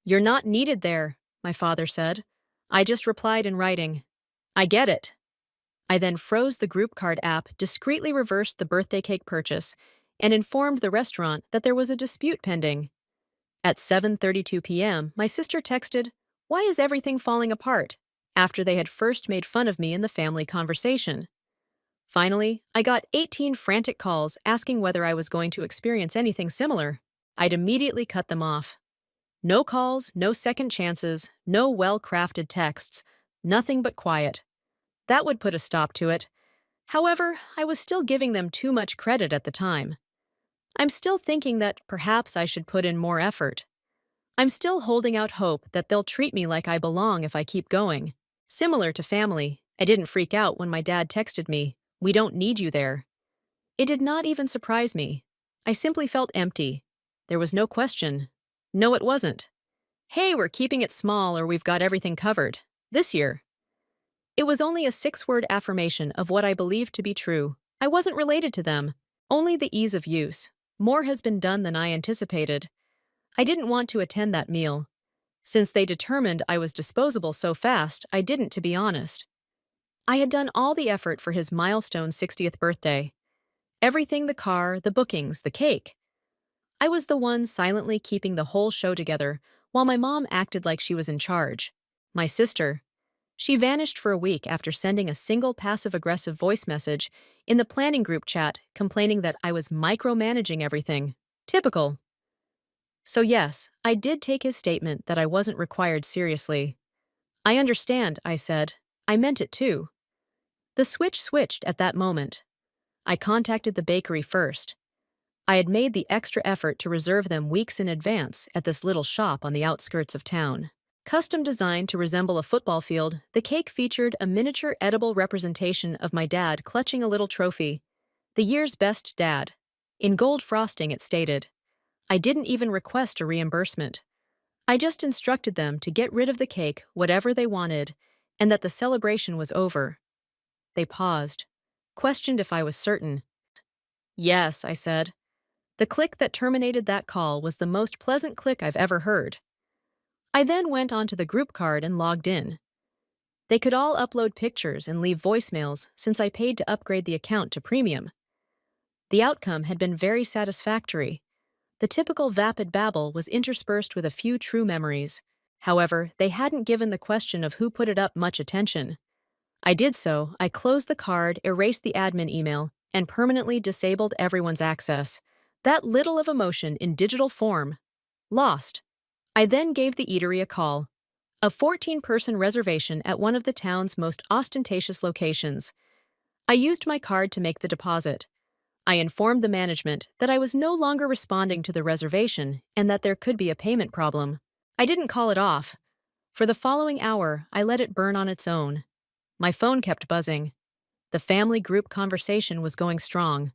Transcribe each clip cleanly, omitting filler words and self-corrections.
"You're not needed there," my father said. I just replied in writing, "I get it." I then froze the group card app, discreetly reversed the birthday cake purchase, and informed the restaurant that there was a dispute pending. At 7:32 p.m., my sister texted, "Why is everything falling apart?" after they had first made fun of me in the family conversation. Finally, I got 18 frantic calls asking whether I was going to experience anything similar. I'd immediately cut them off. No calls, no second chances, no well-crafted texts, nothing but quiet. That would put a stop to it. However, I was still giving them too much credit at the time. I'm still thinking that perhaps I should put in more effort. I'm still holding out hope that they'll treat me like I belong if I keep going. Similar to family, I didn't freak out when my dad texted me, "We don't need you there." It did not even surprise me. I simply felt empty. There was no question. No, it wasn't. "Hey, we're keeping it small or we've got everything covered. This year." It was only a 6-word affirmation of what I believed to be true. I wasn't related to them. Only the ease of use. More has been done than I anticipated. I didn't want to attend that meal. Since they determined I was disposable so fast, I didn't, to be honest. I had done all the effort for his milestone 60th birthday. Everything, the car, the bookings, the cake. I was the one silently keeping the whole show together, while my mom acted like she was in charge. My sister. She vanished for a week after sending a single passive-aggressive voice message in the planning group chat complaining that I was micromanaging everything. Typical. So yes, I did take his statement that I wasn't required seriously. "I understand," I said. I meant it too. The switch switched at that moment. I contacted the bakery first. I had made the extra effort to reserve them weeks in advance at this little shop on the outskirts of town. Custom designed to resemble a football field, the cake featured a miniature edible representation of my dad clutching a little trophy. "The year's best dad." In gold frosting it stated. I didn't even request a reimbursement. I just instructed them to get rid of the cake, whatever they wanted, and that the celebration was over. They paused, questioned if I was certain. "Yes," I said. The click that terminated that call was the most pleasant click I've ever heard. I then went onto the group card and logged in. They could all upload pictures and leave voicemails since I paid to upgrade the account to premium. The outcome had been very satisfactory. The typical vapid babble was interspersed with a few true memories. However, they hadn't given the question of who put it up much attention. I did so. I closed the card, erased the admin email, and permanently disabled everyone's access. That little of emotion in digital form. Lost. I then gave the eatery a call. A 14-person reservation at one of the town's most ostentatious locations. I used my card to make the deposit. I informed the management that I was no longer responding to the reservation and that there could be a payment problem. I didn't call it off. For the following hour, I let it burn on its own. My phone kept buzzing. The family group conversation was going strong.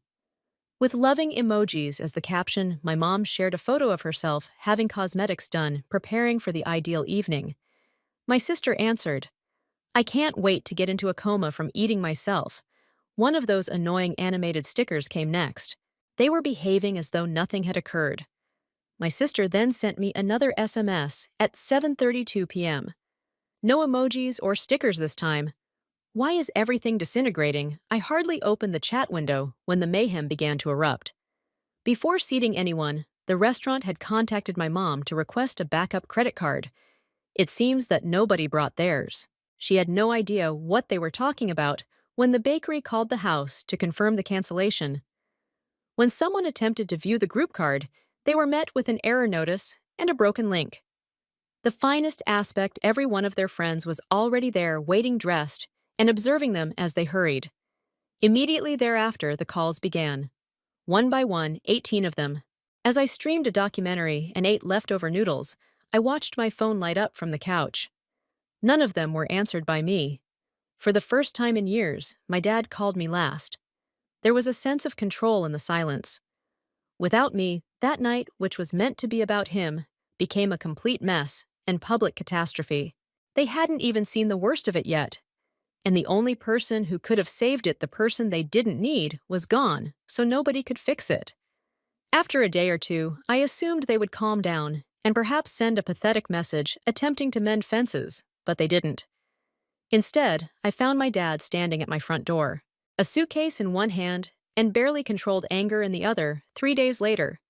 With loving emojis as the caption, my mom shared a photo of herself having cosmetics done, preparing for the ideal evening. My sister answered, "I can't wait to get into a coma from eating myself." One of those annoying animated stickers came next. They were behaving as though nothing had occurred. My sister then sent me another SMS at 7:32 p.m. No emojis or stickers this time. Why is everything disintegrating? I hardly opened the chat window when the mayhem began to erupt. Before seating anyone, the restaurant had contacted my mom to request a backup credit card. It seems that nobody brought theirs. She had no idea what they were talking about when the bakery called the house to confirm the cancellation. When someone attempted to view the group card, they were met with an error notice and a broken link. The finest aspect, every one of their friends was already there waiting dressed and observing them as they hurried. Immediately thereafter, the calls began. One by one, 18 of them. As I streamed a documentary and ate leftover noodles, I watched my phone light up from the couch. None of them were answered by me. For the first time in years, my dad called me last. There was a sense of control in the silence. Without me, that night, which was meant to be about him, became a complete mess and public catastrophe. They hadn't even seen the worst of it yet. And the only person who could have saved it, the person they didn't need, was gone, so nobody could fix it. After a day or two, I assumed they would calm down and perhaps send a pathetic message attempting to mend fences, but they didn't. Instead, I found my dad standing at my front door, a suitcase in one hand and barely controlled anger in the other 3 days later.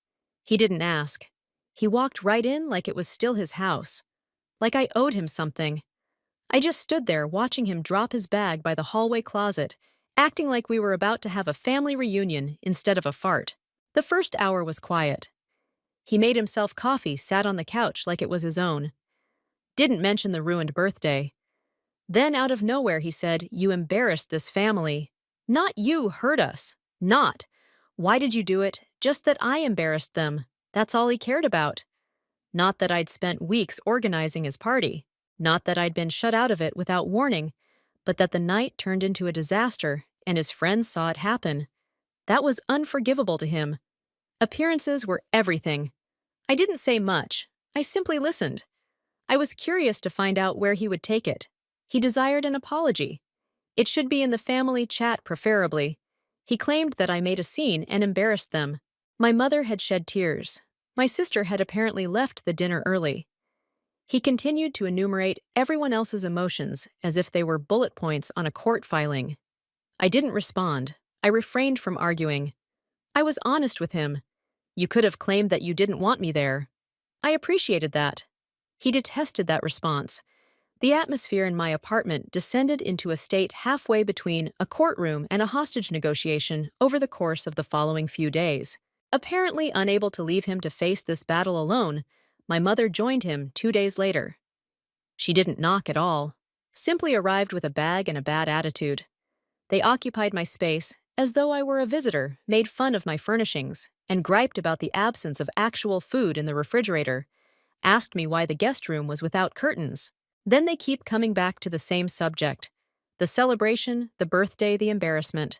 He didn't ask. He walked right in like it was still his house, like I owed him something. I just stood there watching him drop his bag by the hallway closet, acting like we were about to have a family reunion instead of a fart. The first hour was quiet. He made himself coffee, sat on the couch like it was his own. Didn't mention the ruined birthday. Then out of nowhere he said, "You embarrassed this family. Not you hurt us. Not. Why did you do it? Just that I embarrassed them. That's all he cared about. Not that I'd spent weeks organizing his party. Not that I'd been shut out of it without warning, but that the night turned into a disaster and his friends saw it happen. That was unforgivable to him. Appearances were everything. I didn't say much. I simply listened. I was curious to find out where he would take it. He desired an apology. It should be in the family chat, preferably. He claimed that I made a scene and embarrassed them. My mother had shed tears. My sister had apparently left the dinner early. He continued to enumerate everyone else's emotions as if they were bullet points on a court filing. I didn't respond. I refrained from arguing. I was honest with him. You could have claimed that you didn't want me there. I appreciated that. He detested that response. The atmosphere in my apartment descended into a state halfway between a courtroom and a hostage negotiation over the course of the following few days. Apparently unable to leave him to face this battle alone, my mother joined him 2 days later. She didn't knock at all, simply arrived with a bag and a bad attitude. They occupied my space as though I were a visitor, made fun of my furnishings, and griped about the absence of actual food in the refrigerator, asked me why the guest room was without curtains. Then they keep coming back to the same subject: the celebration, the birthday, the embarrassment.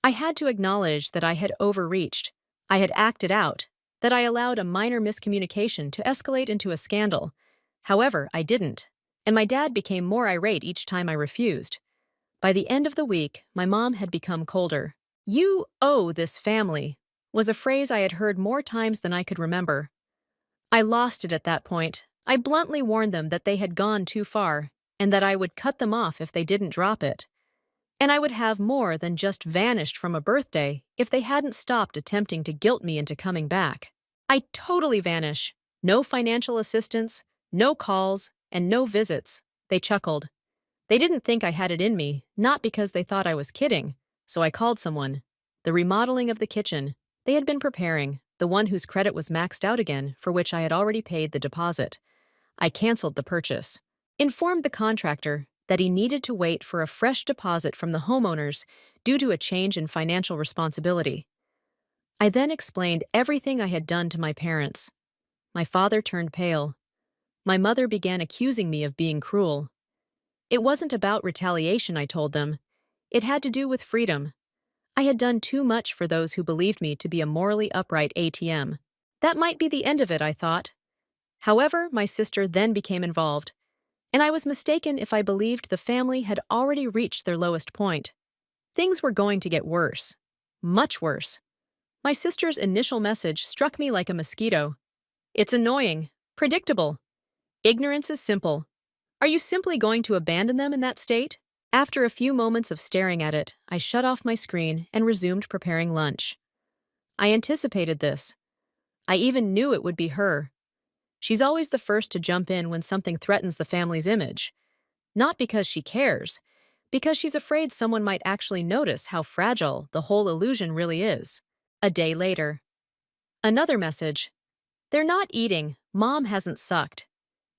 I had to acknowledge that I had overreached. I had acted out, that I allowed a minor miscommunication to escalate into a scandal. However, I didn't, and my dad became more irate each time I refused. By the end of the week, my mom had become colder. "You owe this family," was a phrase I had heard more times than I could remember. I lost it at that point. I bluntly warned them that they had gone too far, and that I would cut them off if they didn't drop it. And I would have more than just vanished from a birthday if they hadn't stopped attempting to guilt me into coming back. I totally vanish. No financial assistance, no calls, and no visits. They chuckled. They didn't think I had it in me, not because they thought I was kidding, so I called someone. The remodeling of the kitchen. They had been preparing, the one whose credit was maxed out again, for which I had already paid the deposit. I canceled the purchase. Informed the contractor that he needed to wait for a fresh deposit from the homeowners due to a change in financial responsibility. I then explained everything I had done to my parents. My father turned pale. My mother began accusing me of being cruel. It wasn't about retaliation, I told them. It had to do with freedom. I had done too much for those who believed me to be a morally upright ATM. That might be the end of it, I thought. However, my sister then became involved, and I was mistaken if I believed the family had already reached their lowest point. Things were going to get worse. Much worse. My sister's initial message struck me like a mosquito. It's annoying, predictable. Ignorance is simple. Are you simply going to abandon them in that state? After a few moments of staring at it, I shut off my screen and resumed preparing lunch. I anticipated this. I even knew it would be her. She's always the first to jump in when something threatens the family's image. Not because she cares, because she's afraid someone might actually notice how fragile the whole illusion really is. A day later. Another message. They're not eating. Mom hasn't sucked.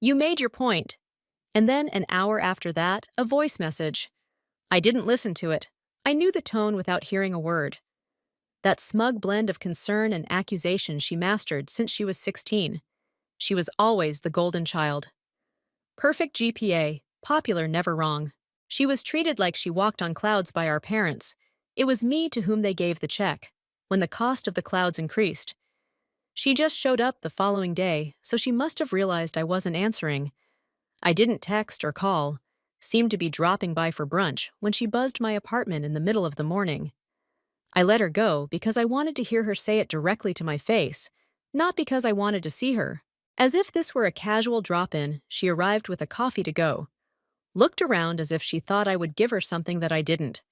You made your point. And then an hour after that, a voice message. I didn't listen to it. I knew the tone without hearing a word. That smug blend of concern and accusation she mastered since she was 16. She was always the golden child. Perfect GPA, popular, never wrong. She was treated like she walked on clouds by our parents. It was me to whom they gave the check, when the cost of the clouds increased. She just showed up the following day, so she must have realized I wasn't answering. I didn't text or call, seemed to be dropping by for brunch when she buzzed my apartment in the middle of the morning. I let her go because I wanted to hear her say it directly to my face, not because I wanted to see her. As if this were a casual drop-in, she arrived with a coffee to go, looked around as if she thought I would give her something that I didn't.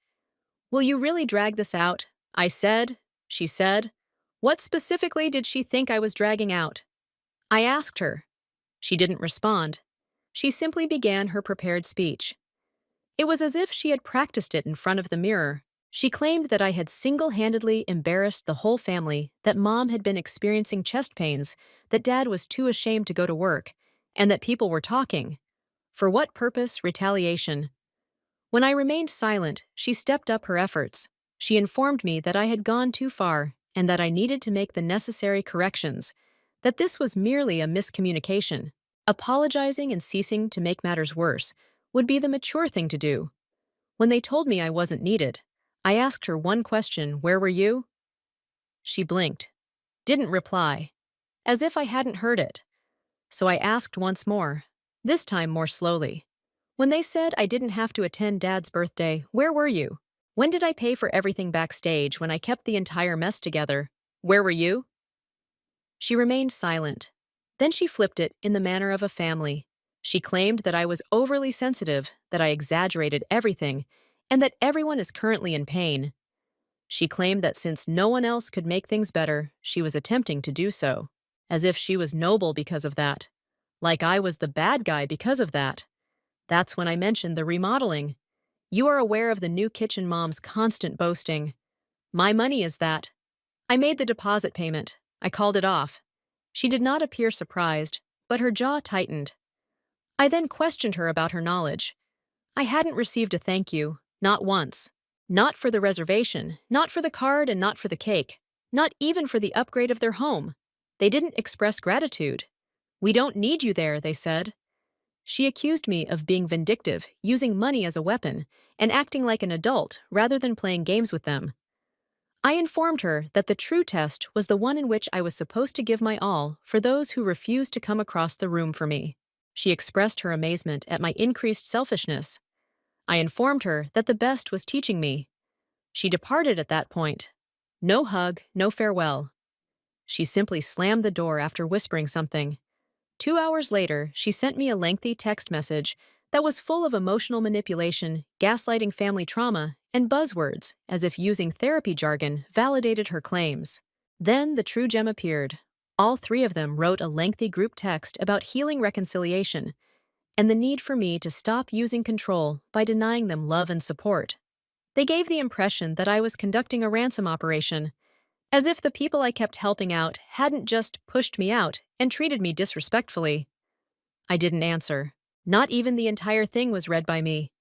Will you really drag this out? I said. She said. What specifically did she think I was dragging out? I asked her. She didn't respond. She simply began her prepared speech. It was as if she had practiced it in front of the mirror. She claimed that I had single-handedly embarrassed the whole family, that Mom had been experiencing chest pains, that Dad was too ashamed to go to work, and that people were talking. For what purpose? Retaliation. When I remained silent, she stepped up her efforts. She informed me that I had gone too far and that I needed to make the necessary corrections, that this was merely a miscommunication. Apologizing and ceasing to make matters worse would be the mature thing to do. When they told me I wasn't needed, I asked her one question: where were you? She blinked. Didn't reply. As if I hadn't heard it. So I asked once more, this time more slowly. When they said I didn't have to attend Dad's birthday, where were you? When did I pay for everything backstage when I kept the entire mess together? Where were you? She remained silent. Then she flipped it in the manner of a family. She claimed that I was overly sensitive, that I exaggerated everything, and that everyone is currently in pain. She claimed that since no one else could make things better, she was attempting to do so, as if she was noble because of that. Like I was the bad guy because of that. That's when I mentioned the remodeling. You are aware of the new kitchen Mom's constant boasting. My money is that. I made the deposit payment. I called it off. She did not appear surprised, but her jaw tightened. I then questioned her about her knowledge. I hadn't received a thank you, not once. Not for the reservation, not for the card, and not for the cake. Not even for the upgrade of their home. They didn't express gratitude. We don't need you there, they said. She accused me of being vindictive, using money as a weapon, and acting like an adult rather than playing games with them. I informed her that the true test was the one in which I was supposed to give my all for those who refused to come across the room for me. She expressed her amazement at my increased selfishness. I informed her that the best was teaching me. She departed at that point. No hug, no farewell. She simply slammed the door after whispering something. 2 hours later, she sent me a lengthy text message that was full of emotional manipulation, gaslighting family trauma, and buzzwords, as if using therapy jargon validated her claims. Then the true gem appeared. All three of them wrote a lengthy group text about healing reconciliation and the need for me to stop using control by denying them love and support. They gave the impression that I was conducting a ransom operation, as if the people I kept helping out hadn't just pushed me out and treated me disrespectfully. I didn't answer. Not even the entire thing was read by me.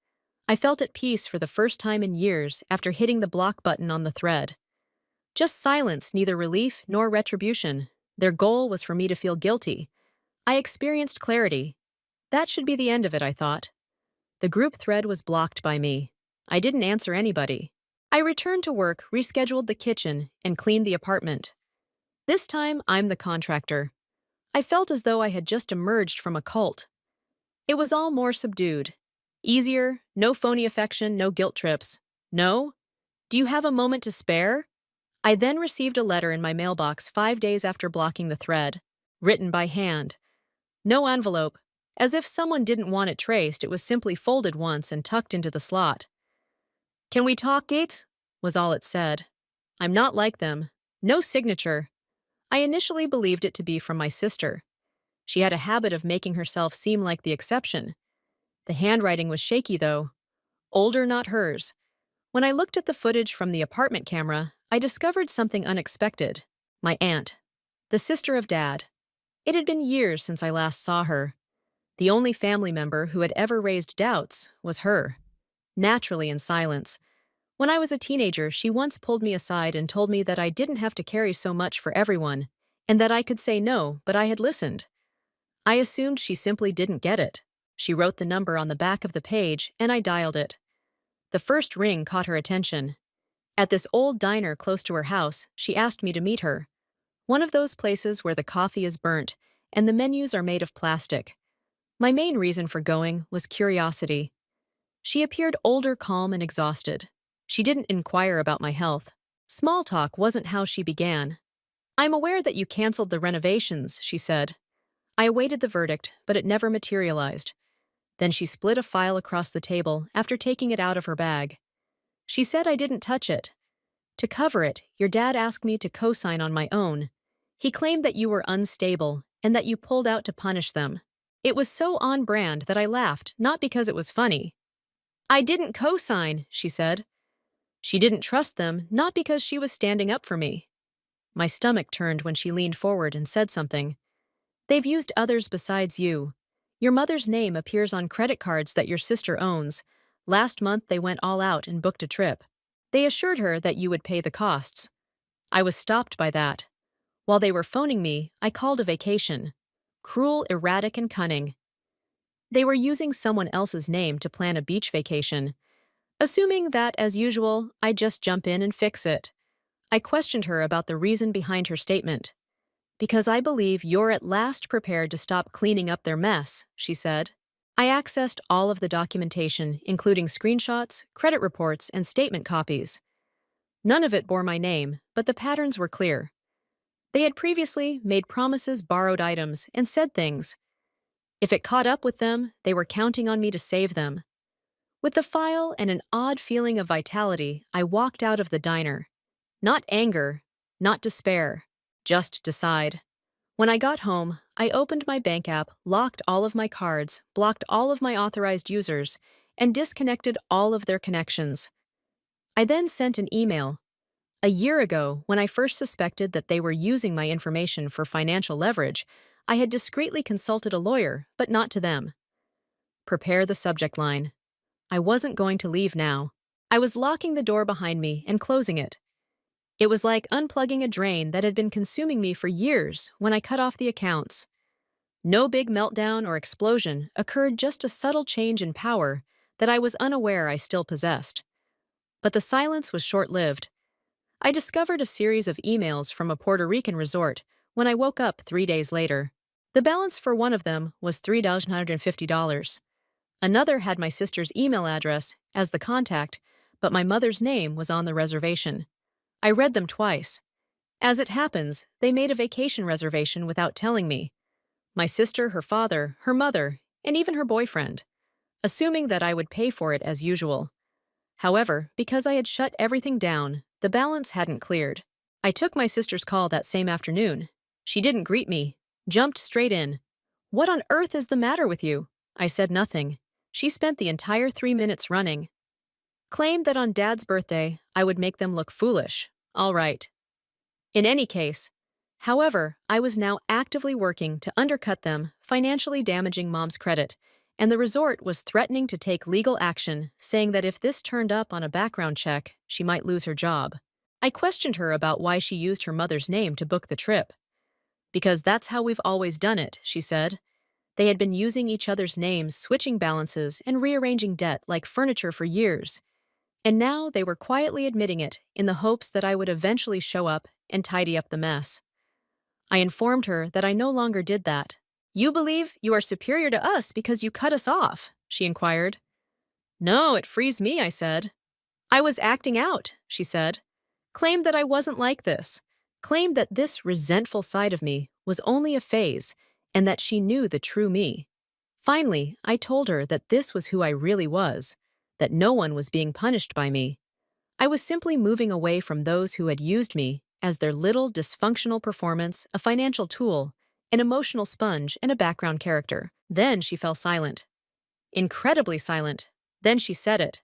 I felt at peace for the first time in years after hitting the block button on the thread. Just silence, neither relief nor retribution. Their goal was for me to feel guilty. I experienced clarity. That should be the end of it, I thought. The group thread was blocked by me. I didn't answer anybody. I returned to work, rescheduled the kitchen, and cleaned the apartment. This time, I'm the contractor. I felt as though I had just emerged from a cult. It was all more subdued. Easier, no phony affection, no guilt trips. No? Do you have a moment to spare? I then received a letter in my mailbox 5 days after blocking the thread, written by hand. No envelope. As if someone didn't want it traced, it was simply folded once and tucked into the slot. Can we talk, Gates? Was all it said. I'm not like them. No signature. I initially believed it to be from my sister. She had a habit of making herself seem like the exception. The handwriting was shaky, though. Older, not hers. When I looked at the footage from the apartment camera, I discovered something unexpected. My aunt. The sister of Dad. It had been years since I last saw her. The only family member who had ever raised doubts was her. Naturally in silence. When I was a teenager, she once pulled me aside and told me that I didn't have to carry so much for everyone, and that I could say no, but I had listened. I assumed she simply didn't get it. She wrote the number on the back of the page, and I dialed it. The first ring caught her attention. At this old diner close to her house, she asked me to meet her. One of those places where the coffee is burnt and the menus are made of plastic. My main reason for going was curiosity. She appeared older, calm, and exhausted. She didn't inquire about my health. Small talk wasn't how she began. I'm aware that you canceled the renovations, she said. I awaited the verdict, but it never materialized. Then she split a file across the table after taking it out of her bag. She said I didn't touch it. To cover it, your dad asked me to co-sign on my own. He claimed that you were unstable and that you pulled out to punish them. It was so on brand that I laughed, not because it was funny. I didn't co-sign, she said. She didn't trust them, not because she was standing up for me. My stomach turned when she leaned forward and said something. They've used others besides you. Your mother's name appears on credit cards that your sister owns. Last month they went all out and booked a trip. They assured her that you would pay the costs. I was stopped by that. While they were phoning me, I called a vacation. Cruel, erratic, and cunning. They were using someone else's name to plan a beach vacation. Assuming that, as usual, I'd just jump in and fix it. I questioned her about the reason behind her statement. Because I believe you're at last prepared to stop cleaning up their mess, she said. I accessed all of the documentation, including screenshots, credit reports, and statement copies. None of it bore my name, but the patterns were clear. They had previously made promises, borrowed items, and said things. If it caught up with them, they were counting on me to save them. With the file and an odd feeling of vitality, I walked out of the diner. Not anger, not despair, just decide. When I got home, I opened my bank app, locked all of my cards, blocked all of my authorized users, and disconnected all of their connections. I then sent an email. A year ago, when I first suspected that they were using my information for financial leverage, I had discreetly consulted a lawyer, but not to them. Prepare the subject line. I wasn't going to leave now. I was locking the door behind me and closing it. It was like unplugging a drain that had been consuming me for years when I cut off the accounts. No big meltdown or explosion occurred, just a subtle change in power that I was unaware I still possessed. But the silence was short-lived. I discovered a series of emails from a Puerto Rican resort when I woke up 3 days later. The balance for one of them was $350. Another had my sister's email address as the contact, but my mother's name was on the reservation. I read them twice. As it happens, they made a vacation reservation without telling me. My sister, her father, her mother, and even her boyfriend, assuming that I would pay for it as usual. However, because I had shut everything down, the balance hadn't cleared. I took my sister's call that same afternoon. She didn't greet me, jumped straight in. "What on earth is the matter with you?" I said nothing. She spent the entire 3 minutes running. Claimed that on Dad's birthday, I would make them look foolish. All right. In any case, however, I was now actively working to undercut them, financially damaging Mom's credit, and the resort was threatening to take legal action, saying that if this turned up on a background check, she might lose her job. I questioned her about why she used her mother's name to book the trip. "Because that's how we've always done it," she said. They had been using each other's names, switching balances, and rearranging debt like furniture for years. And now they were quietly admitting it in the hopes that I would eventually show up and tidy up the mess. I informed her that I no longer did that. "You believe you are superior to us because you cut us off?" she inquired. "No, it frees me," I said. "I was acting out," she said. Claimed that I wasn't like this. Claimed that this resentful side of me was only a phase and that she knew the true me. Finally, I told her that this was who I really was, that no one was being punished by me. I was simply moving away from those who had used me as their little dysfunctional performance, a financial tool, an emotional sponge, and a background character. Then she fell silent. Incredibly silent. Then she said it.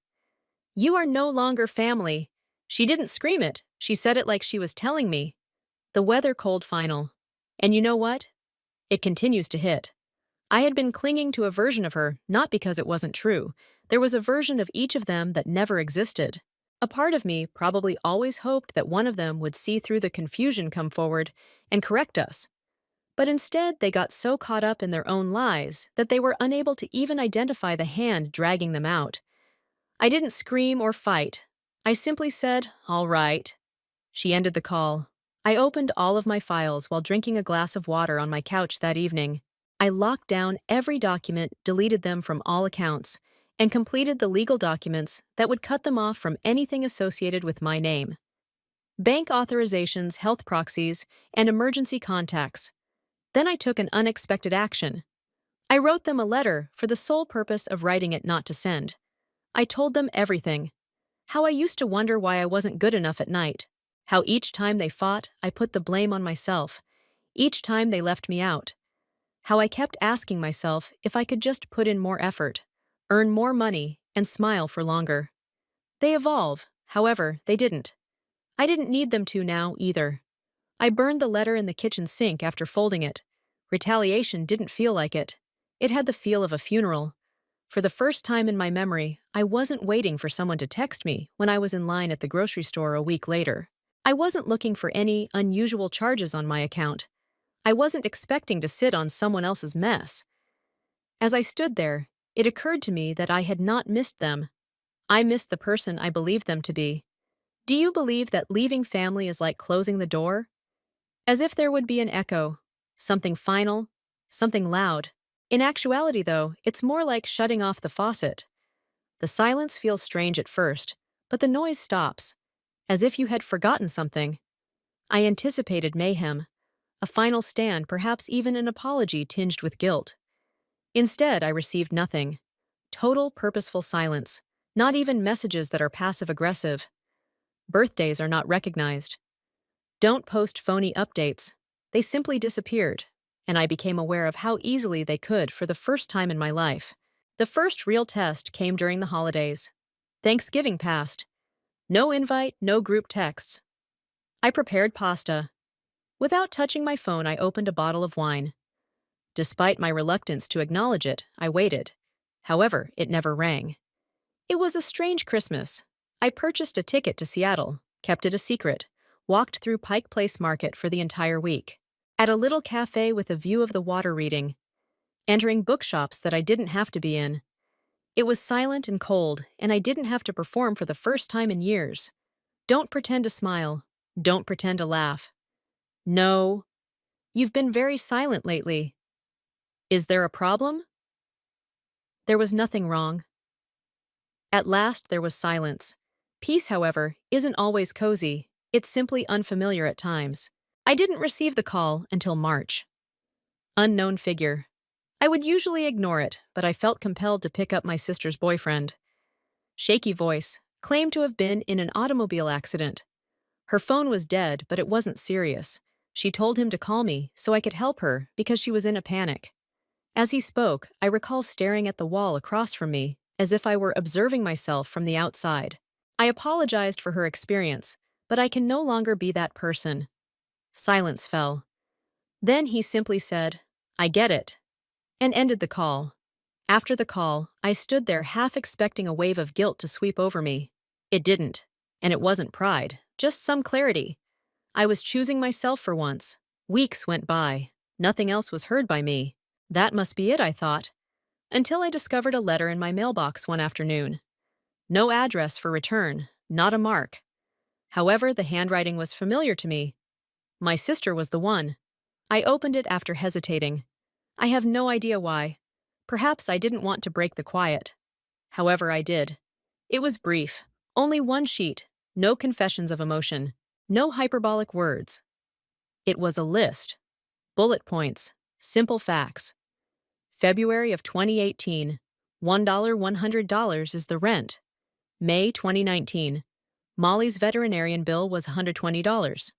"You are no longer family." She didn't scream it. She said it like she was telling me. The weather cold final. And you know what? It continues to hit. I had been clinging to a version of her, not because it wasn't true. There was a version of each of them that never existed. A part of me probably always hoped that one of them would see through the confusion, come forward, and correct us. But instead, they got so caught up in their own lies that they were unable to even identify the hand dragging them out. I didn't scream or fight. I simply said, "All right." She ended the call. I opened all of my files while drinking a glass of water on my couch that evening. I locked down every document, deleted them from all accounts, and completed the legal documents that would cut them off from anything associated with my name. Bank authorizations, health proxies, and emergency contacts. Then I took an unexpected action. I wrote them a letter for the sole purpose of writing it not to send. I told them everything. How I used to wonder why I wasn't good enough at night. How each time they fought, I put the blame on myself. Each time they left me out. How I kept asking myself if I could just put in more effort, earn more money, and smile for longer. They evolve, however, they didn't. I didn't need them to now, either. I burned the letter in the kitchen sink after folding it. Retaliation didn't feel like it. It had the feel of a funeral. For the first time in my memory, I wasn't waiting for someone to text me when I was in line at the grocery store a week later. I wasn't looking for any unusual charges on my account. I wasn't expecting to sit on someone else's mess. As I stood there, it occurred to me that I had not missed them. I missed the person I believed them to be. Do you believe that leaving family is like closing the door? As if there would be an echo, something final, something loud. In actuality, though, it's more like shutting off the faucet. The silence feels strange at first, but the noise stops, as if you had forgotten something. I anticipated mayhem, a final stand, perhaps even an apology tinged with guilt. Instead, I received nothing. Total purposeful silence, not even messages that are passive-aggressive. Birthdays are not recognized. Don't post phony updates. They simply disappeared, and I became aware of how easily they could for the first time in my life. The first real test came during the holidays. Thanksgiving passed. No invite, no group texts. I prepared pasta. Without touching my phone, I opened a bottle of wine. Despite my reluctance to acknowledge it, I waited. However, it never rang. It was a strange Christmas. I purchased a ticket to Seattle, kept it a secret, walked through Pike Place Market for the entire week. At a little cafe with a view of the water reading. Entering bookshops that I didn't have to be in. It was silent and cold, and I didn't have to perform for the first time in years. Don't pretend to smile. Don't pretend to laugh. No. You've been very silent lately. Is there a problem? There was nothing wrong. At last there was silence. Peace, however, isn't always cozy. It's simply unfamiliar at times. I didn't receive the call until March. Unknown figure. I would usually ignore it, but I felt compelled to pick up my sister's boyfriend. Shaky voice, claimed to have been in an automobile accident. Her phone was dead, but it wasn't serious. She told him to call me so I could help her because she was in a panic. As he spoke, I recall staring at the wall across from me, as if I were observing myself from the outside. I apologized for her experience, but I can no longer be that person. Silence fell. Then he simply said, "I get it," and ended the call. After the call, I stood there half expecting a wave of guilt to sweep over me. It didn't, and it wasn't pride, just some clarity. I was choosing myself for once. Weeks went by. Nothing else was heard by me. That must be it, I thought, until I discovered a letter in my mailbox one afternoon. No address for return, not a mark. However, the handwriting was familiar to me. My sister was the one. I opened it after hesitating. I have no idea why. Perhaps I didn't want to break the quiet. However, I did. It was brief. Only one sheet. No confessions of emotion. No hyperbolic words. It was a list. Bullet points. Simple facts. February of 2018. $100 is the rent. May 2019. Molly's veterinarian bill was $120.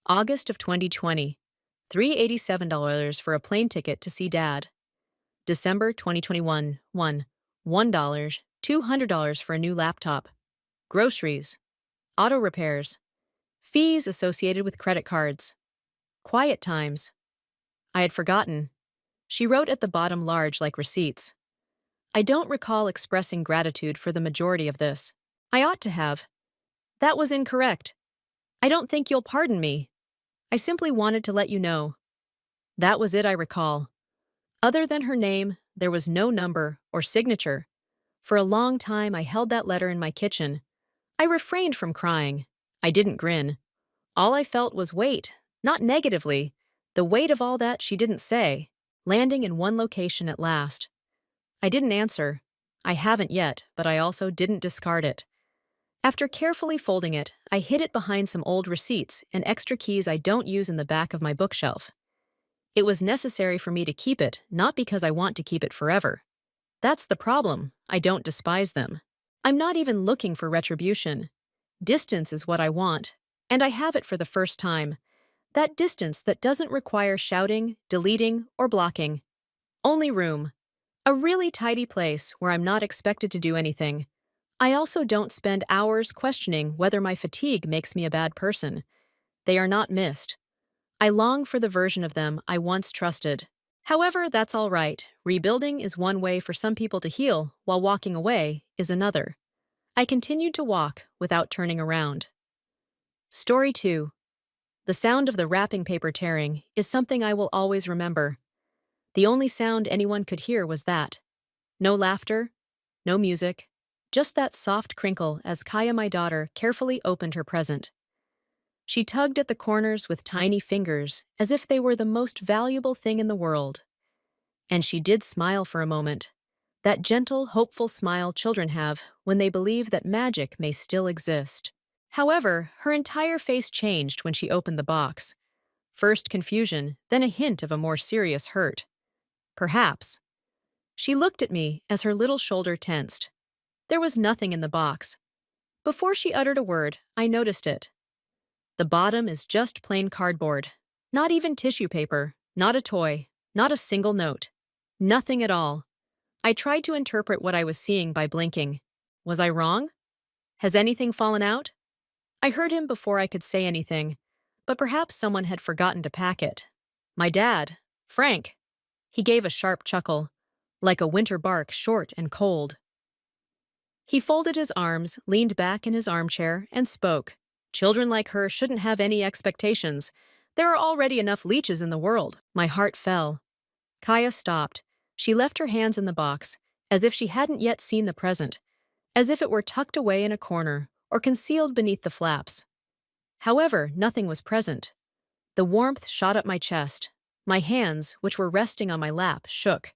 August of 2020. $387 for a plane ticket to see Dad. December 2021. $1. $200 for a new laptop. Groceries. Auto repairs. Fees associated with credit cards. Quiet times. I had forgotten. She wrote at the bottom large like receipts. I don't recall expressing gratitude for the majority of this. I ought to have. That was incorrect. I don't think you'll pardon me. I simply wanted to let you know. That was it, I recall. Other than her name, there was no number or signature. For a long time, I held that letter in my kitchen. I refrained from crying. I didn't grin. All I felt was weight, not negatively, the weight of all that she didn't say, landing in one location at last. I didn't answer. I haven't yet, but I also didn't discard it. After carefully folding it, I hid it behind some old receipts and extra keys I don't use in the back of my bookshelf. It was necessary for me to keep it, not because I want to keep it forever. That's the problem. I don't despise them. I'm not even looking for retribution. Distance is what I want, and I have it for the first time. That distance that doesn't require shouting, deleting, or blocking. Only room. A really tidy place where I'm not expected to do anything. I also don't spend hours questioning whether my fatigue makes me a bad person. They are not missed. I long for the version of them I once trusted. However, that's all right. Rebuilding is one way for some people to heal, while walking away is another. I continued to walk without turning around. Story 2. The sound of the wrapping paper tearing is something I will always remember. The only sound anyone could hear was that. No laughter, no music, just that soft crinkle as Kaya, my daughter, carefully opened her present. She tugged at the corners with tiny fingers as if they were the most valuable thing in the world. And she did smile for a moment. That gentle, hopeful smile children have when they believe that magic may still exist. However, her entire face changed when she opened the box. First confusion, then a hint of a more serious hurt. Perhaps. She looked at me as her little shoulder tensed. There was nothing in the box. Before she uttered a word, I noticed it. The bottom is just plain cardboard. Not even tissue paper, not a toy, not a single note. Nothing at all. I tried to interpret what I was seeing by blinking. Was I wrong? Has anything fallen out? I heard him before I could say anything, but perhaps someone had forgotten to pack it. My dad, Frank. He gave a sharp chuckle, like a winter bark, short and cold. He folded his arms, leaned back in his armchair, and spoke. Children like her shouldn't have any expectations. There are already enough leeches in the world. My heart fell. Kaya stopped. She left her hands in the box, as if she hadn't yet seen the present, as if it were tucked away in a corner or concealed beneath the flaps. However, nothing was present. The warmth shot up my chest. My hands, which were resting on my lap, shook.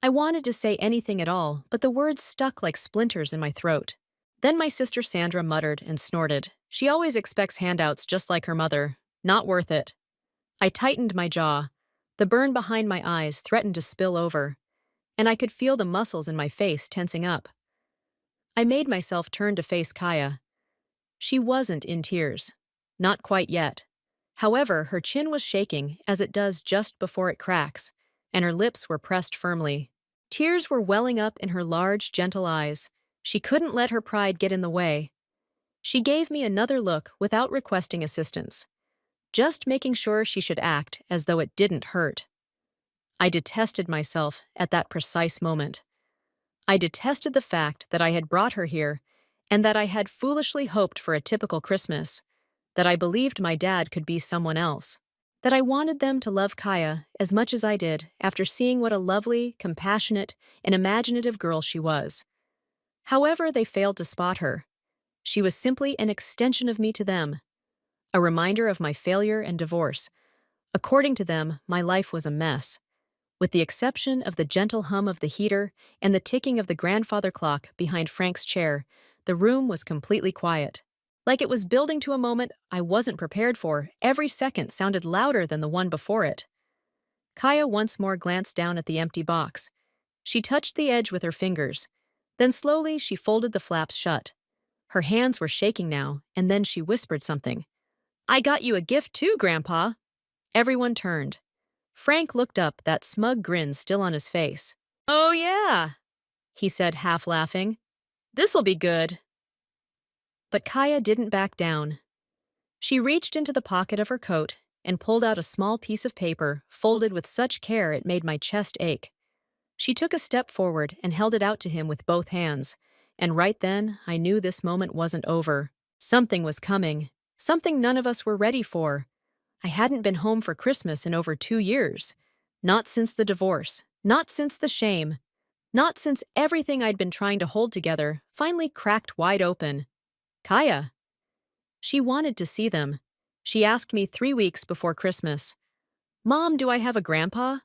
I wanted to say anything at all, but the words stuck like splinters in my throat. Then my sister Sandra muttered and snorted. She always expects handouts just like her mother. Not worth it. I tightened my jaw. The burn behind my eyes threatened to spill over, and I could feel the muscles in my face tensing up. I made myself turn to face Kaya. She wasn't in tears. Not quite yet. However, her chin was shaking, as it does just before it cracks, and her lips were pressed firmly. Tears were welling up in her large, gentle eyes. She couldn't let her pride get in the way. She gave me another look without requesting assistance, just making sure she should act as though it didn't hurt. I detested myself at that precise moment. I detested the fact that I had brought her here and that I had foolishly hoped for a typical Christmas, that I believed my dad could be someone else, that I wanted them to love Kaya as much as I did after seeing what a lovely, compassionate, and imaginative girl she was. However, they failed to spot her. She was simply an extension of me to them, a reminder of my failure and divorce. According to them, my life was a mess. With the exception of the gentle hum of the heater and the ticking of the grandfather clock behind Frank's chair, the room was completely quiet. Like it was building to a moment I wasn't prepared for. Every second sounded louder than the one before it. Kaya once more glanced down at the empty box. She touched the edge with her fingers. Then slowly she folded the flaps shut. Her hands were shaking now, and then she whispered something. "I got you a gift too, Grandpa." Everyone turned. Frank looked up, that smug grin still on his face. "Oh yeah," he said, half laughing. "This'll be good." But Kaya didn't back down. She reached into the pocket of her coat and pulled out a small piece of paper folded with such care it made my chest ache. She took a step forward and held it out to him with both hands, and right then I knew this moment wasn't over. Something was coming, something none of us were ready for. I hadn't been home for Christmas in over 2 years. Not since the divorce, not since the shame, not since everything I'd been trying to hold together finally cracked wide open. Kaya. She wanted to see them. She asked me 3 weeks before Christmas, "Mom, do I have a grandpa?"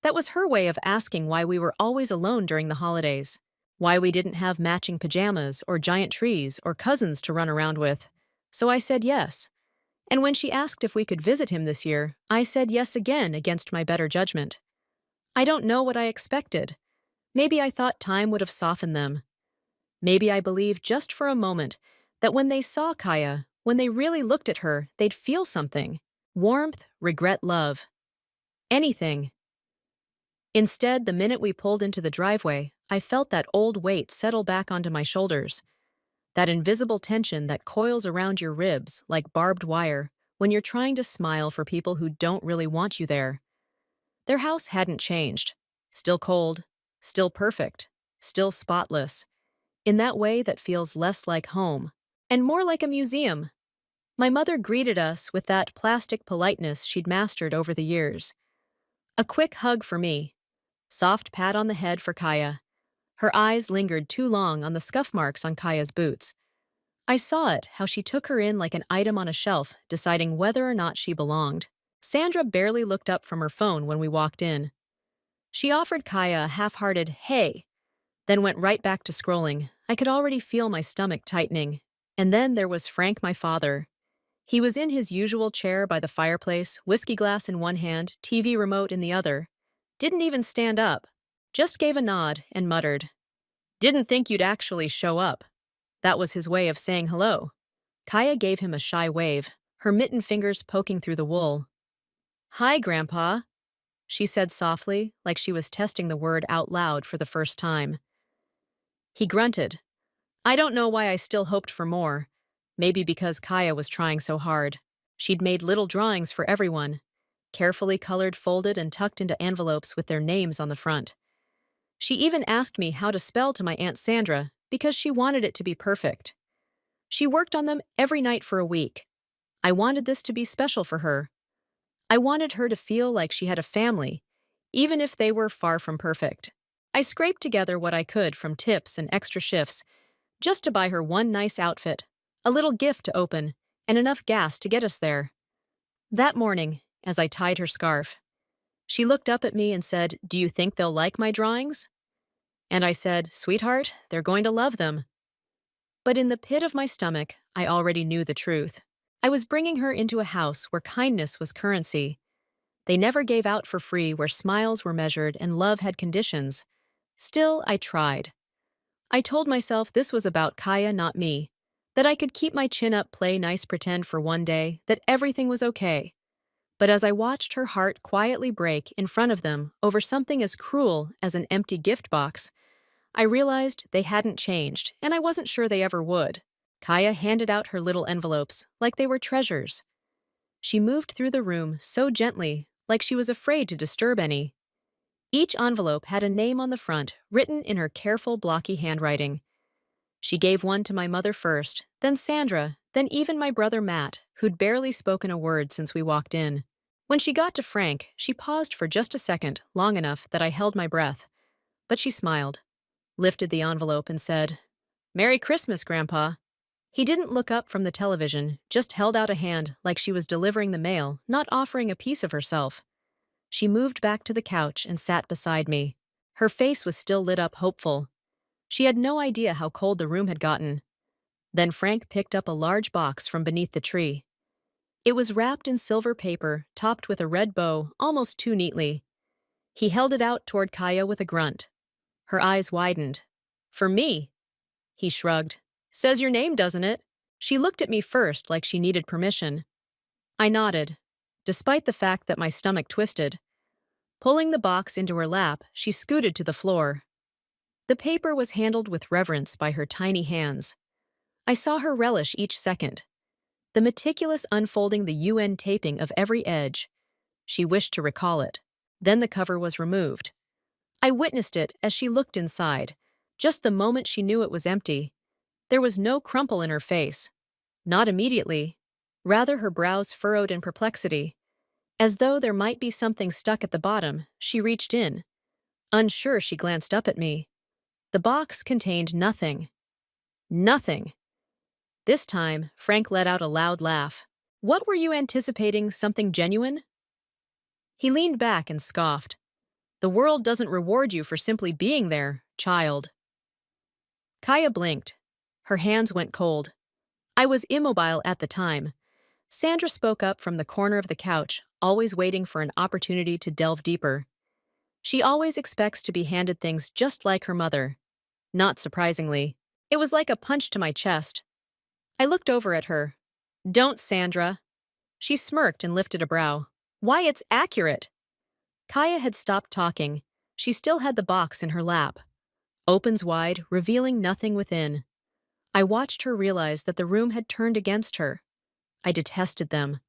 That was her way of asking why we were always alone during the holidays, why we didn't have matching pajamas or giant trees or cousins to run around with. So I said yes. And when she asked if we could visit him this year, I said yes again against my better judgment. I don't know what I expected. Maybe I thought time would have softened them. Maybe I believed just for a moment that when they saw Kaya, when they really looked at her, they'd feel something. Warmth, regret, love. Anything. Instead, the minute we pulled into the driveway, I felt that old weight settle back onto my shoulders. That invisible tension that coils around your ribs like barbed wire when you're trying to smile for people who don't really want you there. Their house hadn't changed. Still cold, still perfect, still spotless. In that way that feels less like home and more like a museum. My mother greeted us with that plastic politeness she'd mastered over the years. A quick hug for me. Soft pat on the head for Kaya. Her eyes lingered too long on the scuff marks on Kaya's boots. I saw it, how she took her in like an item on a shelf, deciding whether or not she belonged. Sandra barely looked up from her phone when we walked in. She offered Kaya a half-hearted, "Hey," then went right back to scrolling. I could already feel my stomach tightening. And then there was Frank, my father. He was in his usual chair by the fireplace, whiskey glass in one hand, TV remote in the other. Didn't even stand up. Just gave a nod and muttered, "Didn't think you'd actually show up." That was his way of saying hello. Kaya gave him a shy wave, her mitten fingers poking through the wool. "Hi, Grandpa," she said softly, like she was testing the word out loud for the first time. He grunted. I don't know why I still hoped for more. Maybe because Kaya was trying so hard. She'd made little drawings for everyone, carefully colored, folded, and tucked into envelopes with their names on the front. She even asked me how to spell to my Aunt Sandra because she wanted it to be perfect. She worked on them every night for a week. I wanted this to be special for her. I wanted her to feel like she had a family, even if they were far from perfect. I scraped together what I could from tips and extra shifts just to buy her one nice outfit, a little gift to open, and enough gas to get us there. That morning, as I tied her scarf, she looked up at me and said, "Do you think they'll like my drawings?" And I said, "Sweetheart, they're going to love them." But in the pit of my stomach, I already knew the truth. I was bringing her into a house where kindness was currency. They never gave out for free, where smiles were measured and love had conditions. Still, I tried. I told myself this was about Kaya, not me. That I could keep my chin up, play nice, pretend for one day that everything was okay. But as I watched her heart quietly break in front of them over something as cruel as an empty gift box, I realized they hadn't changed, and I wasn't sure they ever would. Kaya handed out her little envelopes like they were treasures. She moved through the room so gently, like she was afraid to disturb any. Each envelope had a name on the front, written in her careful, blocky handwriting. She gave one to my mother first, then Sandra, then even my brother Matt, who'd barely spoken a word since we walked in. When she got to Frank, she paused for just a second, long enough that I held my breath. But she smiled, lifted the envelope, and said, "Merry Christmas, Grandpa." He didn't look up from the television, just held out a hand like she was delivering the mail, not offering a piece of herself. She moved back to the couch and sat beside me. Her face was still lit up, hopeful. She had no idea how cold the room had gotten. Then Frank picked up a large box from beneath the tree. It was wrapped in silver paper, topped with a red bow, almost too neatly. He held it out toward Kaya with a grunt. Her eyes widened. "For me?" He shrugged. "Says your name, doesn't it?" She looked at me first like she needed permission. I nodded, despite the fact that my stomach twisted. Pulling the box into her lap, she scooted to the floor. The paper was handled with reverence by her tiny hands. I saw her relish each second. The meticulous unfolding, the UN taping of every edge. She wished to recall it. Then the cover was removed. I witnessed it as she looked inside. Just the moment she knew it was empty. There was no crumple in her face. Not immediately. Rather, her brows furrowed in perplexity. As though there might be something stuck at the bottom, she reached in. Unsure, she glanced up at me. The box contained nothing. Nothing. This time, Frank let out a loud laugh. "What were you anticipating, something genuine?" He leaned back and scoffed. "The world doesn't reward you for simply being there, child." Kaya blinked. Her hands went cold. I was immobile at the time, Sandra spoke up from the corner of the couch, always waiting for an opportunity to delve deeper. She always expects to be handed things just like her mother. Not surprisingly, it was like a punch to my chest. I looked over at her. Don't, Sandra. She smirked and lifted a brow. Why, it's accurate. Kaya had stopped talking. She still had the box in her lap, opens wide, revealing nothing within. I watched her realize that the room had turned against her. I detested them.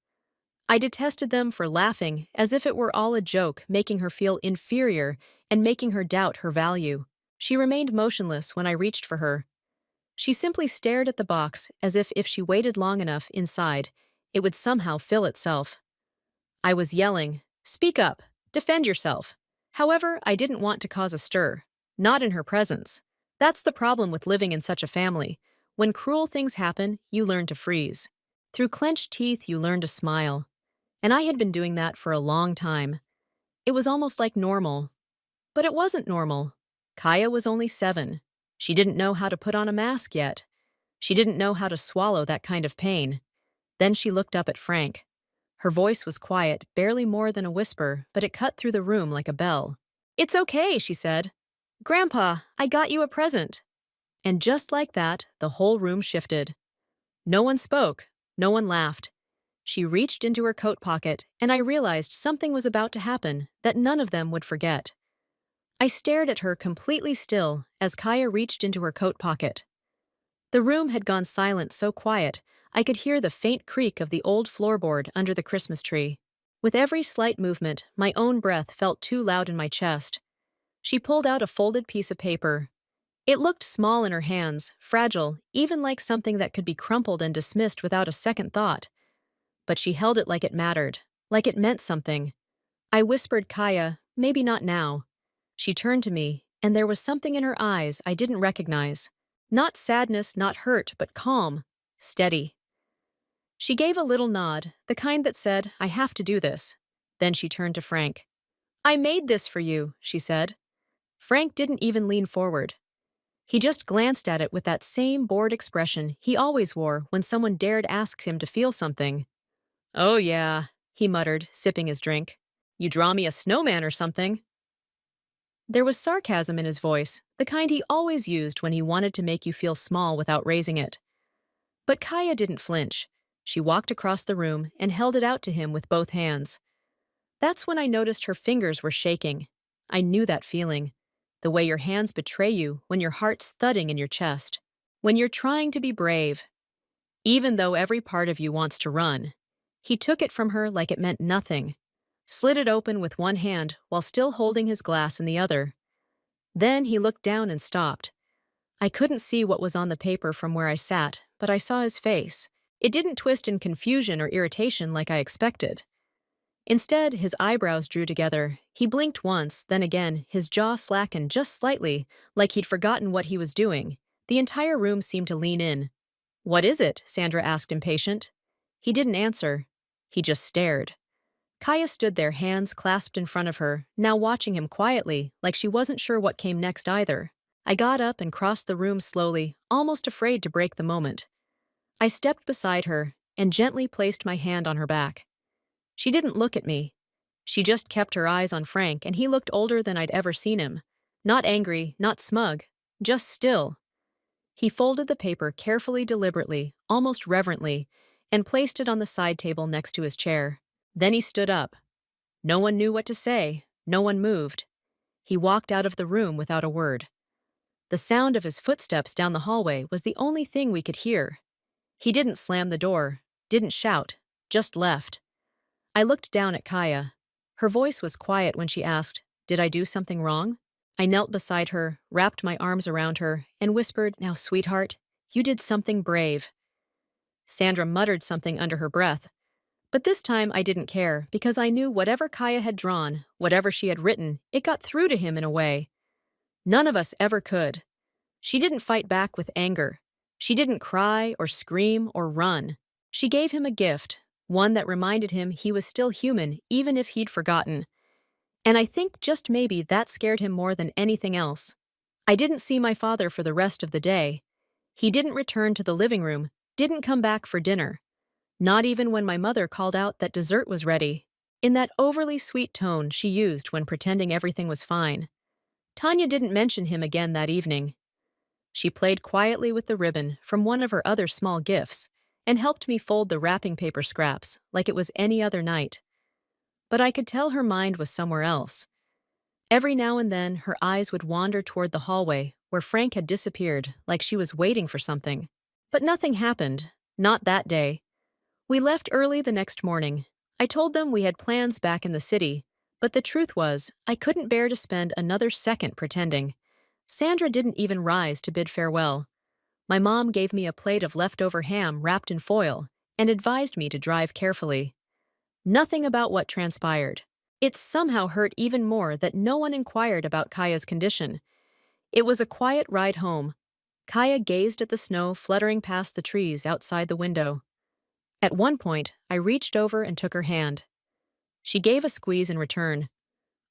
I detested them for laughing as if it were all a joke, making her feel inferior and making her doubt her value. She remained motionless when I reached for her. She simply stared at the box as if she waited long enough inside, it would somehow fill itself. I was yelling, "Speak up! Defend yourself!" However, I didn't want to cause a stir. Not in her presence. That's the problem with living in such a family. When cruel things happen, you learn to freeze. Through clenched teeth, you learn to smile. And I had been doing that for a long time. It was almost like normal. But it wasn't normal. Kaya was only 7. She didn't know how to put on a mask yet. She didn't know how to swallow that kind of pain. Then she looked up at Frank. Her voice was quiet, barely more than a whisper, but it cut through the room like a bell. "It's okay," she said. "Grandpa, I got you a present." And just like that, the whole room shifted. No one spoke. No one laughed. She reached into her coat pocket, and I realized something was about to happen that none of them would forget. I stared at her completely still as Kaya reached into her coat pocket. The room had gone silent, so quiet, I could hear the faint creak of the old floorboard under the Christmas tree. With every slight movement, my own breath felt too loud in my chest. She pulled out a folded piece of paper. It looked small in her hands, fragile, even like something that could be crumpled and dismissed without a second thought. But she held it like it mattered, like it meant something. I whispered, "Kaya, maybe not now." She turned to me, and there was something in her eyes I didn't recognize. Not sadness, not hurt, but calm, steady. She gave a little nod, the kind that said, "I have to do this." Then she turned to Frank. "I made this for you," she said. Frank didn't even lean forward. He just glanced at it with that same bored expression he always wore when someone dared ask him to feel something. "Oh yeah," he muttered, sipping his drink. "You draw me a snowman or something." There was sarcasm in his voice, the kind he always used when he wanted to make you feel small without raising it. But Kaya didn't flinch. She walked across the room and held it out to him with both hands. That's when I noticed her fingers were shaking. I knew that feeling. The way your hands betray you when your heart's thudding in your chest. When you're trying to be brave. Even though every part of you wants to run. He took it from her like it meant nothing. Slid it open with one hand while still holding his glass in the other. Then he looked down and stopped. I couldn't see what was on the paper from where I sat, but I saw his face. It didn't twist in confusion or irritation like I expected. Instead, his eyebrows drew together. He blinked once, then again, his jaw slackened just slightly, like he'd forgotten what he was doing. The entire room seemed to lean in. "What is it?" Sandra asked, impatient. He didn't answer. He just stared. Kaya stood there, hands clasped in front of her, now watching him quietly, like she wasn't sure what came next either. I got up and crossed the room slowly, almost afraid to break the moment. I stepped beside her and gently placed my hand on her back. She didn't look at me. She just kept her eyes on Frank, and he looked older than I'd ever seen him. Not angry, not smug, just still. He folded the paper carefully, deliberately, almost reverently, and placed it on the side table next to his chair. Then he stood up. No one knew what to say. No one moved. He walked out of the room without a word. The sound of his footsteps down the hallway was the only thing we could hear. He didn't slam the door, didn't shout, just left. I looked down at Kaya. Her voice was quiet when she asked, "Did I do something wrong?" I knelt beside her, wrapped my arms around her, and whispered, "Now, sweetheart, you did something brave." Sandra muttered something under her breath. But this time I didn't care, because I knew whatever Kaya had drawn, whatever she had written, it got through to him in a way. None of us ever could. She didn't fight back with anger. She didn't cry or scream or run. She gave him a gift, one that reminded him he was still human even if he'd forgotten. And I think just maybe that scared him more than anything else. I didn't see my father for the rest of the day. He didn't return to the living room, didn't come back for dinner. Not even when my mother called out that dessert was ready, in that overly sweet tone she used when pretending everything was fine. Tanya didn't mention him again that evening. She played quietly with the ribbon from one of her other small gifts and helped me fold the wrapping paper scraps like it was any other night. But I could tell her mind was somewhere else. Every now and then, her eyes would wander toward the hallway where Frank had disappeared, like she was waiting for something. But nothing happened, not that day. We left early the next morning. I told them we had plans back in the city, but the truth was, I couldn't bear to spend another second pretending. Sandra didn't even rise to bid farewell. My mom gave me a plate of leftover ham wrapped in foil and advised me to drive carefully. Nothing about what transpired. It somehow hurt even more that no one inquired about Kaya's condition. It was a quiet ride home. Kaya gazed at the snow fluttering past the trees outside the window. At one point, I reached over and took her hand. She gave a squeeze in return.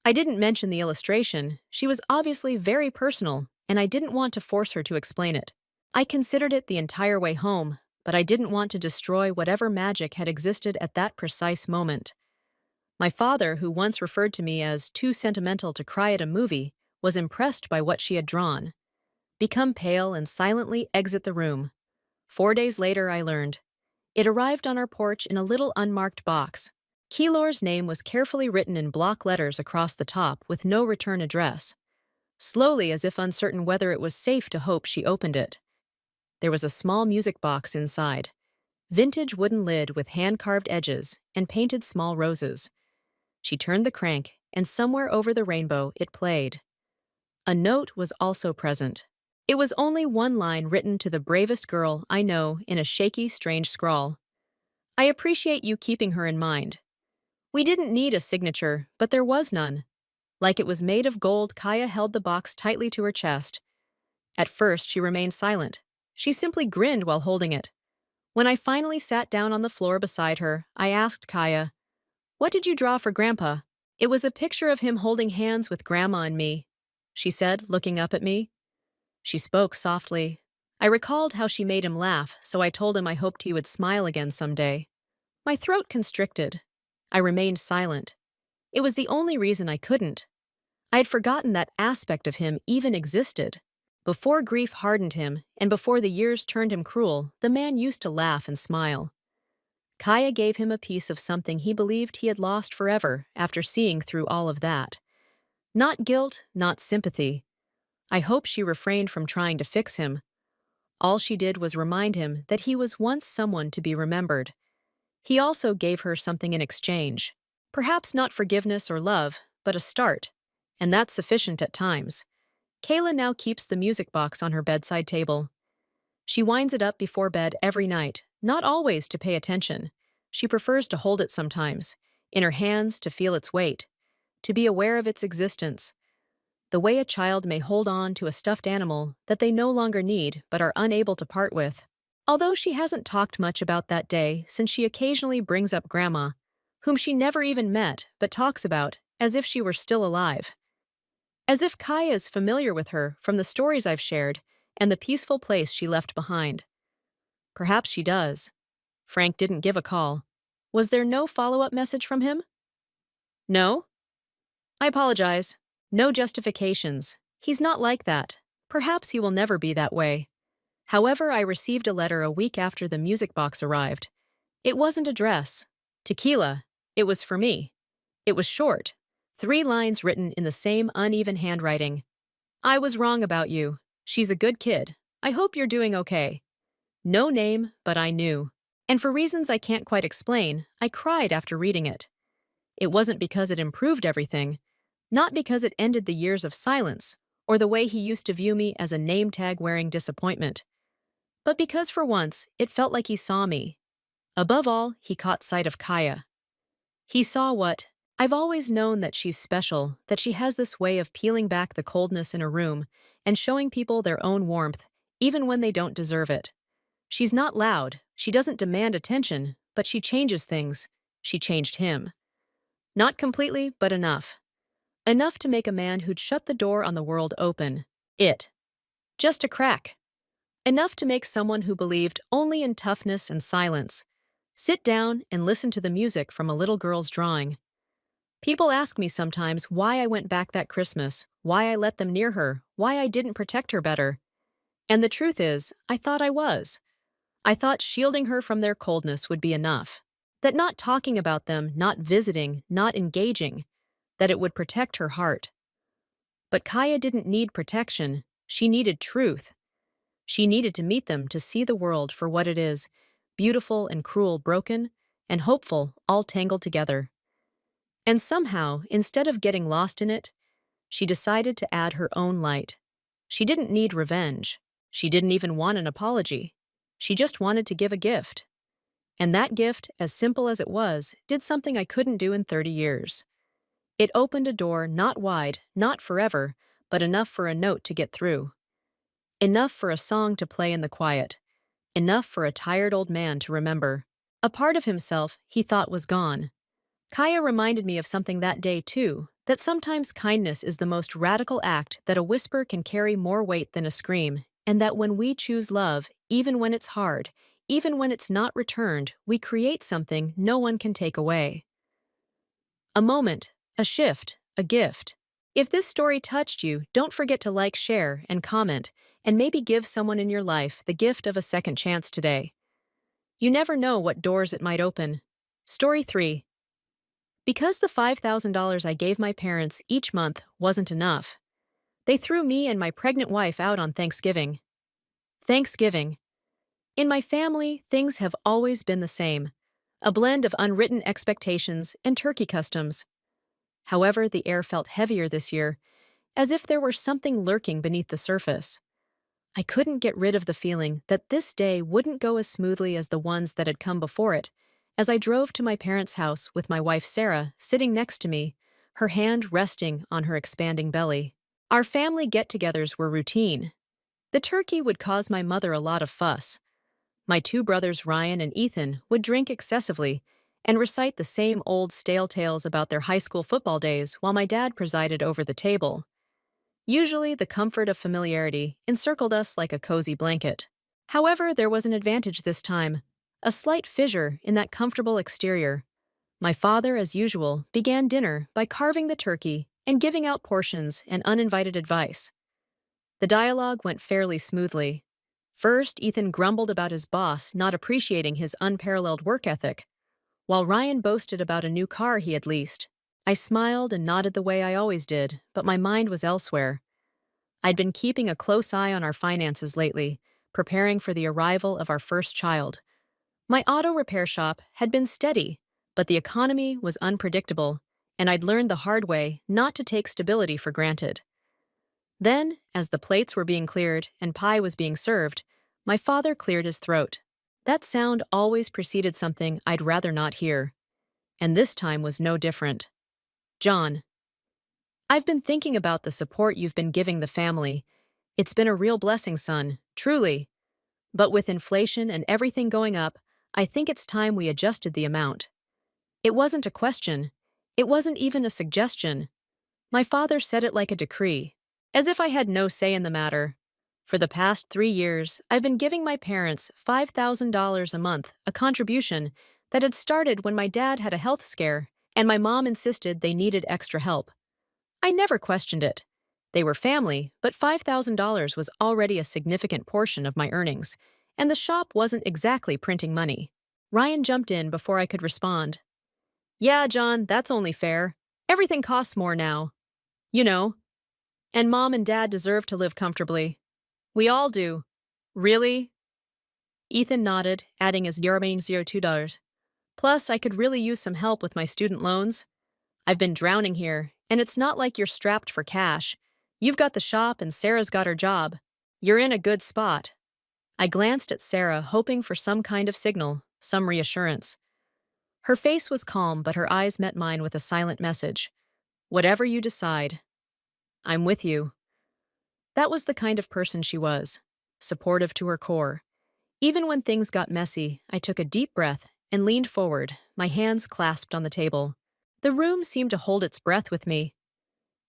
I didn't mention the illustration. She was obviously very personal, and I didn't want to force her to explain it. I considered it the entire way home, but I didn't want to destroy whatever magic had existed at that precise moment. My father, who once referred to me as too sentimental to cry at a movie, was impressed by what she had drawn. Become pale and silently exit the room. 4 days later, I learned. It arrived on our porch in a little unmarked box. Keylor's name was carefully written in block letters across the top with no return address. Slowly, as if uncertain whether it was safe to hope, she opened it. There was a small music box inside. Vintage wooden lid with hand-carved edges and painted small roses. She turned the crank, and somewhere over the rainbow it played. A note was also present. It was only one line written to the bravest girl I know in a shaky, strange scrawl. I appreciate you keeping her in mind. We didn't need a signature, but there was none. Like it was made of gold, Kaya held the box tightly to her chest. At first, she remained silent. She simply grinned while holding it. When I finally sat down on the floor beside her, I asked Kaya, "What did you draw for Grandpa?" "It was a picture of him holding hands with Grandma and me," she said, looking up at me. She spoke softly. I recalled how she made him laugh, so I told him I hoped he would smile again someday. My throat constricted. I remained silent. It was the only reason I couldn't. I had forgotten that aspect of him even existed. Before grief hardened him, and before the years turned him cruel, the man used to laugh and smile. Kaya gave him a piece of something he believed he had lost forever after seeing through all of that. Not guilt, not sympathy. I hope she refrained from trying to fix him. All she did was remind him that he was once someone to be remembered. He also gave her something in exchange. Perhaps not forgiveness or love, but a start. And that's sufficient at times. Kayla now keeps the music box on her bedside table. She winds it up before bed every night, not always to pay attention. She prefers to hold it sometimes, in her hands to feel its weight, to be aware of its existence. The way a child may hold on to a stuffed animal that they no longer need but are unable to part with. Although she hasn't talked much about that day since she occasionally brings up Grandma, whom she never even met but talks about as if she were still alive. As if Kaya is familiar with her from the stories I've shared and the peaceful place she left behind. Perhaps she does. Frank didn't give a call. Was there no follow-up message from him? No? I apologize. No justifications. He's not like that. Perhaps he will never be that way. However, I received a letter a week after the music box arrived. It wasn't addressed. Tequila. It was for me. It was short. 3 lines written in the same uneven handwriting. "I was wrong about you. She's a good kid. I hope you're doing okay." No name, but I knew. And for reasons I can't quite explain, I cried after reading it. It wasn't because it improved everything. Not because it ended the years of silence, or the way he used to view me as a name-tag-wearing disappointment. But because for once, it felt like he saw me. Above all, he caught sight of Kaya. He saw what? I've always known that she's special, that she has this way of peeling back the coldness in a room and showing people their own warmth, even when they don't deserve it. She's not loud, she doesn't demand attention, but she changes things. She changed him. Not completely, but enough. Enough to make a man who'd shut the door on the world open. Just a crack. Enough to make someone who believed only in toughness and silence Sit down and listen to the music from a little girl's drawing. People ask me sometimes why I went back that Christmas, why I let them near her, why I didn't protect her better. And the truth is, I thought I was. I thought shielding her from their coldness would be enough. That not talking about them, not visiting, not engaging, that it would protect her heart. But Kaya didn't need protection. She needed truth. She needed to meet them to see the world for what it is, beautiful and cruel broken, and hopeful all tangled together. And somehow, instead of getting lost in it, she decided to add her own light. She didn't need revenge. She didn't even want an apology. She just wanted to give a gift. And that gift, as simple as it was, did something I couldn't do in 30 years. It opened a door not wide, not forever, but enough for a note to get through. Enough for a song to play in the quiet. Enough for a tired old man to remember. A part of himself he thought was gone. Kaya reminded me of something that day, too, that sometimes kindness is the most radical act, that a whisper can carry more weight than a scream, and that when we choose love, even when it's hard, even when it's not returned, we create something no one can take away. A moment, a shift, a gift. If this story touched you, don't forget to like, share, and comment, and maybe give someone in your life the gift of a second chance today. You never know what doors it might open. Story 3. Because the $5,000 I gave my parents each month wasn't enough, they threw me and my pregnant wife out on Thanksgiving. Thanksgiving. In my family, things have always been the same, a blend of unwritten expectations and turkey customs. However, the air felt heavier this year, as if there were something lurking beneath the surface. I couldn't get rid of the feeling that this day wouldn't go as smoothly as the ones that had come before it, as I drove to my parents' house with my wife Sarah sitting next to me, her hand resting on her expanding belly. Our family get-togethers were routine. The turkey would cause my mother a lot of fuss. My two brothers Ryan and Ethan would drink excessively and recite the same old stale tales about their high school football days while my dad presided over the table. Usually, the comfort of familiarity encircled us like a cozy blanket. However, there was an advantage this time, a slight fissure in that comfortable exterior. My father, as usual, began dinner by carving the turkey and giving out portions and uninvited advice. The dialogue went fairly smoothly. First, Ethan grumbled about his boss not appreciating his unparalleled work ethic, while Ryan boasted about a new car he had leased. I smiled and nodded the way I always did, but my mind was elsewhere. I'd been keeping a close eye on our finances lately, preparing for the arrival of our first child. My auto repair shop had been steady, but the economy was unpredictable, and I'd learned the hard way not to take stability for granted. Then, as the plates were being cleared and pie was being served, my father cleared his throat. That sound always preceded something I'd rather not hear. And this time was no different. John, I've been thinking about the support you've been giving the family. It's been a real blessing, son, truly. But with inflation and everything going up, I think it's time we adjusted the amount. It wasn't a question. It wasn't even a suggestion. My father said it like a decree, as if I had no say in the matter. For the past 3 years, I've been giving my parents $5,000 a month, a contribution that had started when my dad had a health scare and my mom insisted they needed extra help. I never questioned it. They were family, but $5,000 was already a significant portion of my earnings, and the shop wasn't exactly printing money. Ryan jumped in before I could respond. Yeah, John, that's only fair. Everything costs more now. You know. And Mom and Dad deserve to live comfortably. We all do. Really? Ethan nodded, adding his $02. Plus, I could really use some help with my student loans. I've been drowning here, and it's not like you're strapped for cash. You've got the shop and Sarah's got her job. You're in a good spot. I glanced at Sarah, hoping for some kind of signal, some reassurance. Her face was calm, but her eyes met mine with a silent message. Whatever you decide, I'm with you. That was the kind of person she was, supportive to her core. Even when things got messy, I took a deep breath and leaned forward, my hands clasped on the table. The room seemed to hold its breath with me.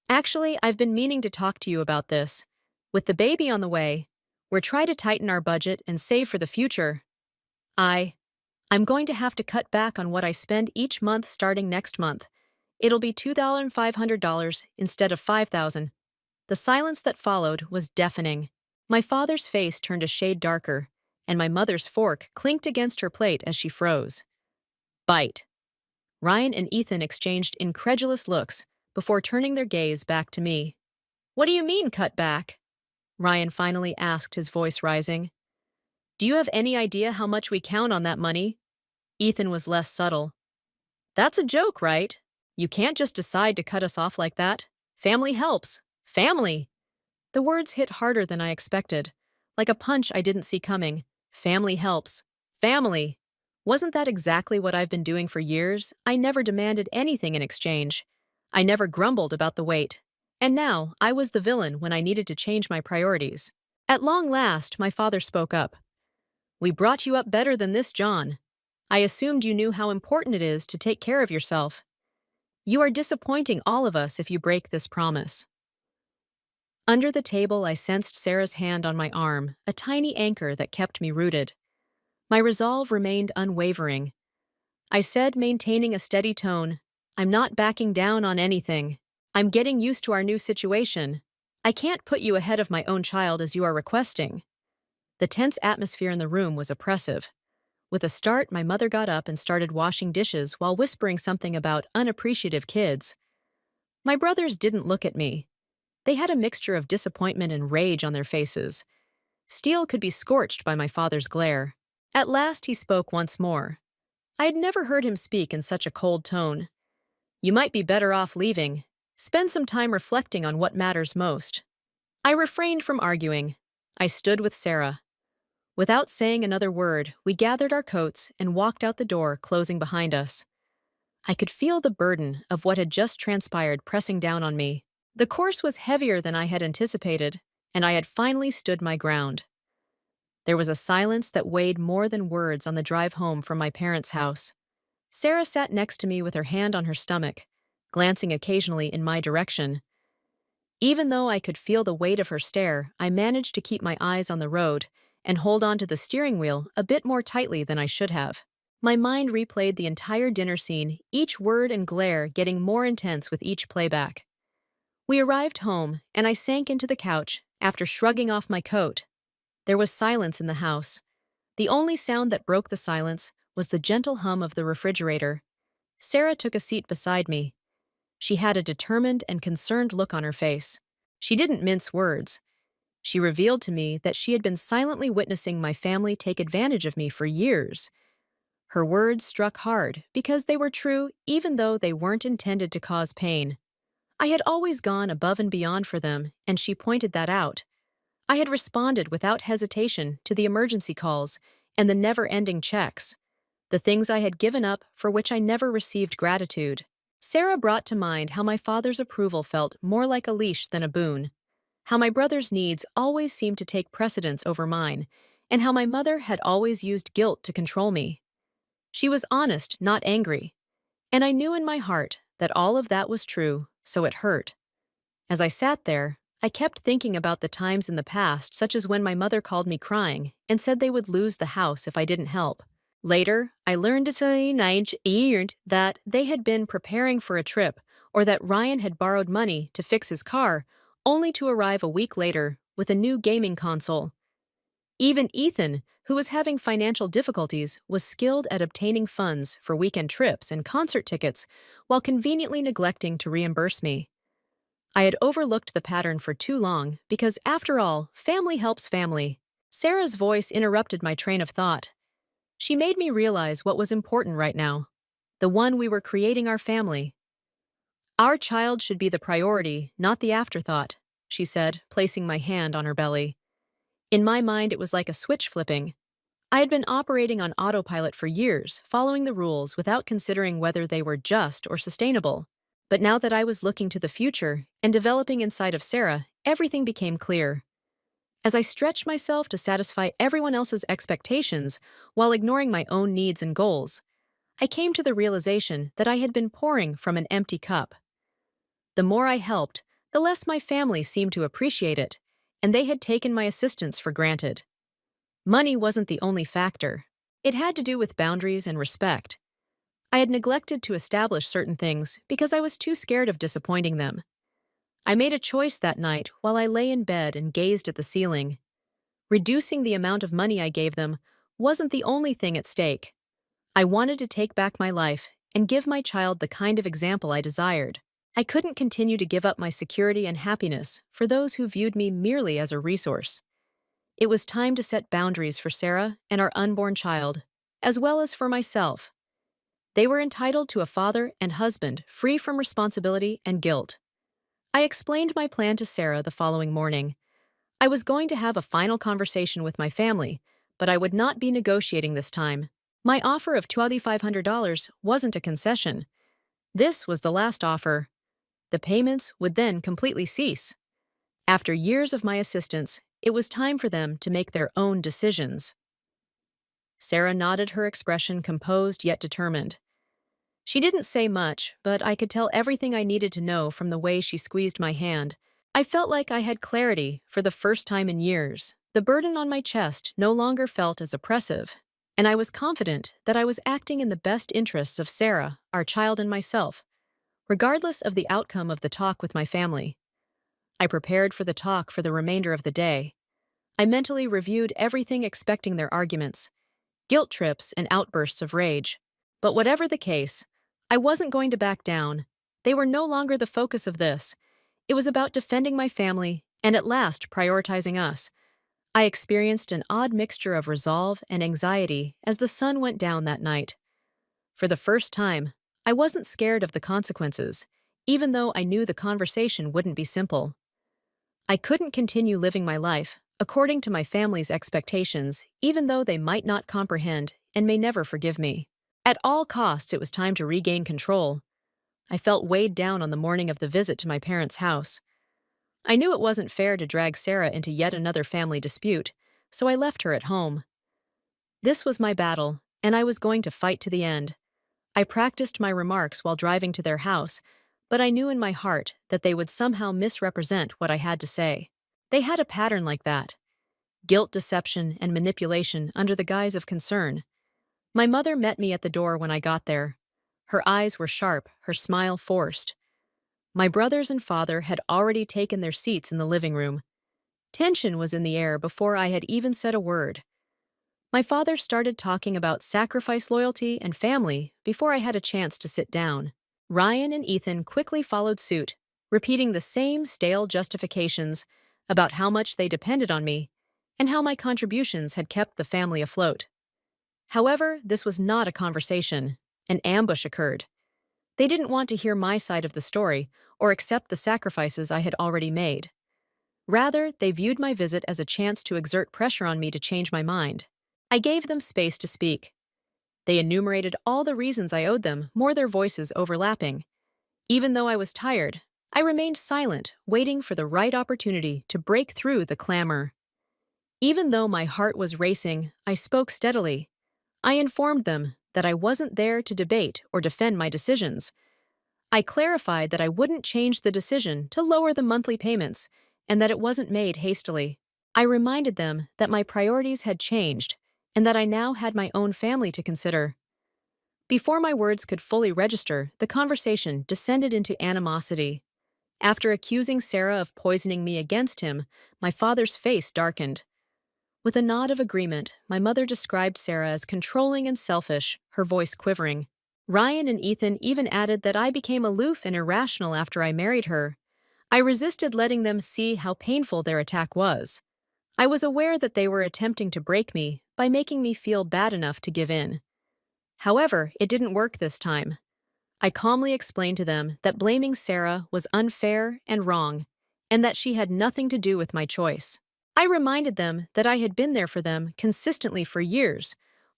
Actually, I've been meaning to talk to you about this. With the baby on the way, we're trying to tighten our budget and save for the future. I I'm going to have to cut back on what I spend each month starting next month. It'll be $2,500 instead of $5,000. The silence that followed was deafening. My father's face turned a shade darker, and my mother's fork clinked against her plate as she froze. Bite. Ryan and Ethan exchanged incredulous looks before turning their gaze back to me. What do you mean, cut back? Ryan finally asked, his voice rising. Do you have any idea how much we count on that money? Ethan was less subtle. That's a joke, right? You can't just decide to cut us off like that. Family helps. Family! The words hit harder than I expected, like a punch I didn't see coming. Family helps. Family! Wasn't that exactly what I've been doing for years? I never demanded anything in exchange. I never grumbled about the wait. And now, I was the villain when I needed to change my priorities. At long last, my father spoke up. We brought you up better than this, John. I assumed you knew how important it is to take care of yourself. You are disappointing all of us if you break this promise. Under the table, I sensed Sarah's hand on my arm, a tiny anchor that kept me rooted. My resolve remained unwavering. I said, maintaining a steady tone, I'm not backing down on anything. I'm getting used to our new situation. I can't put you ahead of my own child as you are requesting. The tense atmosphere in the room was oppressive. With a start, my mother got up and started washing dishes while whispering something about unappreciative kids. My brothers didn't look at me. They had a mixture of disappointment and rage on their faces. Steel could be scorched by my father's glare. At last he spoke once more. I had never heard him speak in such a cold tone. You might be better off leaving. Spend some time reflecting on what matters most. I refrained from arguing. I stood with Sarah. Without saying another word, we gathered our coats and walked out the door, closing behind us. I could feel the burden of what had just transpired pressing down on me. The course was heavier than I had anticipated, and I had finally stood my ground. There was a silence that weighed more than words on the drive home from my parents' house. Sarah sat next to me with her hand on her stomach, glancing occasionally in my direction. Even though I could feel the weight of her stare, I managed to keep my eyes on the road and hold on to the steering wheel a bit more tightly than I should have. My mind replayed the entire dinner scene, each word and glare getting more intense with each playback. We arrived home, and I sank into the couch after shrugging off my coat. There was silence in the house. The only sound that broke the silence was the gentle hum of the refrigerator. Sarah took a seat beside me. She had a determined and concerned look on her face. She didn't mince words. She revealed to me that she had been silently witnessing my family take advantage of me for years. Her words struck hard because they were true even though they weren't intended to cause pain. I had always gone above and beyond for them, and she pointed that out. I had responded without hesitation to the emergency calls and the never-ending checks, the things I had given up for which I never received gratitude. Sarah brought to mind how my father's approval felt more like a leash than a boon, how my brother's needs always seemed to take precedence over mine, and how my mother had always used guilt to control me. She was honest, not angry, and I knew in my heart that all of that was true, so it hurt. As I sat there, I kept thinking about the times in the past, such as when my mother called me crying and said they would lose the house if I didn't help. Later, I learned that they had been preparing for a trip or that Ryan had borrowed money to fix his car, only to arrive a week later with a new gaming console. Even Ethan, who was having financial difficulties, was skilled at obtaining funds for weekend trips and concert tickets while conveniently neglecting to reimburse me. I had overlooked the pattern for too long because, after all, family helps family. Sarah's voice interrupted my train of thought. She made me realize what was important right now. The one we were creating our family. Our child should be the priority, not the afterthought, she said, placing my hand on her belly. In my mind, it was like a switch flipping. I had been operating on autopilot for years, following the rules without considering whether they were just or sustainable. But now that I was looking to the future and developing inside of Sarah, everything became clear. As I stretched myself to satisfy everyone else's expectations while ignoring my own needs and goals, I came to the realization that I had been pouring from an empty cup. The more I helped, the less my family seemed to appreciate it, and they had taken my assistance for granted. Money wasn't the only factor. It had to do with boundaries and respect. I had neglected to establish certain things because I was too scared of disappointing them. I made a choice that night while I lay in bed and gazed at the ceiling. Reducing the amount of money I gave them wasn't the only thing at stake. I wanted to take back my life and give my child the kind of example I desired. I couldn't continue to give up my security and happiness for those who viewed me merely as a resource. It was time to set boundaries for Sarah and our unborn child, as well as for myself. They were entitled to a father and husband free from responsibility and guilt. I explained my plan to Sarah the following morning. I was going to have a final conversation with my family, but I would not be negotiating this time. My offer of $2,500 wasn't a concession. This was the last offer. The payments would then completely cease. After years of my assistance, it was time for them to make their own decisions. Sarah nodded, her expression composed yet determined. She didn't say much, but I could tell everything I needed to know from the way she squeezed my hand. I felt like I had clarity for the first time in years. The burden on my chest no longer felt as oppressive, and I was confident that I was acting in the best interests of Sarah, our child, and myself, regardless of the outcome of the talk with my family. I prepared for the talk for the remainder of the day. I mentally reviewed everything, expecting their arguments, guilt trips, and outbursts of rage. But whatever the case, I wasn't going to back down. They were no longer the focus of this. It was about defending my family and at last prioritizing us. I experienced an odd mixture of resolve and anxiety as the sun went down that night. For the first time, I wasn't scared of the consequences, even though I knew the conversation wouldn't be simple. I couldn't continue living my life according to my family's expectations, even though they might not comprehend and may never forgive me. At all costs, it was time to regain control. I felt weighed down on the morning of the visit to my parents' house. I knew it wasn't fair to drag Sarah into yet another family dispute, so I left her at home. This was my battle, and I was going to fight to the end. I practiced my remarks while driving to their house, but I knew in my heart that they would somehow misrepresent what I had to say. They had a pattern like that: guilt, deception, and manipulation under the guise of concern. My mother met me at the door when I got there. Her eyes were sharp, her smile forced. My brothers and father had already taken their seats in the living room. Tension was in the air before I had even said a word. My father started talking about sacrifice, loyalty, and family before I had a chance to sit down. Ryan and Ethan quickly followed suit, repeating the same stale justifications about how much they depended on me and how my contributions had kept the family afloat. However, this was not a conversation. An ambush occurred. They didn't want to hear my side of the story or accept the sacrifices I had already made. Rather, they viewed my visit as a chance to exert pressure on me to change my mind. I gave them space to speak. They enumerated all the reasons I owed them, more their voices overlapping. Even though I was tired, I remained silent, waiting for the right opportunity to break through the clamor. Even though my heart was racing, I spoke steadily. I informed them that I wasn't there to debate or defend my decisions. I clarified that I wouldn't change the decision to lower the monthly payments and that it wasn't made hastily. I reminded them that my priorities had changed and that I now had my own family to consider. Before my words could fully register, the conversation descended into animosity. After accusing Sarah of poisoning me against him, my father's face darkened. With a nod of agreement, my mother described Sarah as controlling and selfish, her voice quivering. Ryan and Ethan even added that I became aloof and irrational after I married her. I resisted letting them see how painful their attack was. I was aware that they were attempting to break me by making me feel bad enough to give in. However, it didn't work this time. I calmly explained to them that blaming Sarah was unfair and wrong, and that she had nothing to do with my choice. I reminded them that I had been there for them consistently for years,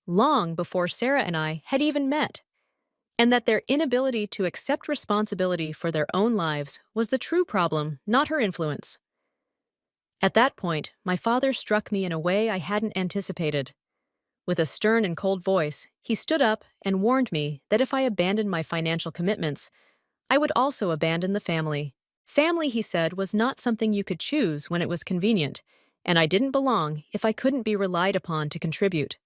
long before Sarah and I had even met, and that their inability to accept responsibility for their own lives was the true problem, not her influence. At that point, my father struck me in a way I hadn't anticipated. With a stern and cold voice, he stood up and warned me that if I abandoned my financial commitments, I would also abandon the family. Family, he said, was not something you could choose when it was convenient, and I didn't belong if I couldn't be relied upon to contribute.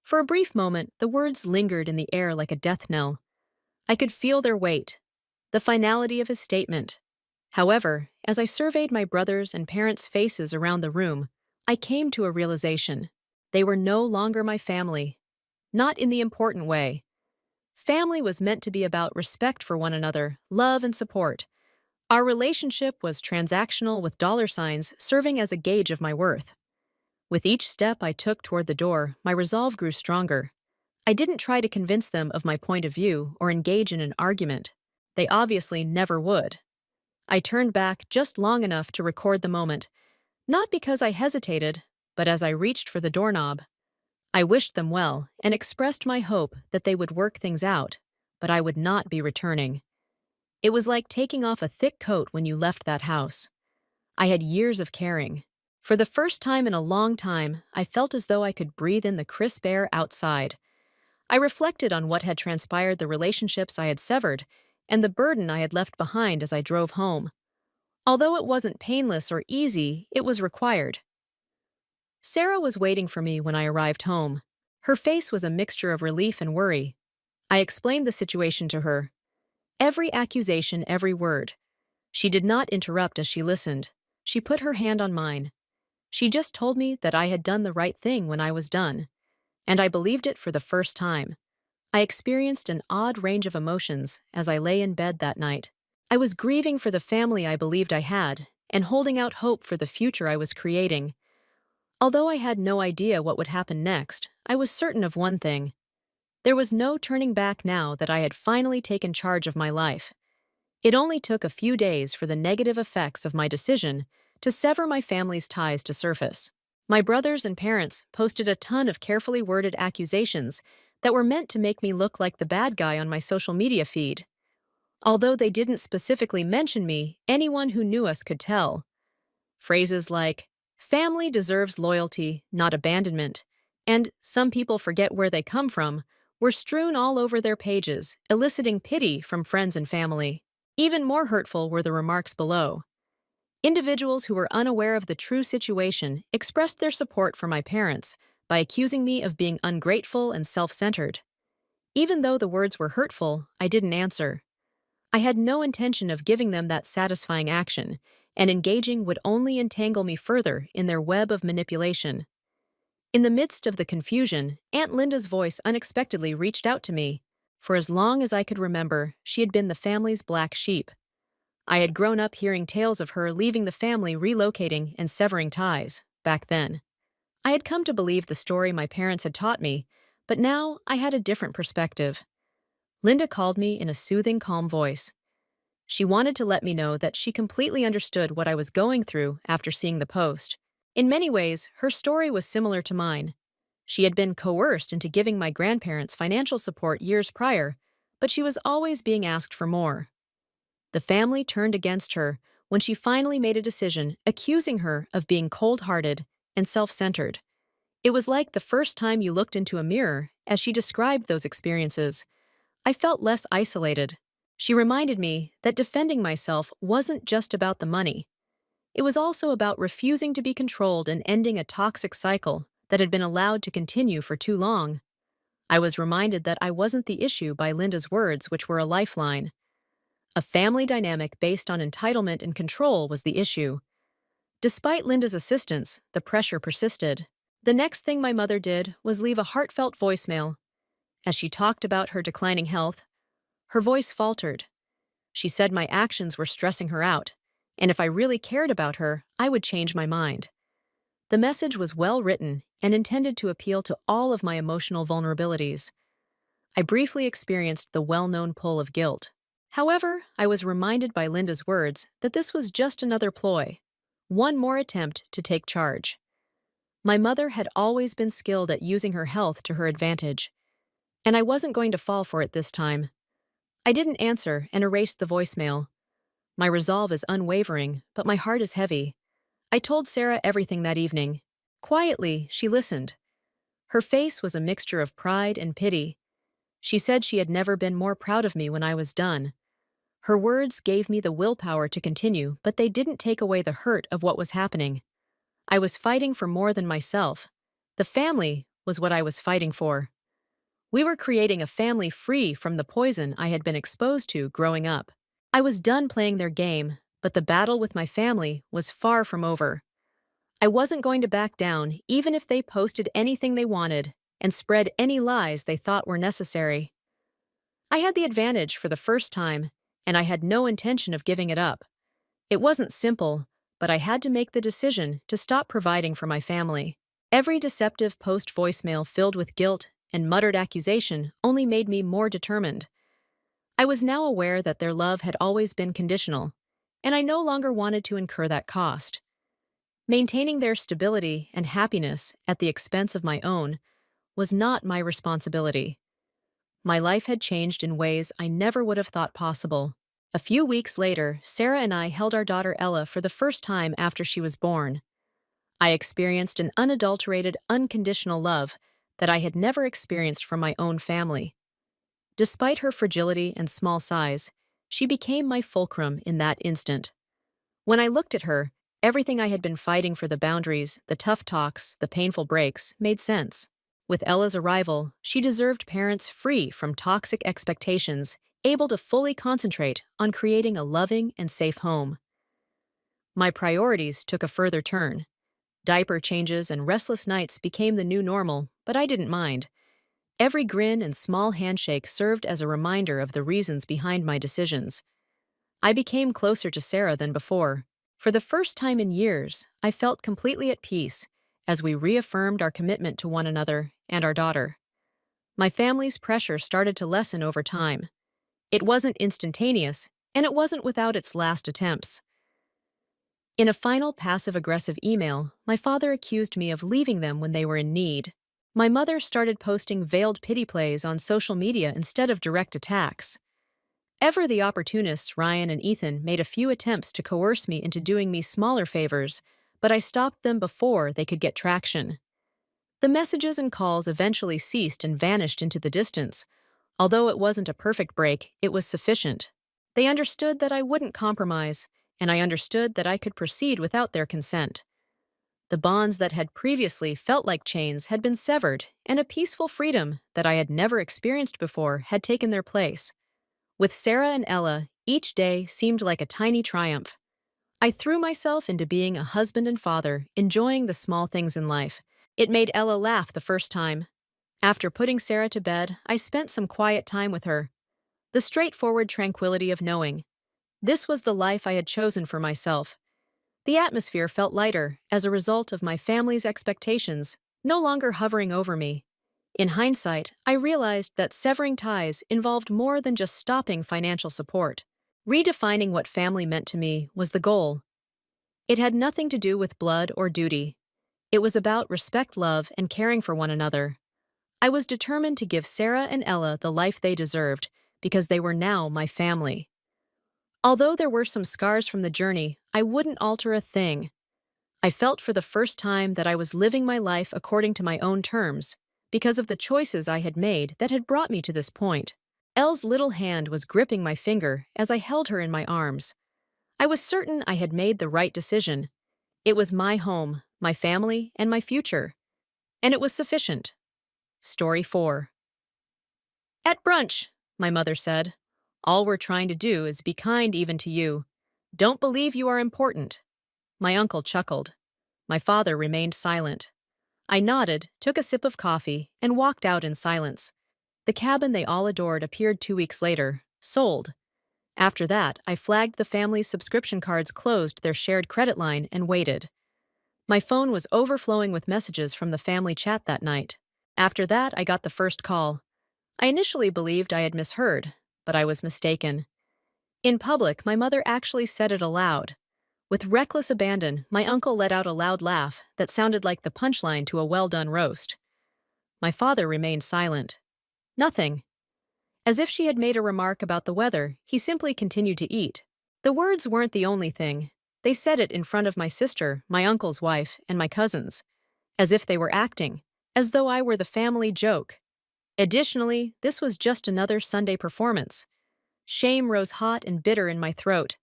For a brief moment, the words lingered in the air like a death knell. I could feel their weight, the finality of his statement. However, as I surveyed my brothers' and parents' faces around the room, I came to a realization. They were no longer my family. Not in the important way. Family was meant to be about respect for one another, love and support. Our relationship was transactional with dollar signs serving as a gauge of my worth. With each step I took toward the door, my resolve grew stronger. I didn't try to convince them of my point of view or engage in an argument. They obviously never would. I turned back just long enough to record the moment, not because I hesitated, but as I reached for the doorknob. I wished them well and expressed my hope that they would work things out, but I would not be returning. It was like taking off a thick coat when you left that house. I had years of caring. For the first time in a long time, I felt as though I could breathe in the crisp air outside. I reflected on what had transpired, the relationships I had severed, and the burden I had left behind as I drove home. Although it wasn't painless or easy, it was required. Sarah was waiting for me when I arrived home. Her face was a mixture of relief and worry. I explained the situation to her. Every accusation, every word. She did not interrupt as she listened. She put her hand on mine. She just told me that I had done the right thing when I was done. And I believed it for the first time. I experienced an odd range of emotions as I lay in bed that night. I was grieving for the family I believed I had, and holding out hope for the future I was creating. Although I had no idea what would happen next, I was certain of one thing. There was no turning back now that I had finally taken charge of my life. It only took a few days for the negative effects of my decision to sever my family's ties to surface. My brothers and parents posted a ton of carefully worded accusations that were meant to make me look like the bad guy on my social media feed. Although they didn't specifically mention me, anyone who knew us could tell. Phrases like, "Family deserves loyalty, not abandonment," and "Some people forget where they come from," were strewn all over their pages, eliciting pity from friends and family. Even more hurtful were the remarks below. Individuals who were unaware of the true situation expressed their support for my parents by accusing me of being ungrateful and self-centered. Even though the words were hurtful, I didn't answer. I had no intention of giving them that satisfying action, and engaging would only entangle me further in their web of manipulation. In the midst of the confusion, Aunt Linda's voice unexpectedly reached out to me. For as long as I could remember, she had been the family's black sheep. I had grown up hearing tales of her leaving the family, relocating, and severing ties, back then. I had come to believe the story my parents had taught me, but now I had a different perspective. Linda called me in a soothing, calm voice. She wanted to let me know that she completely understood what I was going through after seeing the post. In many ways, her story was similar to mine. She had been coerced into giving my grandparents financial support years prior, but she was always being asked for more. The family turned against her when she finally made a decision, accusing her of being cold-hearted and self-centered. It was like the first time you looked into a mirror, as she described those experiences. I felt less isolated. She reminded me that defending myself wasn't just about the money. It was also about refusing to be controlled and ending a toxic cycle that had been allowed to continue for too long. I was reminded that I wasn't the issue by Linda's words, which were a lifeline. A family dynamic based on entitlement and control was the issue. Despite Linda's assistance, the pressure persisted. The next thing my mother did was leave a heartfelt voicemail. As she talked about her declining health, her voice faltered. She said my actions were stressing her out, and if I really cared about her, I would change my mind. The message was well written and intended to appeal to all of my emotional vulnerabilities. I briefly experienced the well-known pull of guilt. However, I was reminded by Linda's words that this was just another ploy, one more attempt to take charge. My mother had always been skilled at using her health to her advantage, and I wasn't going to fall for it this time. I didn't answer and erased the voicemail. My resolve is unwavering, but my heart is heavy. I told Sarah everything that evening. Quietly, she listened. Her face was a mixture of pride and pity. She said she had never been more proud of me when I was done. Her words gave me the willpower to continue, but they didn't take away the hurt of what was happening. I was fighting for more than myself. The family, was what I was fighting for. We were creating a family free from the poison I had been exposed to growing up. I was done playing their game, but the battle with my family was far from over. I wasn't going to back down even if they posted anything they wanted and spread any lies they thought were necessary. I had the advantage for the first time, and I had no intention of giving it up. It wasn't simple, but I had to make the decision to stop providing for my family. Every deceptive post voicemail filled with guilt and muttered accusation only made me more determined. I was now aware that their love had always been conditional, and I no longer wanted to incur that cost. Maintaining their stability and happiness at the expense of my own was not my responsibility. My life had changed in ways I never would have thought possible. A few weeks later, Sarah and I held our daughter Ella for the first time after she was born. I experienced an unadulterated, unconditional love that I had never experienced from my own family. Despite her fragility and small size, she became my fulcrum in that instant. When I looked at her, everything I had been fighting for, the boundaries, the tough talks, the painful breaks, made sense. With Ella's arrival, she deserved parents free from toxic expectations, able to fully concentrate on creating a loving and safe home. My priorities took a further turn. Diaper changes and restless nights became the new normal, but I didn't mind. Every grin and small handshake served as a reminder of the reasons behind my decisions. I became closer to Sarah than before. For the first time in years, I felt completely at peace as we reaffirmed our commitment to one another and our daughter. My family's pressure started to lessen over time. It wasn't instantaneous, and it wasn't without its last attempts. In a final passive-aggressive email, my father accused me of leaving them when they were in need. My mother started posting veiled pity plays on social media instead of direct attacks. Ever the opportunists, Ryan and Ethan made a few attempts to coerce me into doing me smaller favors, but I stopped them before they could get traction. The messages and calls eventually ceased and vanished into the distance. Although it wasn't a perfect break, it was sufficient. They understood that I wouldn't compromise, and I understood that I could proceed without their consent. The bonds that had previously felt like chains had been severed, and a peaceful freedom that I had never experienced before had taken their place. With Sarah and Ella, each day seemed like a tiny triumph. I threw myself into being a husband and father, enjoying the small things in life. It made Ella laugh the first time. After putting Sarah to bed, I spent some quiet time with her. The straightforward tranquility of knowing this was the life I had chosen for myself. The atmosphere felt lighter as a result of my family's expectations no longer hovering over me. In hindsight, I realized that severing ties involved more than just stopping financial support. Redefining what family meant to me was the goal. It had nothing to do with blood or duty. It was about respect, love, and caring for one another. I was determined to give Sarah and Ella the life they deserved because they were now my family. Although there were some scars from the journey, I wouldn't alter a thing. I felt for the first time that I was living my life according to my own terms, because of the choices I had made that had brought me to this point. Elle's little hand was gripping my finger as I held her in my arms. I was certain I had made the right decision. It was my home, my family, and my future. And it was sufficient. Story 4. At brunch, my mother said, "All we're trying to do is be kind even to you. Don't believe you are important." My uncle chuckled. My father remained silent. I nodded, took a sip of coffee, and walked out in silence. The cabin they all adored appeared 2 weeks later, sold. After that, I flagged the family's subscription cards closed their shared credit line and waited. My phone was overflowing with messages from the family chat that night. After that, I got the first call. I initially believed I had misheard, but I was mistaken. In public, my mother actually said it aloud. With reckless abandon, my uncle let out a loud laugh that sounded like the punchline to a well-done roast. My father remained silent. Nothing. As if she had made a remark about the weather, he simply continued to eat. The words weren't the only thing. They said it in front of my sister, my uncle's wife, and my cousins, as if they were acting, as though I were the family joke. Additionally, this was just another Sunday performance. Shame rose hot and bitter in my throat.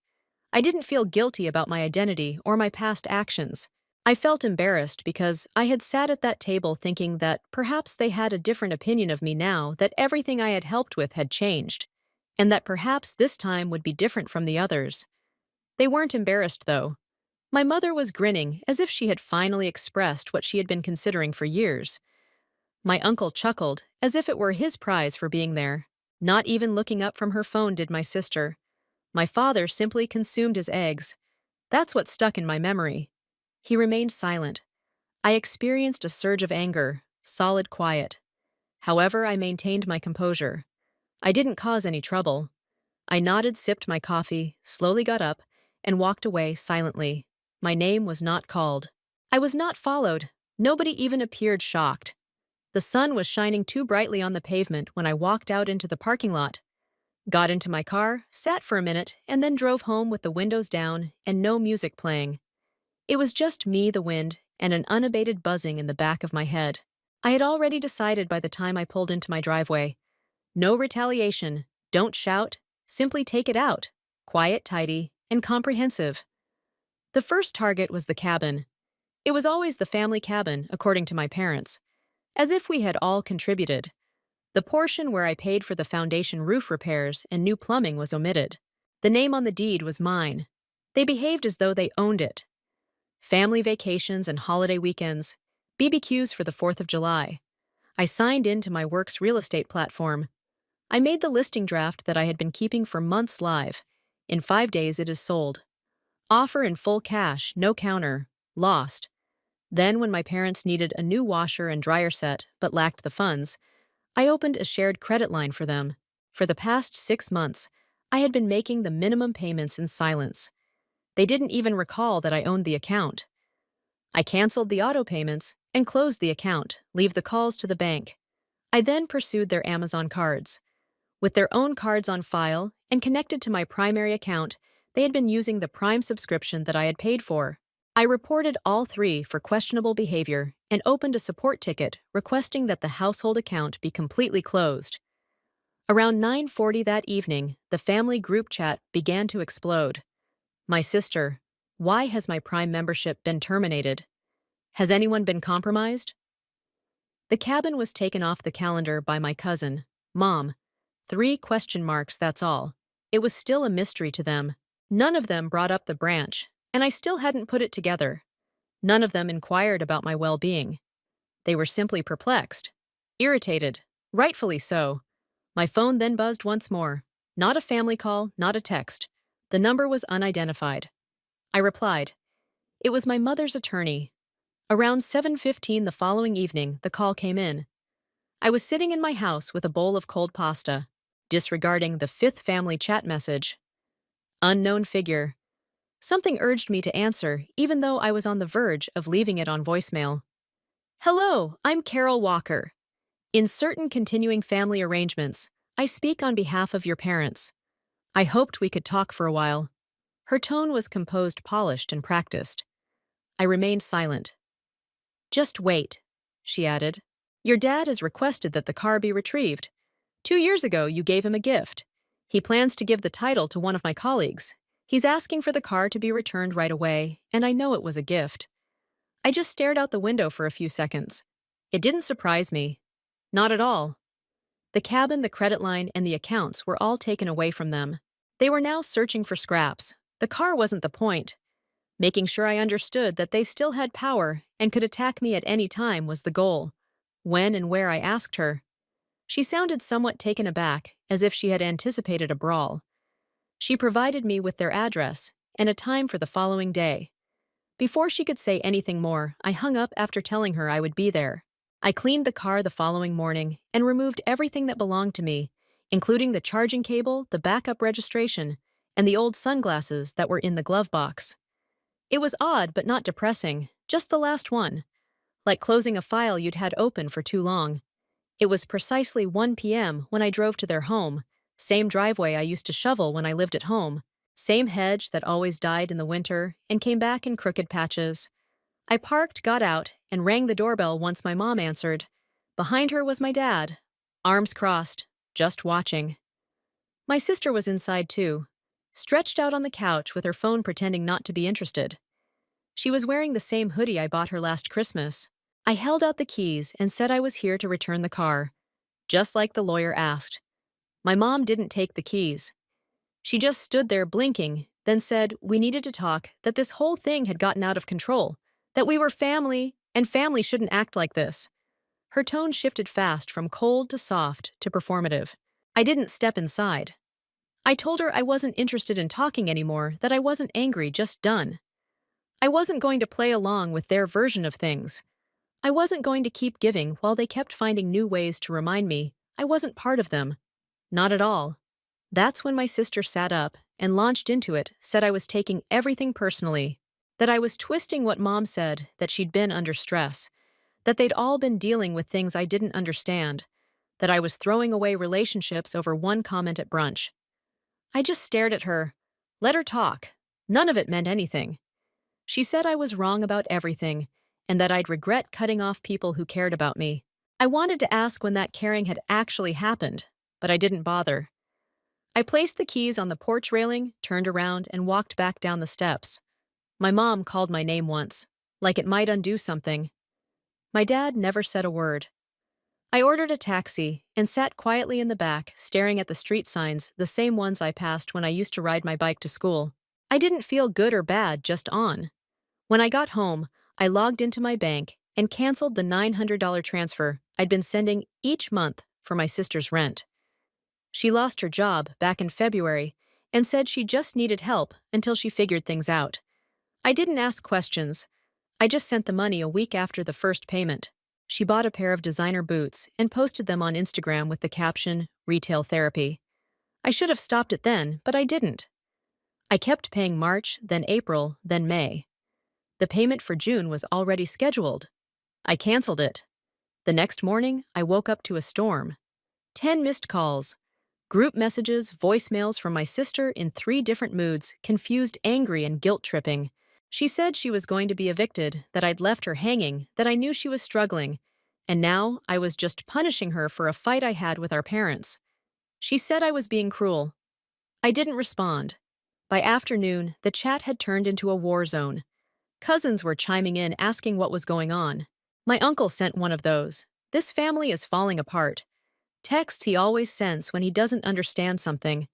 I didn't feel guilty about my identity or my past actions. I felt embarrassed because I had sat at that table thinking that perhaps they had a different opinion of me now that everything I had helped with had changed, and that perhaps this time would be different from the others. They weren't embarrassed, though. My mother was grinning as if she had finally expressed what she had been considering for years. My uncle chuckled as if it were his prize for being there. Not even looking up from her phone did my sister. My father simply consumed his eggs. That's what stuck in my memory. He remained silent. I experienced a surge of anger, solid quiet. However, I maintained my composure. I didn't cause any trouble. I nodded, sipped my coffee, slowly got up, and walked away silently. My name was not called. I was not followed. Nobody even appeared shocked. The sun was shining too brightly on the pavement when I walked out into the parking lot. Got into my car, sat for a minute, and then drove home with the windows down and no music playing. It was just me, the wind, and an unabated buzzing in the back of my head. I had already decided by the time I pulled into my driveway. No retaliation, don't shout, simply take it out. Quiet, tidy, and comprehensive. The first target was the cabin. It was always the family cabin, according to my parents, as if we had all contributed. The portion where I paid for the foundation roof repairs and new plumbing was omitted. The name on the deed was mine. They behaved as though they owned it. Family vacations and holiday weekends, BBQs for the 4th of July. I signed into my work's real estate platform. I made the listing draft that I had been keeping for months live. In 5 days it is sold. Offer in full cash, no counter. Lost. Then when my parents needed a new washer and dryer set but lacked the funds, I opened a shared credit line for them. For the past 6 months, I had been making the minimum payments in silence. They didn't even recall that I owned the account. I canceled the auto payments and closed the account, leave the calls to the bank. I then pursued their Amazon cards. With their own cards on file and connected to my primary account, they had been using the Prime subscription that I had paid for. I reported all 3 for questionable behavior and opened a support ticket requesting that the household account be completely closed. Around 9:40 that evening, the family group chat began to explode. My sister, why has my Prime membership been terminated? Has anyone been compromised? The cabin was taken off the calendar by my cousin, Mom. 3 question marks, that's all. It was still a mystery to them. None of them brought up the branch, and I still hadn't put it together. None of them inquired about my well-being. They were simply perplexed. Irritated. Rightfully so. My phone then buzzed once more. Not a family call, not a text. The number was unidentified. I replied. It was my mother's attorney. Around 7:15 the following evening, the call came in. I was sitting in my house with a bowl of cold pasta, disregarding the 5th family chat message. Unknown figure. Something urged me to answer, even though I was on the verge of leaving it on voicemail. Hello, I'm Carol Walker. In certain continuing family arrangements, I speak on behalf of your parents. I hoped we could talk for a while. Her tone was composed, polished, and practiced. I remained silent. Just wait, she added. Your dad has requested that the car be retrieved. 2 years ago, you gave him a gift. He plans to give the title to one of my colleagues. He's asking for the car to be returned right away, and I know it was a gift. I just stared out the window for a few seconds. It didn't surprise me. Not at all. The cabin, the credit line, and the accounts were all taken away from them. They were now searching for scraps. The car wasn't the point. Making sure I understood that they still had power and could attack me at any time was the goal. When and where, I asked her. She sounded somewhat taken aback, as if she had anticipated a brawl. She provided me with their address and a time for the following day. Before she could say anything more, I hung up after telling her I would be there. I cleaned the car the following morning and removed everything that belonged to me, including the charging cable, the backup registration, and the old sunglasses that were in the glove box. It was odd but not depressing, just the last one. Like closing a file you'd had open for too long. It was precisely 1 p.m. when I drove to their home, same driveway I used to shovel when I lived at home, same hedge that always died in the winter and came back in crooked patches. I parked, got out, and rang the doorbell once my mom answered. Behind her was my dad, arms crossed, just watching. My sister was inside too, stretched out on the couch with her phone pretending not to be interested. She was wearing the same hoodie I bought her last Christmas. I held out the keys and said I was here to return the car, just like the lawyer asked. My mom didn't take the keys. She just stood there blinking, then said we needed to talk, that this whole thing had gotten out of control, that we were family, and family shouldn't act like this. Her tone shifted fast from cold to soft to performative. I didn't step inside. I told her I wasn't interested in talking anymore, that I wasn't angry, just done. I wasn't going to play along with their version of things. I wasn't going to keep giving while they kept finding new ways to remind me I wasn't part of them. Not at all. That's when my sister sat up and launched into it, said I was taking everything personally, that I was twisting what Mom said, that she'd been under stress, that they'd all been dealing with things I didn't understand, that I was throwing away relationships over one comment at brunch. I just stared at her, let her talk. None of it meant anything. She said I was wrong about everything, and that I'd regret cutting off people who cared about me. I wanted to ask when that caring had actually happened, but I didn't bother. I placed the keys on the porch railing, turned around, and walked back down the steps. My mom called my name once, like it might undo something. My dad never said a word. I ordered a taxi and sat quietly in the back, staring at the street signs, the same ones I passed when I used to ride my bike to school. I didn't feel good or bad, just on. When I got home, I logged into my bank and canceled the $900 transfer I'd been sending each month for my sister's rent. She lost her job back in February and said she just needed help until she figured things out. I didn't ask questions. I just sent the money a week after the first payment. She bought a pair of designer boots and posted them on Instagram with the caption, "Retail Therapy." I should have stopped it then, but I didn't. I kept paying March, then April, then May. The payment for June was already scheduled. I canceled it. The next morning, I woke up to a storm. 10 missed calls. Group messages, voicemails from my sister in 3 different moods, confused, angry, and guilt-tripping. She said she was going to be evicted, that I'd left her hanging, that I knew she was struggling, and now I was just punishing her for a fight I had with our parents. She said I was being cruel. I didn't respond. By afternoon, the chat had turned into a war zone. Cousins were chiming in asking what was going on. My uncle sent one of those. "This family is falling apart." Texts he always sends when he doesn't understand something.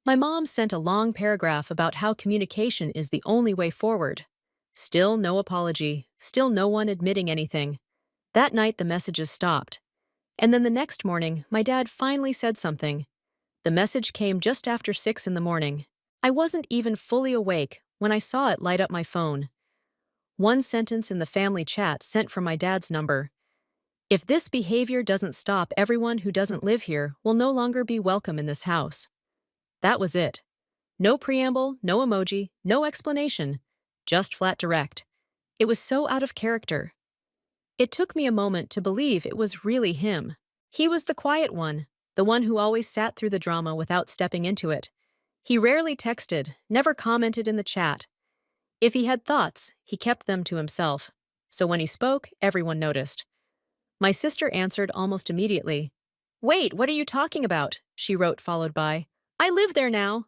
My mom sent a long paragraph about how communication is the only way forward. Still no apology, still no one admitting anything. That night the messages stopped. And then the next morning, my dad finally said something. The message came just after 6 in the morning. I wasn't even fully awake when I saw it light up my phone. One sentence in the family chat sent from my dad's number. "If this behavior doesn't stop, everyone who doesn't live here will no longer be welcome in this house." That was it. No preamble, no emoji, no explanation. Just flat direct. It was so out of character. It took me a moment to believe it was really him. He was the quiet one, the one who always sat through the drama without stepping into it. He rarely texted, never commented in the chat. If he had thoughts, he kept them to himself. So when he spoke, everyone noticed. My sister answered almost immediately. "Wait, what are you talking about?" she wrote, followed by, "I live there now."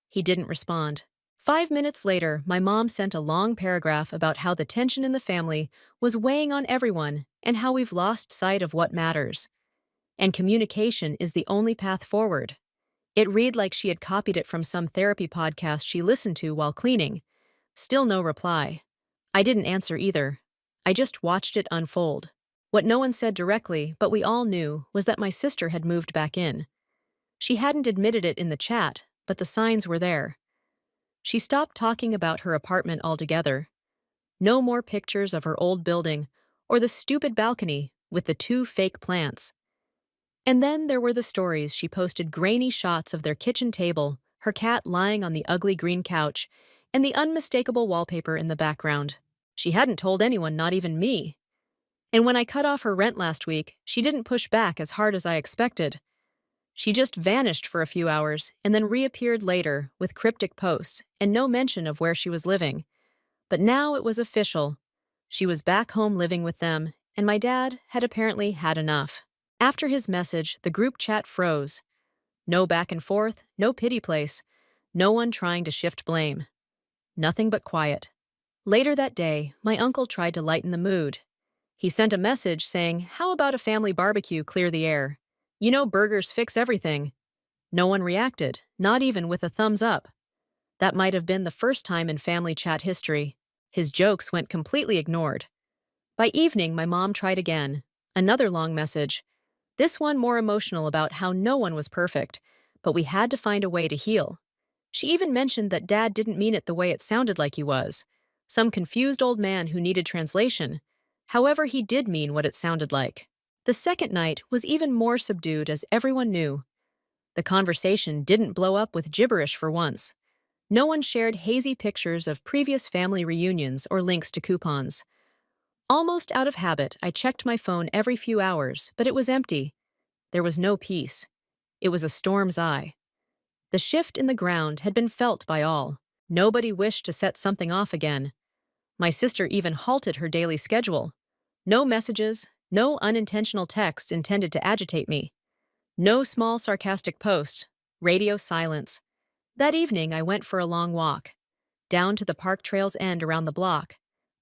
He didn't respond. 5 minutes later, my mom sent a long paragraph about how the tension in the family was weighing on everyone and how we've lost sight of what matters. And communication is the only path forward. It read like she had copied it from some therapy podcast she listened to while cleaning. Still no reply. I didn't answer either. I just watched it unfold. What no one said directly, but we all knew, was that my sister had moved back in. She hadn't admitted it in the chat, but the signs were there. She stopped talking about her apartment altogether. No more pictures of her old building or the stupid balcony with the 2 fake plants. And then there were the stories she posted, grainy shots of their kitchen table, her cat lying on the ugly green couch, and the unmistakable wallpaper in the background. She hadn't told anyone, not even me. And when I cut off her rent last week, she didn't push back as hard as I expected. She just vanished for a few hours and then reappeared later with cryptic posts and no mention of where she was living. But now it was official. She was back home living with them, and my dad had apparently had enough. After his message, the group chat froze. No back and forth, no pity place, no one trying to shift blame. Nothing but quiet. Later that day, my uncle tried to lighten the mood. He sent a message saying, "How about a family barbecue clear the air? You know burgers fix everything." No one reacted, not even with a thumbs up. That might have been the first time in family chat history. His jokes went completely ignored. By evening, my mom tried again. Another long message. This one more emotional about how no one was perfect, but we had to find a way to heal. She even mentioned that Dad didn't mean it the way it sounded like he was. Some confused old man who needed translation. However, he did mean what it sounded like. The second night was even more subdued as everyone knew. The conversation didn't blow up with gibberish for once. No one shared hazy pictures of previous family reunions or links to coupons. Almost out of habit, I checked my phone every few hours, but it was empty. There was no peace. It was a storm's eye. The shift in the ground had been felt by all. Nobody wished to set something off again. My sister even halted her daily schedule. No messages, no unintentional texts intended to agitate me. No small sarcastic post, radio silence. That evening, I went for a long walk. Down to the park trail's end around the block.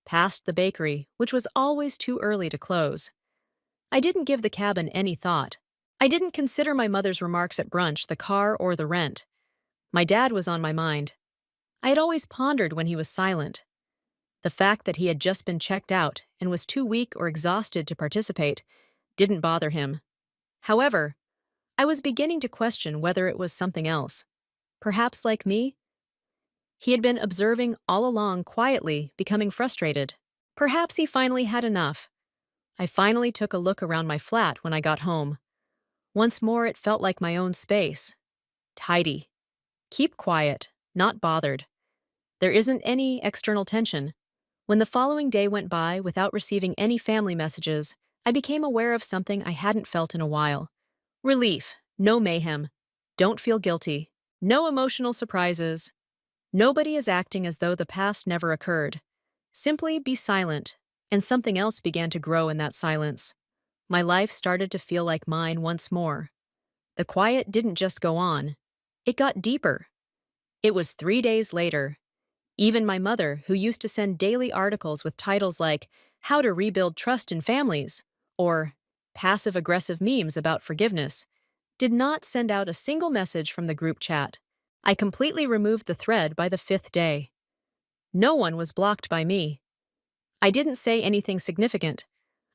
Past the bakery, which was always too early to close. I didn't give the cabin any thought. I didn't consider my mother's remarks at brunch, the car, or the rent. My dad was on my mind. I had always pondered when he was silent. The fact that he had just been checked out and was too weak or exhausted to participate didn't bother him. However, I was beginning to question whether it was something else. Perhaps like me? He had been observing all along quietly, becoming frustrated. Perhaps he finally had enough. I finally took a look around my flat when I got home. Once more, it felt like my own space. Tidy. Keep quiet, not bothered. There isn't any external tension. When the following day went by without receiving any family messages, I became aware of something I hadn't felt in a while. Relief. No mayhem. Don't feel guilty. No emotional surprises. Nobody is acting as though the past never occurred. Simply be silent, and something else began to grow in that silence. My life started to feel like mine once more. The quiet didn't just go on. It got deeper. It was 3 days later. Even my mother, who used to send daily articles with titles like "How to Rebuild Trust in Families" or "Passive-aggressive memes about forgiveness," did not send out a single message from the group chat. I completely removed the thread by the 5th day. No one was blocked by me. I didn't say anything significant.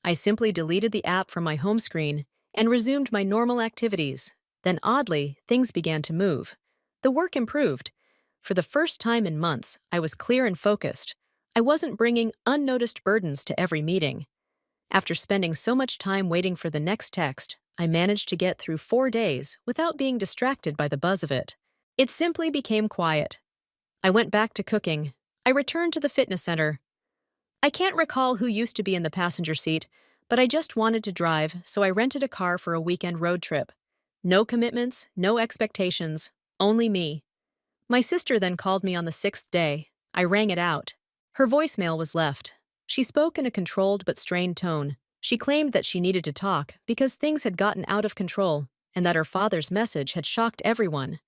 I simply deleted the app from my home screen and resumed my normal activities. Then oddly, things began to move. The work improved. For the first time in months, I was clear and focused. I wasn't bringing unnoticed burdens to every meeting. After spending so much time waiting for the next text, I managed to get through 4 days without being distracted by the buzz of it. It simply became quiet. I went back to cooking. I returned to the fitness center. I can't recall who used to be in the passenger seat, but I just wanted to drive, so I rented a car for a weekend road trip. No commitments, no expectations, only me. My sister then called me on the 6th day. I rang it out. Her voicemail was left. She spoke in a controlled but strained tone. She claimed that she needed to talk because things had gotten out of control and that her father's message had shocked everyone.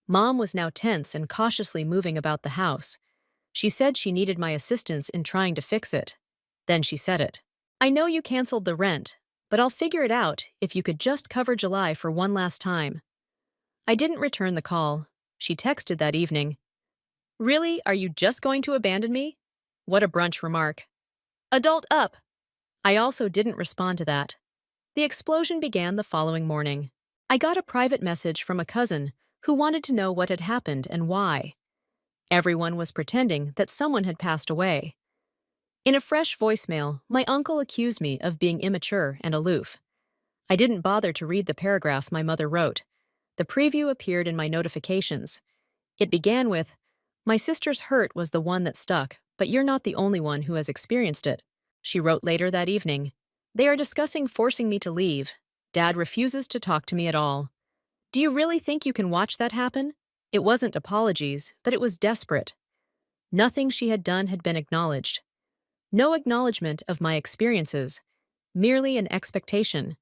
Mom was now tense and cautiously moving about the house. She said she needed my assistance in trying to fix it. Then she said it. "I know you canceled the rent, but I'll figure it out if you could just cover July for one last time." I didn't return the call. She texted that evening. "Really, are you just going to abandon me?" What a brunch remark. Adult up. I also didn't respond to that. The explosion began the following morning. I got a private message from a cousin who wanted to know what had happened and why. Everyone was pretending that someone had passed away. In a fresh voicemail, my uncle accused me of being immature and aloof. I didn't bother to read the paragraph my mother wrote. The preview appeared in my notifications. It began with, "My sister's hurt was the one that stuck, but you're not the only one who has experienced it." She wrote later that evening, "They are discussing forcing me to leave. Dad refuses to talk to me at all. Do you really think you can watch that happen?" It wasn't apologies, but it was desperate. Nothing she had done had been acknowledged. No acknowledgement of my experiences, merely an expectation.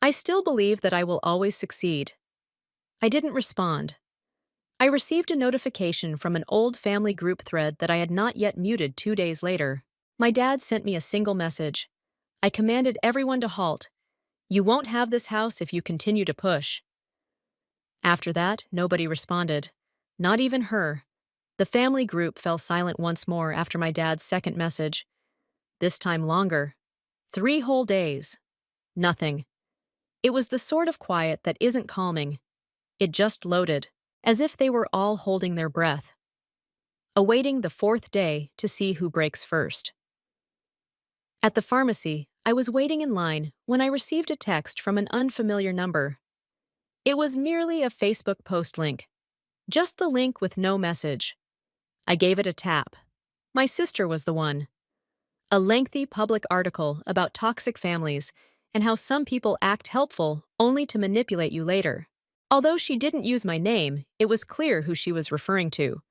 I still believe that I will always succeed. I didn't respond. I received a notification from an old family group thread that I had not yet muted 2 days later. My dad sent me a single message. I commanded everyone to halt. You won't have this house if you continue to push. After that, nobody responded. Not even her. The family group fell silent once more after my dad's second message. This time longer. 3 whole days. Nothing. It was the sort of quiet that isn't calming. It just loaded, as if they were all holding their breath, awaiting the 4th day to see who breaks first. At the pharmacy, I was waiting in line when I received a text from an unfamiliar number. It was merely a Facebook post link. Just the link with no message. I gave it a tap. My sister was the one. A lengthy public article about toxic families and how some people act helpful only to manipulate you later. Although she didn't use my name, it was clear who she was referring to.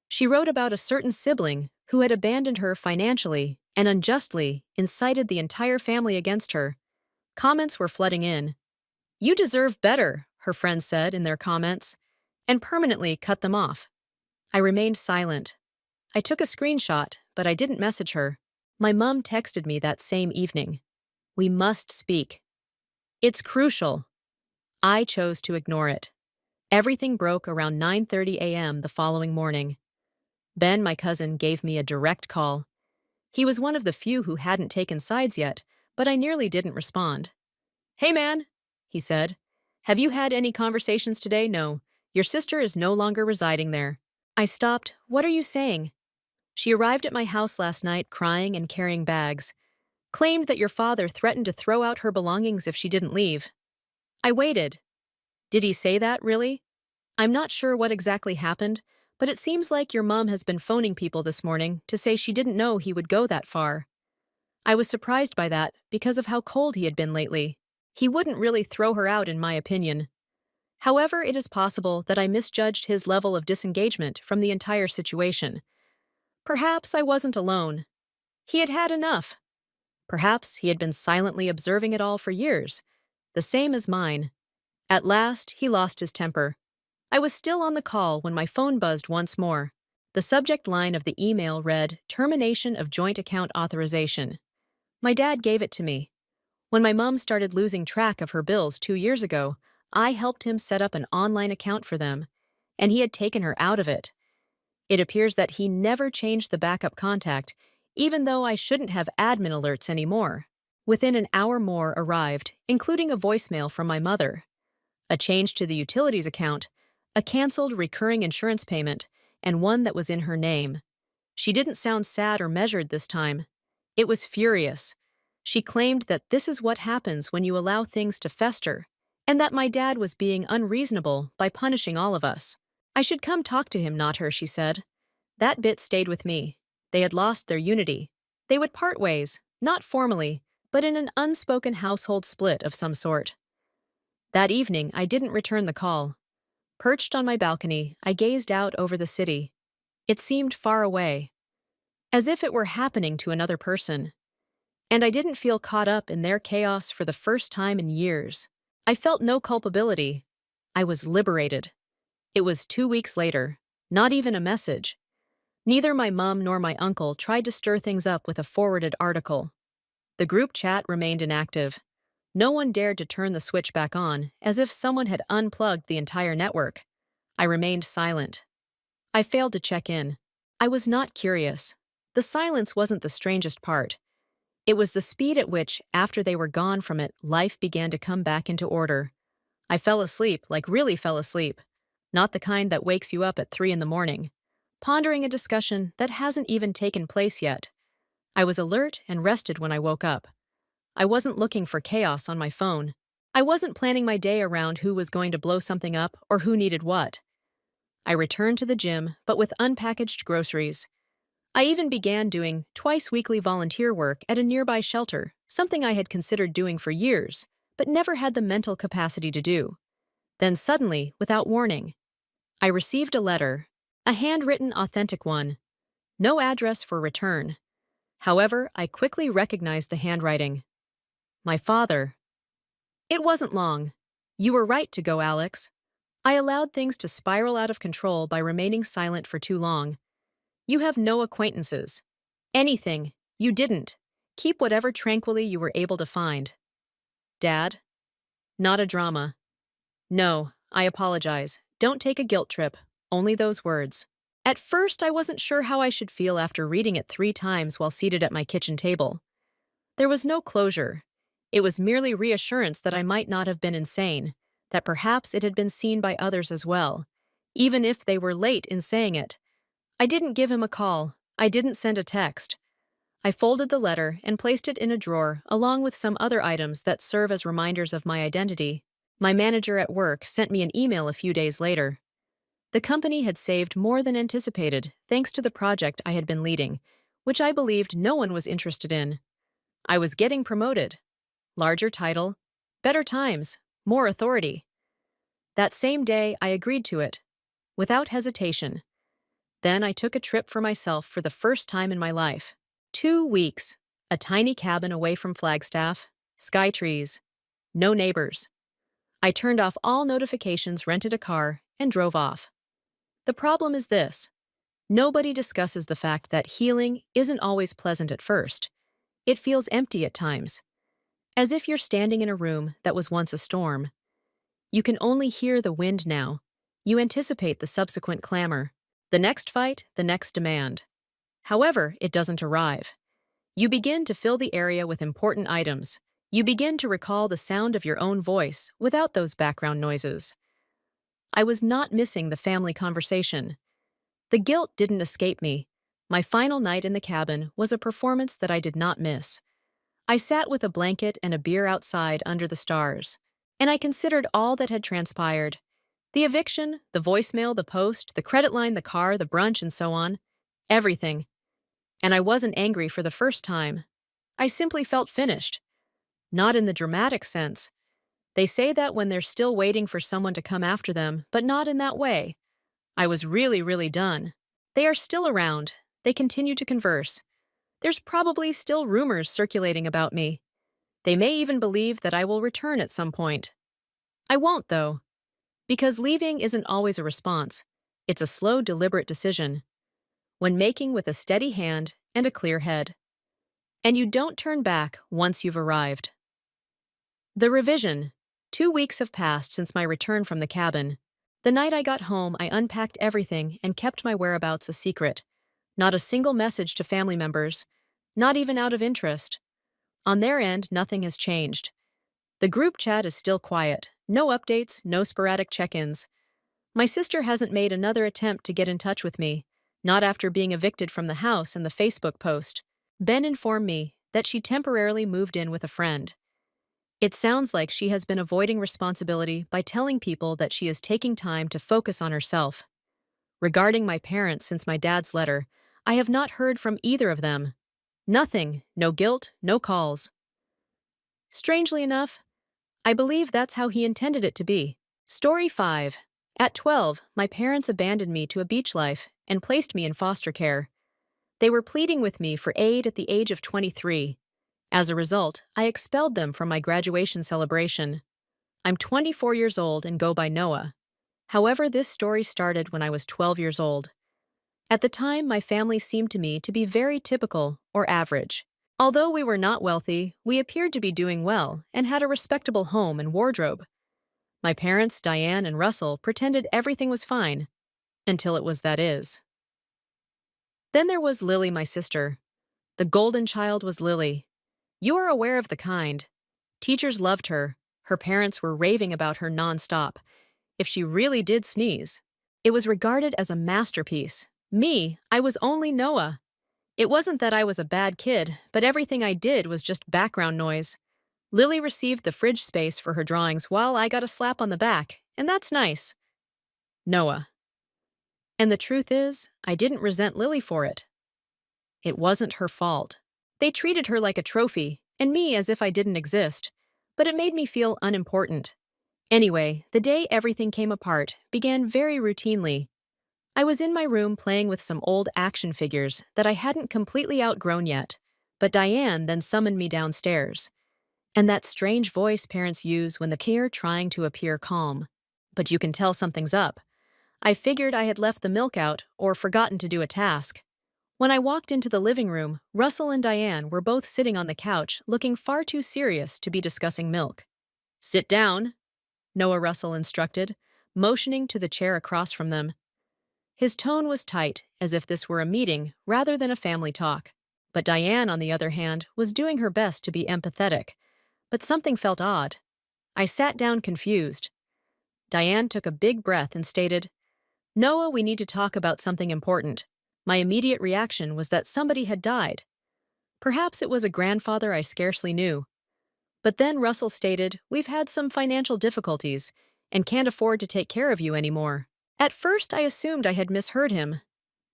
She wrote about a certain sibling who had abandoned her financially and unjustly incited the entire family against her. Comments were flooding in. "You deserve better," her friends said in their comments, and permanently cut them off. I remained silent. I took a screenshot, but I didn't message her. My mom texted me that same evening. "We must speak. It's crucial." I chose to ignore it. Everything broke around 9:30 a.m. the following morning. Ben, my cousin, gave me a direct call. He was one of the few who hadn't taken sides yet, but I nearly didn't respond. "Hey man," he said. "Have you had any conversations today?" "No. Your sister is no longer residing there." I stopped. "What are you saying?" "She arrived at my house last night crying and carrying bags. Claimed that your father threatened to throw out her belongings if she didn't leave." I waited. "Did he say that, really?" "I'm not sure what exactly happened, but it seems like your mom has been phoning people this morning to say she didn't know he would go that far." I was surprised by that because of how cold he had been lately. He wouldn't really throw her out, in my opinion. However, it is possible that I misjudged his level of disengagement from the entire situation. Perhaps I wasn't alone. He had had enough. Perhaps he had been silently observing it all for years, the same as mine. At last, he lost his temper. I was still on the call when my phone buzzed once more. The subject line of the email read, "Termination of Joint Account Authorization." My dad gave it to me. When my mom started losing track of her bills 2 years ago, I helped him set up an online account for them, and he had taken her out of it. It appears that he never changed the backup contact, even though I shouldn't have admin alerts anymore. Within an hour more arrived, including a voicemail from my mother, a change to the utilities account, a canceled recurring insurance payment, and one that was in her name. She didn't sound sad or measured this time. It was furious. She claimed that this is what happens when you allow things to fester, and that my dad was being unreasonable by punishing all of us. I should come talk to him, not her, she said. That bit stayed with me. They had lost their unity. They would part ways, not formally, but in an unspoken household split of some sort. That evening, I didn't return the call. Perched on my balcony, I gazed out over the city. It seemed far away, as if it were happening to another person. And I didn't feel caught up in their chaos for the first time in years. I felt no culpability. I was liberated. It was 2 weeks later, not even a message. Neither my mom nor my uncle tried to stir things up with a forwarded article. The group chat remained inactive. No one dared to turn the switch back on, as if someone had unplugged the entire network. I remained silent. I failed to check in. I was not curious. The silence wasn't the strangest part. It was the speed at which, after they were gone from it, life began to come back into order. I fell asleep, like really fell asleep. Not the kind that wakes you up at 3 in the morning, pondering a discussion that hasn't even taken place yet. I was alert and rested when I woke up. I wasn't looking for chaos on my phone. I wasn't planning my day around who was going to blow something up or who needed what. I returned to the gym, but with unpackaged groceries. I even began doing twice-weekly volunteer work at a nearby shelter, something I had considered doing for years, but never had the mental capacity to do. Then suddenly, without warning, I received a letter, a handwritten, authentic one. No address for return. However, I quickly recognized the handwriting. My father. It wasn't long. "You were right to go, Alex. I allowed things to spiral out of control by remaining silent for too long. You have no acquaintances. Anything. You didn't. Keep whatever tranquilly you were able to find. Dad? Not a drama. No, I apologize. Don't take a guilt trip. Only those words. At first, I wasn't sure how I should feel after reading it 3 times while seated at my kitchen table. There was no closure. It was merely reassurance that I might not have been insane, that perhaps it had been seen by others as well, even if they were late in saying it. I didn't give him a call. I didn't send a text. I folded the letter and placed it in a drawer along with some other items that serve as reminders of my identity. My manager at work sent me an email a few days later. The company had saved more than anticipated thanks to the project I had been leading, which I believed no one was interested in. I was getting promoted. Larger title, better times, more authority. That same day, I agreed to it, without hesitation. Then I took a trip for myself for the first time in my life. 2 weeks, a tiny cabin away from Flagstaff, sky trees, no neighbors. I turned off all notifications, rented a car, and drove off. The problem is this. Nobody discusses the fact that healing isn't always pleasant at first. It feels empty at times, as if you're standing in a room that was once a storm. You can only hear the wind now. You anticipate the subsequent clamor, the next fight, the next demand. However, it doesn't arrive. You begin to fill the area with important items. You begin to recall the sound of your own voice without those background noises. I was not missing the family conversation. The guilt didn't escape me. My final night in the cabin was a performance that I did not miss. I sat with a blanket and a beer outside under the stars, and I considered all that had transpired. The eviction, the voicemail, the post, the credit line, the car, the brunch, and so on. Everything. And I wasn't angry for the first time. I simply felt finished. Not in the dramatic sense. They say that when they're still waiting for someone to come after them, but not in that way. I was really done. They are still around. They continue to converse. There's probably still rumors circulating about me. They may even believe that I will return at some point. I won't, though. Because leaving isn't always a response. It's a slow, deliberate decision. When making with a steady hand and a clear head. And you don't turn back once you've arrived. The revision. 2 weeks have passed since my return from the cabin. The night I got home, I unpacked everything and kept my whereabouts a secret. Not a single message to family members, not even out of interest. On their end, nothing has changed. The group chat is still quiet. No updates, no sporadic check-ins. My sister hasn't made another attempt to get in touch with me, not after being evicted from the house and the Facebook post. Ben informed me that she temporarily moved in with a friend. It sounds like she has been avoiding responsibility by telling people that she is taking time to focus on herself. Regarding my parents since my dad's letter, I have not heard from either of them. Nothing, no guilt, no calls. Strangely enough, I believe that's how he intended it to be. Story 5. At 12, my parents abandoned me to a beach life and placed me in foster care. They were pleading with me for aid at the age of 23. As a result, I expelled them from my graduation celebration. I'm 24 years old and go by Noah. However, this story started when I was 12 years old. At the time, my family seemed to me to be very typical or average. Although we were not wealthy, we appeared to be doing well and had a respectable home and wardrobe. My parents, Diane and Russell, pretended everything was fine, until it was that is. Then there was Lily, my sister. The golden child was Lily. You are aware of the kind. Teachers loved her. Her parents were raving about her nonstop. If she really did sneeze, it was regarded as a masterpiece. Me, I was only Noah. It wasn't that I was a bad kid, but everything I did was just background noise. Lily received the fridge space for her drawings while I got a slap on the back, and that's nice. Noah. And the truth is, I didn't resent Lily for it. It wasn't her fault. They treated her like a trophy, and me as if I didn't exist, but it made me feel unimportant. Anyway, the day everything came apart began very routinely. I was in my room playing with some old action figures that I hadn't completely outgrown yet, but Diane then summoned me downstairs. And that strange voice parents use when they're trying to appear calm. but you can tell something's up. I figured I had left the milk out or forgotten to do a task. When I walked into the living room, Russell and Diane were both sitting on the couch, looking far too serious to be discussing milk. Sit down, Noah Russell instructed, motioning to the chair across from them. His tone was tight, as if this were a meeting rather than a family talk. But Diane, on the other hand, was doing her best to be empathetic. But something felt odd. I sat down confused. Diane took a big breath and stated, "Noah, we need to talk about something important." My immediate reaction was that somebody had died. Perhaps it was a grandfather I scarcely knew. But then Russell stated, "We've had some financial difficulties and can't afford to take care of you anymore." At first, I assumed I had misheard him.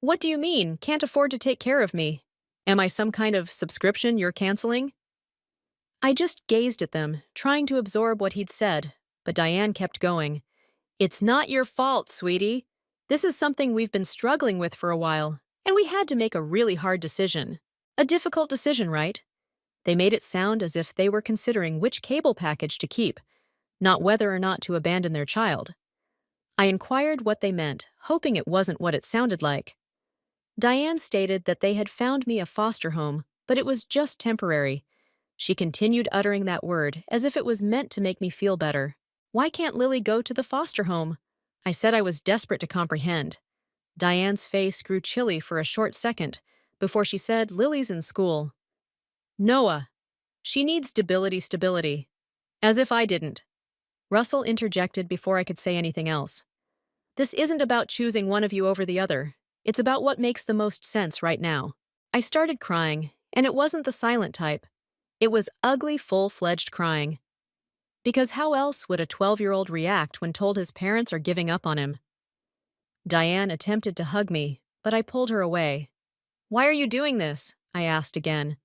"What do you mean, can't afford to take care of me? Am I some kind of subscription you're canceling?" I just gazed at them, trying to absorb what he'd said, but Diane kept going. "It's not your fault, sweetie. This is something we've been struggling with for a while, and we had to make a really hard decision. A difficult decision, right?" They made it sound as if they were considering which cable package to keep, not whether or not to abandon their child. I inquired what they meant, hoping it wasn't what it sounded like. Diane stated that they had found me a foster home, but it was just temporary. She continued uttering that word as if it was meant to make me feel better. "Why can't Lily go to the foster home?" I said I was desperate to comprehend. Diane's face grew chilly for a short second before she said, "Lily's in school." "Noah, she needs stability. As if I didn't. Russell interjected before I could say anything else. "This isn't about choosing one of you over the other. It's about what makes the most sense right now." I started crying, and it wasn't the silent type. It was ugly, full-fledged crying. Because how else would a 12-year-old react when told his parents are giving up on him? Diane attempted to hug me, but I pulled her away. "Why are you doing this?" I asked again.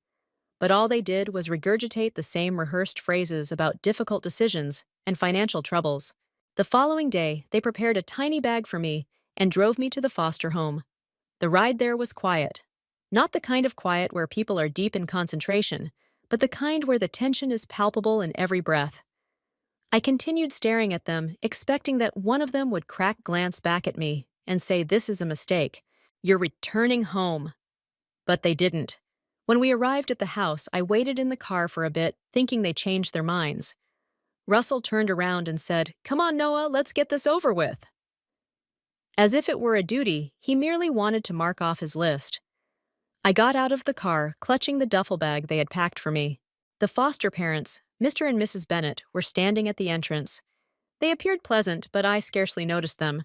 But all they did was regurgitate the same rehearsed phrases about difficult decisions and financial troubles. The following day, they prepared a tiny bag for me and drove me to the foster home. The ride there was quiet. Not the kind of quiet where people are deep in concentration, but the kind where the tension is palpable in every breath. I continued staring at them, expecting that one of them would glance back at me and say, "This is a mistake. You're returning home." But they didn't. When we arrived at the house, I waited in the car for a bit, thinking they changed their minds. Russell turned around and said, "Come on, Noah, let's get this over with." As if it were a duty, he merely wanted to mark off his list. I got out of the car, clutching the duffel bag they had packed for me. The foster parents, Mr. and Mrs. Bennett, were standing at the entrance. They appeared pleasant, but I scarcely noticed them.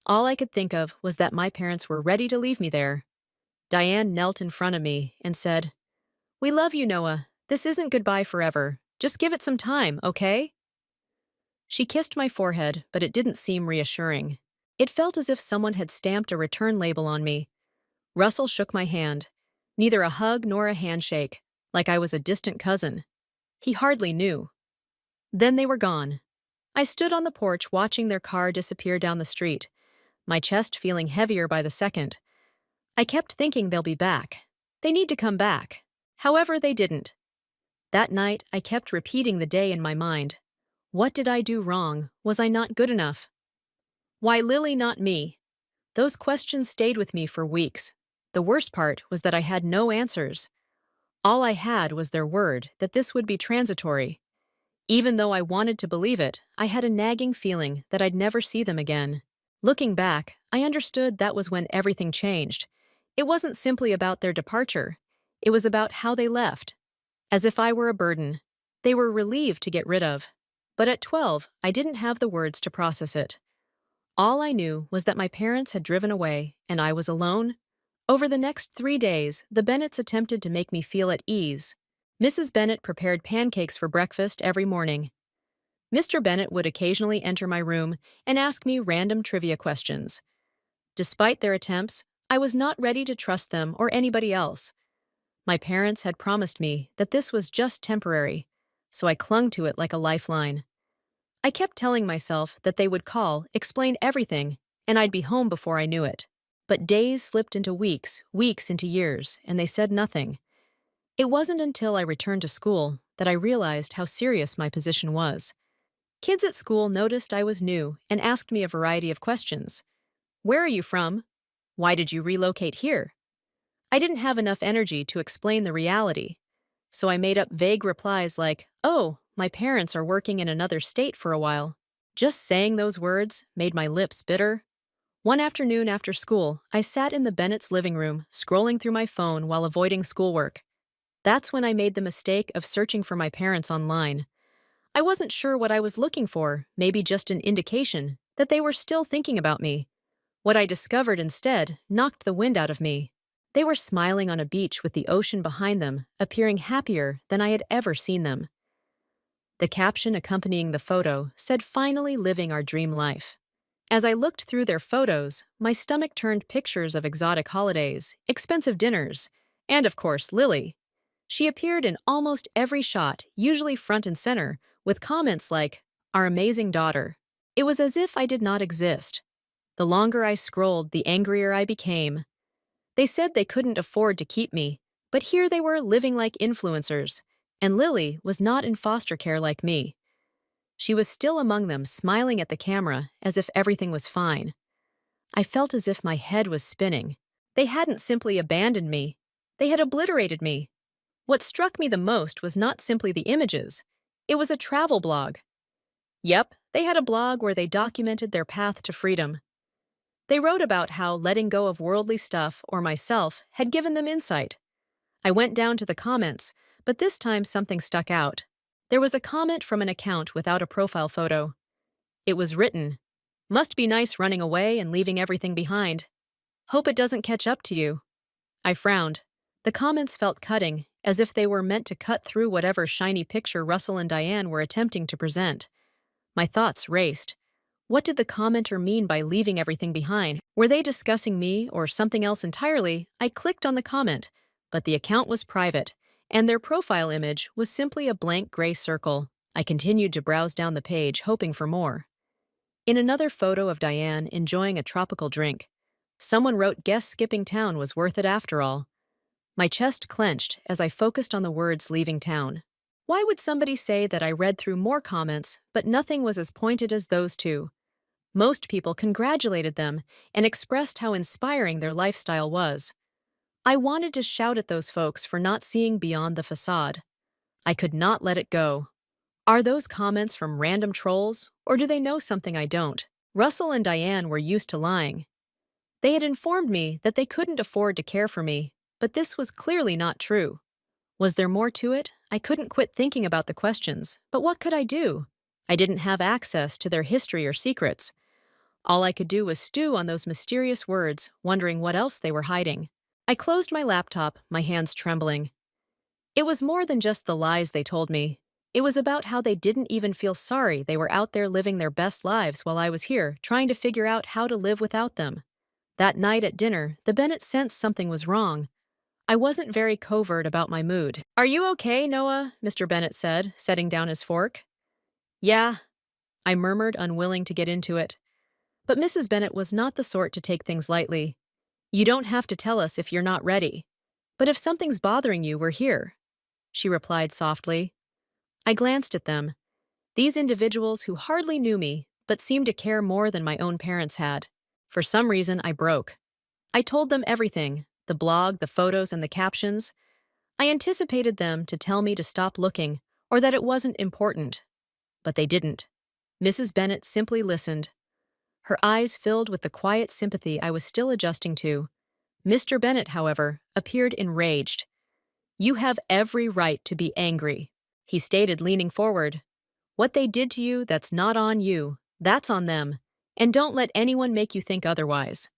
All I could think of was that my parents were ready to leave me there. Diane knelt in front of me and said, "We love you, Noah. This isn't goodbye forever. Just give it some time, okay?" She kissed my forehead, but it didn't seem reassuring. It felt as if someone had stamped a return label on me. Russell shook my hand. Neither a hug nor a handshake, like I was a distant cousin. He hardly knew. Then they were gone. I stood on the porch watching their car disappear down the street, my chest feeling heavier by the second. I kept thinking they'll be back. They need to come back. However, they didn't. That night, I kept repeating the day in my mind. What did I do wrong? Was I not good enough? Why Lily, not me? Those questions stayed with me for weeks. The worst part was that I had no answers. All I had was their word that this would be transitory. Even though I wanted to believe it, I had a nagging feeling that I'd never see them again. Looking back, I understood that was when everything changed. It wasn't simply about their departure. It was about how they left. As if I were a burden. They were relieved to get rid of. But at 12, I didn't have the words to process it. All I knew was that my parents had driven away, and I was alone. Over the next 3 days, the Bennetts attempted to make me feel at ease. Mrs. Bennett prepared pancakes for breakfast every morning. Mr. Bennett would occasionally enter my room and ask me random trivia questions. Despite their attempts, I was not ready to trust them or anybody else. My parents had promised me that this was just temporary, so I clung to it like a lifeline. I kept telling myself that they would call, explain everything, and I'd be home before I knew it. But days slipped into weeks, weeks into years, and they said nothing. It wasn't until I returned to school that I realized how serious my position was. Kids at school noticed I was new and asked me a variety of questions. Where are you from? Why did you relocate here? I didn't have enough energy to explain the reality, so I made up vague replies like, "Oh, my parents are working in another state for a while." Just saying those words made my lips bitter. One afternoon after school, I sat in the Bennett's living room, scrolling through my phone while avoiding schoolwork. That's when I made the mistake of searching for my parents online. I wasn't sure what I was looking for, maybe just an indication that they were still thinking about me. What I discovered instead knocked the wind out of me. They were smiling on a beach with the ocean behind them, appearing happier than I had ever seen them. The caption accompanying the photo said, "Finally living our dream life." As I looked through their photos, my stomach turned pictures of exotic holidays, expensive dinners, and of course, Lily. She appeared in almost every shot, usually front and center, with comments like, "Our amazing daughter." It was as if I did not exist. The longer I scrolled, the angrier I became. They said they couldn't afford to keep me, but here they were living like influencers, and Lily was not in foster care like me. She was still among them, smiling at the camera as if everything was fine. I felt as if my head was spinning. They hadn't simply abandoned me, they had obliterated me. What struck me the most was not simply the images, it was a travel blog. Yep, they had a blog where they documented their path to freedom. They wrote about how letting go of worldly stuff or myself had given them insight. I went down to the comments, but this time something stuck out. There was a comment from an account without a profile photo. It was written, "Must be nice running away and leaving everything behind. Hope it doesn't catch up to you." I frowned. The comments felt cutting, as if they were meant to cut through whatever shiny picture Russell and Diane were attempting to present. My thoughts raced. What did the commenter mean by leaving everything behind? Were they discussing me or something else entirely? I clicked on the comment, but the account was private, and their profile image was simply a blank gray circle. I continued to browse down the page, hoping for more. In another photo of Diane enjoying a tropical drink, someone wrote, "Guess skipping town was worth it after all." My chest clenched as I focused on the words "leaving town." Why would somebody say that? I read through more comments, but nothing was as pointed as those two. Most people congratulated them and expressed how inspiring their lifestyle was. I wanted to shout at those folks for not seeing beyond the facade. I could not let it go. Are those comments from random trolls, or do they know something I don't? Russell and Diane were used to lying. They had informed me that they couldn't afford to care for me, but this was clearly not true. Was there more to it? I couldn't quit thinking about the questions, but what could I do? I didn't have access to their history or secrets. All I could do was stew on those mysterious words, wondering what else they were hiding. I closed my laptop, my hands trembling. It was more than just the lies they told me. It was about how they didn't even feel sorry they were out there living their best lives while I was here, trying to figure out how to live without them. That night at dinner, the Bennett sensed something was wrong. I wasn't very covert about my mood. "Are you okay, Noah?" Mr. Bennett said, setting down his fork. "Yeah," I murmured, unwilling to get into it. But Mrs. Bennett was not the sort to take things lightly. "You don't have to tell us if you're not ready. But if something's bothering you, we're here," she replied softly. I glanced at them. These individuals who hardly knew me, but seemed to care more than my own parents had. For some reason, I broke. I told them everything, the blog, the photos, and the captions. I anticipated them to tell me to stop looking, or that it wasn't important. But they didn't. Mrs. Bennett simply listened. Her eyes filled with the quiet sympathy I was still adjusting to. Mr. Bennett, however, appeared enraged. "You have every right to be angry," he stated, leaning forward. "What they did to you, that's not on you. That's on them. And don't let anyone make you think otherwise."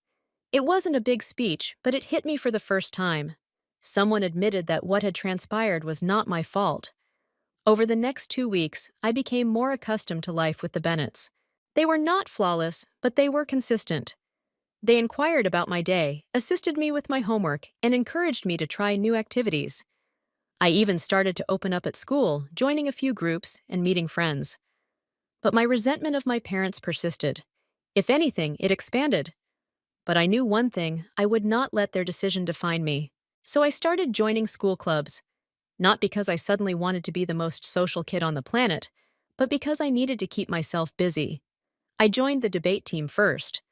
It wasn't a big speech, but it hit me for the first time. Someone admitted that what had transpired was not my fault. Over the next 2 weeks, I became more accustomed to life with the Bennetts. They were not flawless, but they were consistent. They inquired about my day, assisted me with my homework, and encouraged me to try new activities. I even started to open up at school, joining a few groups and meeting friends. But my resentment of my parents persisted. If anything, it expanded. But I knew one thing: I would not let their decision define me. So I started joining school clubs. Not because I suddenly wanted to be the most social kid on the planet, but because I needed to keep myself busy. I joined the debate team first.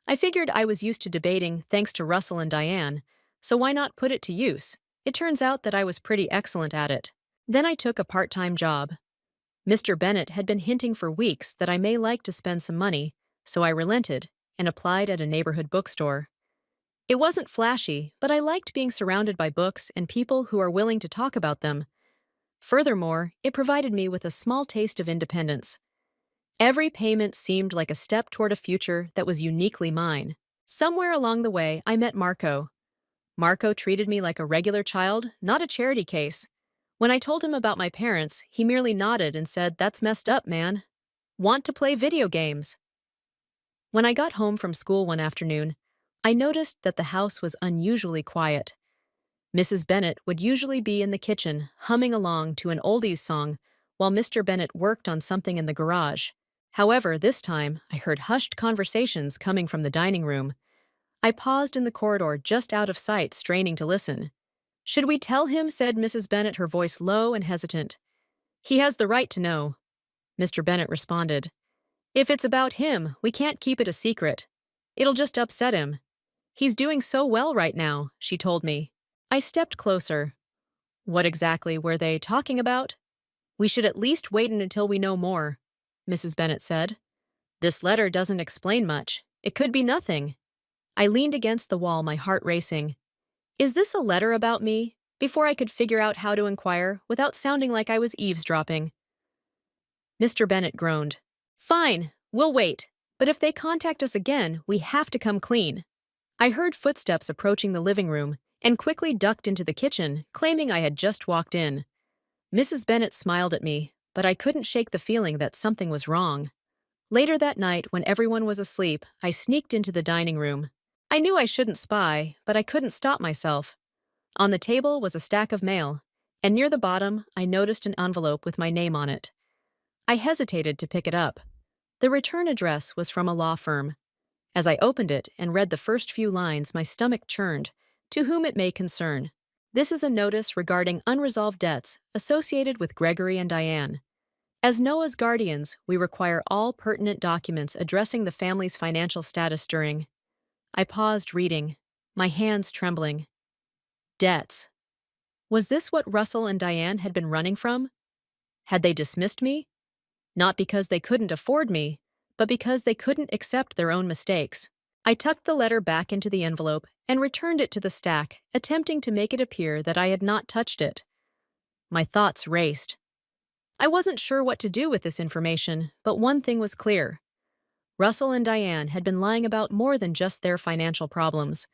I figured I was used to debating thanks to Russell and Diane, so why not put it to use? It turns out that I was pretty excellent at it. Then I took a part-time job. Mr. Bennett had been hinting for weeks that I may like to spend some money, so I relented and applied at a neighborhood bookstore. It wasn't flashy, but I liked being surrounded by books and people who are willing to talk about them. Furthermore, it provided me with a small taste of independence. Every payment seemed like a step toward a future that was uniquely mine. Somewhere along the way, I met Marco. Marco treated me like a regular child, not a charity case. When I told him about my parents, he merely nodded and said, "That's messed up, man. Want to play video games?" When I got home from school one afternoon, I noticed that the house was unusually quiet. Mrs. Bennett would usually be in the kitchen, humming along to an oldies song, while Mr. Bennett worked on something in the garage. However, this time, I heard hushed conversations coming from the dining room. I paused in the corridor just out of sight, straining to listen. "Should we tell him?" said Mrs. Bennett, her voice low and hesitant. "He has the right to know," Mr. Bennett responded. "If it's about him, we can't keep it a secret. It'll just upset him. He's doing so well right now," she told me. I stepped closer. "What exactly were they talking about?" "We should at least wait until we know more," Mrs. Bennett said. "This letter doesn't explain much. It could be nothing." I leaned against the wall, my heart racing. "Is this a letter about me?" Before I could figure out how to inquire without sounding like I was eavesdropping. Mr. Bennett groaned. "Fine, we'll wait. But if they contact us again, we have to come clean." I heard footsteps approaching the living room and quickly ducked into the kitchen, claiming I had just walked in. Mrs. Bennett smiled at me, but I couldn't shake the feeling that something was wrong. Later that night, when everyone was asleep, I sneaked into the dining room. I knew I shouldn't spy, but I couldn't stop myself. On the table was a stack of mail, and near the bottom, I noticed an envelope with my name on it. I hesitated to pick it up. The return address was from a law firm. As I opened it and read the first few lines, my stomach churned. "To whom it may concern. This is a notice regarding unresolved debts associated with Gregory and Diane. As Noah's guardians, we require all pertinent documents addressing the family's financial status during—" I paused reading, my hands trembling. Debts. Was this what Russell and Diane had been running from? Had they dismissed me? Not because they couldn't afford me, but because they couldn't accept their own mistakes. I tucked the letter back into the envelope and returned it to the stack, attempting to make it appear that I had not touched it. My thoughts raced. I wasn't sure what to do with this information, but one thing was clear. Russell and Diane had been lying about more than just their financial problems.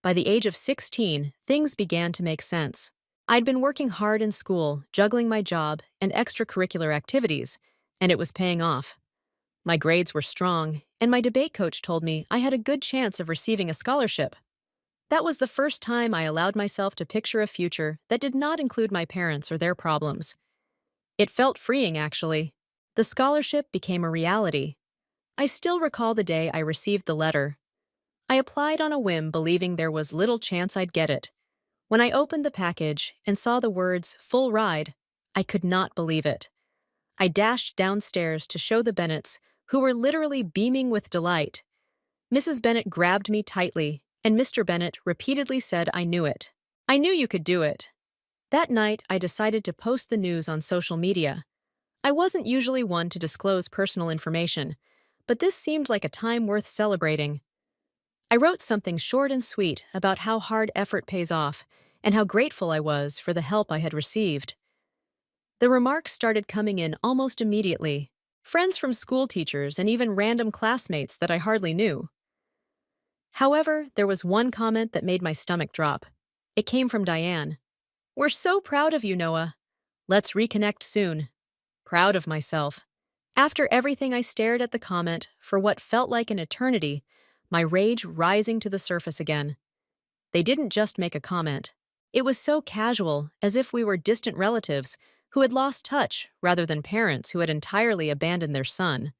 By the age of 16, things began to make sense. I'd been working hard in school, juggling my job and extracurricular activities, and it was paying off. My grades were strong, and my debate coach told me I had a good chance of receiving a scholarship. That was the first time I allowed myself to picture a future that did not include my parents or their problems. It felt freeing, actually. The scholarship became a reality. I still recall the day I received the letter. I applied on a whim, believing there was little chance I'd get it. When I opened the package and saw the words "full ride," I could not believe it. I dashed downstairs to show the Bennetts, who were literally beaming with delight. Mrs. Bennett grabbed me tightly, and Mr. Bennett repeatedly said I knew it. "I knew you could do it." That night, I decided to post the news on social media. I wasn't usually one to disclose personal information, but this seemed like a time worth celebrating. I wrote something short and sweet about how hard effort pays off and how grateful I was for the help I had received. The remarks started coming in almost immediately. Friends from school teachers and even random classmates that I hardly knew. However, there was one comment that made my stomach drop. It came from Diane. "We're so proud of you, Noah. Let's reconnect soon." Proud of myself. After everything, I stared at the comment for what felt like an eternity, my rage rising to the surface again. They didn't just make a comment. It was so casual, as if we were distant relatives who had lost touch rather than parents who had entirely abandoned their son.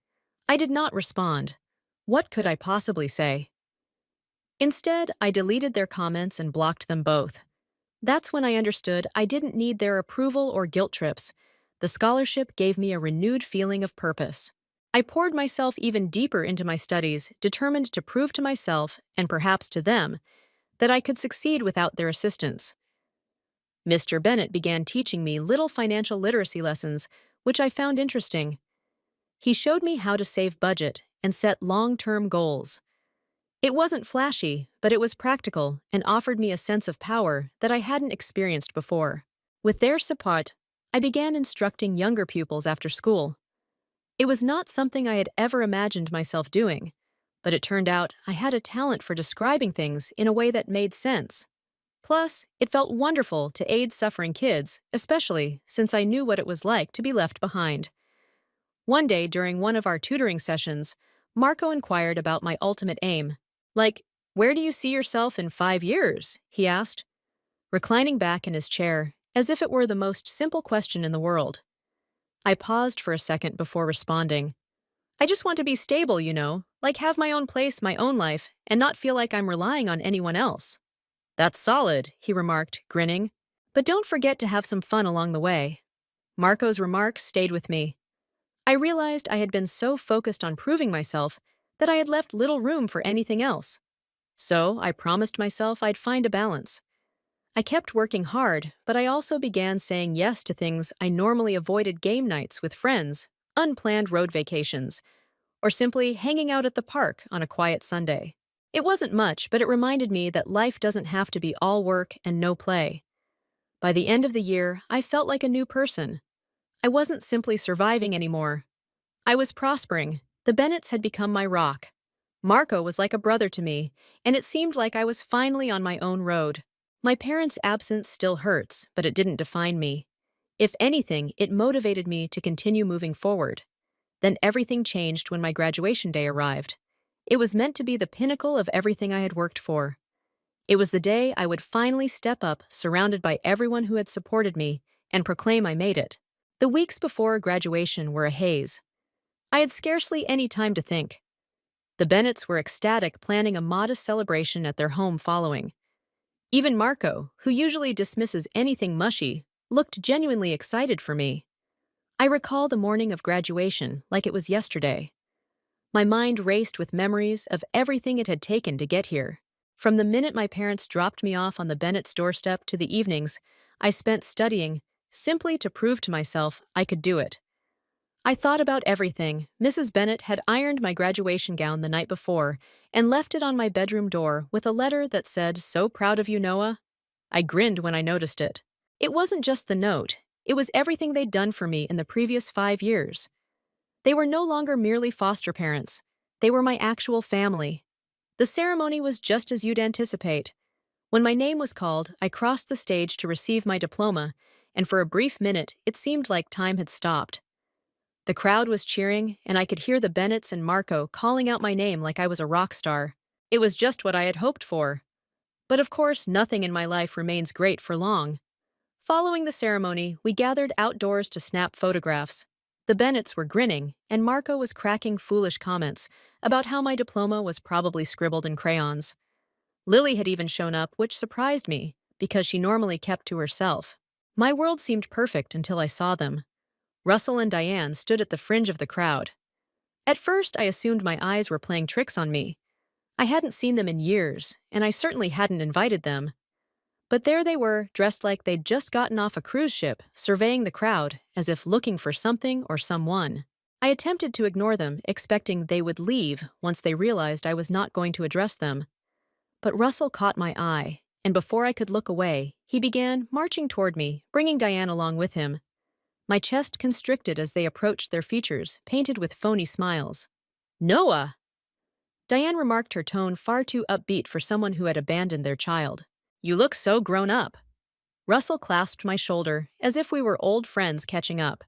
I did not respond. What could I possibly say? Instead, I deleted their comments and blocked them both. That's when I understood I didn't need their approval or guilt trips. The scholarship gave me a renewed feeling of purpose. I poured myself even deeper into my studies, determined to prove to myself, and perhaps to them, that I could succeed without their assistance. Mr. Bennett began teaching me little financial literacy lessons, which I found interesting. He showed me how to save budget and set long-term goals. It wasn't flashy, but it was practical and offered me a sense of power that I hadn't experienced before. With their support, I began instructing younger pupils after school. It was not something I had ever imagined myself doing, but it turned out I had a talent for describing things in a way that made sense. Plus, it felt wonderful to aid suffering kids, especially since I knew what it was like to be left behind. One day during one of our tutoring sessions, Marco inquired about my ultimate aim. Like, where do you see yourself in 5 years? He asked, reclining back in his chair, as if it were the most simple question in the world. I paused for a second before responding. I just want to be stable, like have my own place, my own life, and not feel like I'm relying on anyone else. That's solid, he remarked, grinning. But don't forget to have some fun along the way. Marco's remarks stayed with me. I realized I had been so focused on proving myself that I had left little room for anything else. So I promised myself I'd find a balance. I kept working hard, but I also began saying yes to things I normally avoided: game nights with friends, unplanned road vacations, or simply hanging out at the park on a quiet Sunday. It wasn't much, but it reminded me that life doesn't have to be all work and no play. By the end of the year, I felt like a new person. I wasn't simply surviving anymore. I was prospering. The Bennetts had become my rock. Marco was like a brother to me, and it seemed like I was finally on my own road. My parents' absence still hurts, but it didn't define me. If anything, it motivated me to continue moving forward. Then everything changed when my graduation day arrived. It was meant to be the pinnacle of everything I had worked for. It was the day I would finally step up, surrounded by everyone who had supported me, and proclaim I made it. The weeks before graduation were a haze. I had scarcely any time to think. The Bennetts were ecstatic, planning a modest celebration at their home following. Even Marco, who usually dismisses anything mushy, looked genuinely excited for me. I recall the morning of graduation like it was yesterday. My mind raced with memories of everything it had taken to get here. From the minute my parents dropped me off on the Bennett's doorstep to the evenings I spent studying, simply to prove to myself I could do it. I thought about everything. Mrs. Bennett had ironed my graduation gown the night before and left it on my bedroom door with a letter that said, "So proud of you, Noah." I grinned when I noticed it. It wasn't just the note. It was everything they'd done for me in the previous 5 years. They were no longer merely foster parents. They were my actual family. The ceremony was just as you'd anticipate. When my name was called, I crossed the stage to receive my diploma, and for a brief minute, it seemed like time had stopped. The crowd was cheering, and I could hear the Bennetts and Marco calling out my name like I was a rock star. It was just what I had hoped for. But of course, nothing in my life remains great for long. Following the ceremony, we gathered outdoors to snap photographs. The Bennetts were grinning, and Marco was cracking foolish comments about how my diploma was probably scribbled in crayons. Lily had even shown up, which surprised me, because she normally kept to herself. My world seemed perfect until I saw them. Russell and Diane stood at the fringe of the crowd. At first, I assumed my eyes were playing tricks on me. I hadn't seen them in years, and I certainly hadn't invited them. But there they were, dressed like they'd just gotten off a cruise ship, surveying the crowd, as if looking for something or someone. I attempted to ignore them, expecting they would leave once they realized I was not going to address them. But Russell caught my eye, and before I could look away, he began marching toward me, bringing Diane along with him. My chest constricted as they approached their features, painted with phony smiles. "Noah!" Diane remarked, her tone far too upbeat for someone who had abandoned their child. "You look so grown up." Russell clasped my shoulder, as if we were old friends catching up.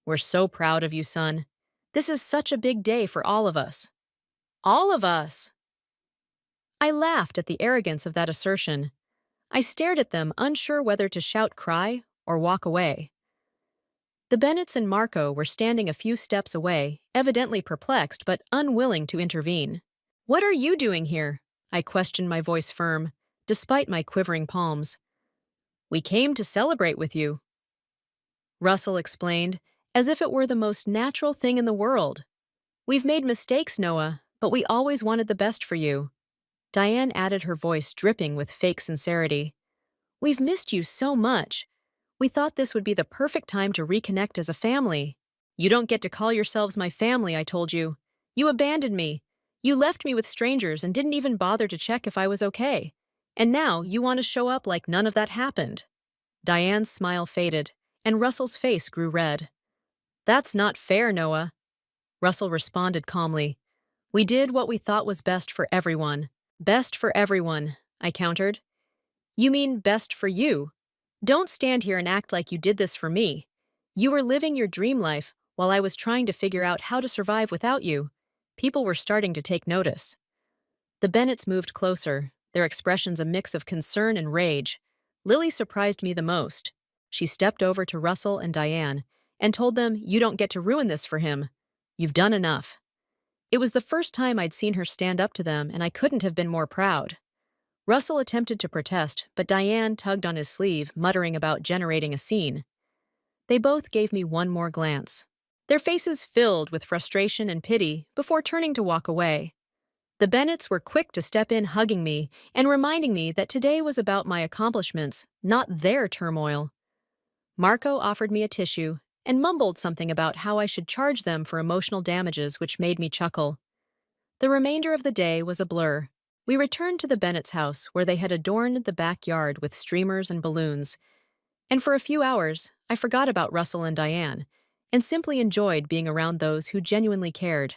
"We're so proud of you, son. This is such a big day for all of us." "All of us!" I laughed at the arrogance of that assertion. I stared at them, unsure whether to shout cry or walk away. The Bennetts and Marco were standing a few steps away, evidently perplexed but unwilling to intervene. "What are you doing here?" I questioned, my voice firm, despite my quivering palms. "We came to celebrate with you." Russell explained, as if it were the most natural thing in the world. We've made mistakes, Noah, but we always wanted the best for you. Diane added, her voice dripping with fake sincerity. We've missed you so much. We thought this would be the perfect time to reconnect as a family. You don't get to call yourselves my family, I told you. You abandoned me. You left me with strangers and didn't even bother to check if I was okay. And now you want to show up like none of that happened. Diane's smile faded, and Russell's face grew red. That's not fair, Noah. Russell responded calmly. We did what we thought was best for everyone. Best for everyone, I countered. You mean best for you? Don't stand here and act like you did this for me. You were living your dream life while I was trying to figure out how to survive without you. People were starting to take notice. The Bennetts moved closer, their expressions a mix of concern and rage. Lily surprised me the most. She stepped over to Russell and Diane and told them, You don't get to ruin this for him. You've done enough. It was the first time I'd seen her stand up to them, and I couldn't have been more proud. Russell attempted to protest, but Diane tugged on his sleeve, muttering about generating a scene. They both gave me one more glance, their faces filled with frustration and pity before turning to walk away. The Bennetts were quick to step in, hugging me and reminding me that today was about my accomplishments, not their turmoil. Marco offered me a tissue and mumbled something about how I should charge them for emotional damages, which made me chuckle. The remainder of the day was a blur. We returned to the Bennett's house, where they had adorned the backyard with streamers and balloons. And for a few hours, I forgot about Russell and Diane, and simply enjoyed being around those who genuinely cared.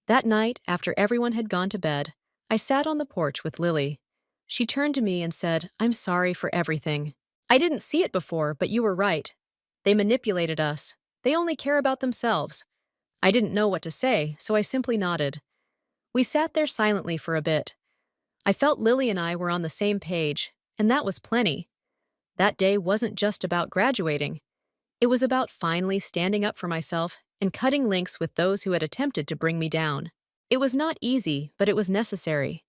That night, after everyone had gone to bed, I sat on the porch with Lily. She turned to me and said, I'm sorry for everything. I didn't see it before, but you were right. They manipulated us. They only care about themselves. I didn't know what to say, so I simply nodded. We sat there silently for a bit. I felt Lily and I were on the same page, and that was plenty. That day wasn't just about graduating. It was about finally standing up for myself and cutting links with those who had attempted to bring me down. It was not easy, but it was necessary.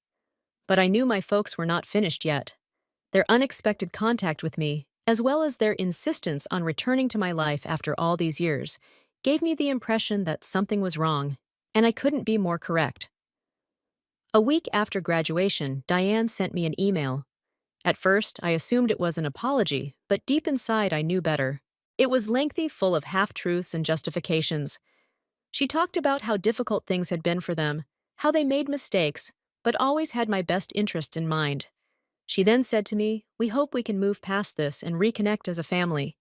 But I knew my folks were not finished yet. Their unexpected contact with me, as well as their insistence on returning to my life after all these years, gave me the impression that something was wrong, and I couldn't be more correct. A week after graduation, Diane sent me an email. At first, I assumed it was an apology, but deep inside I knew better. It was lengthy, full of half-truths and justifications. She talked about how difficult things had been for them, how they made mistakes, but always had my best interests in mind. She then said to me, We hope we can move past this and reconnect as a family.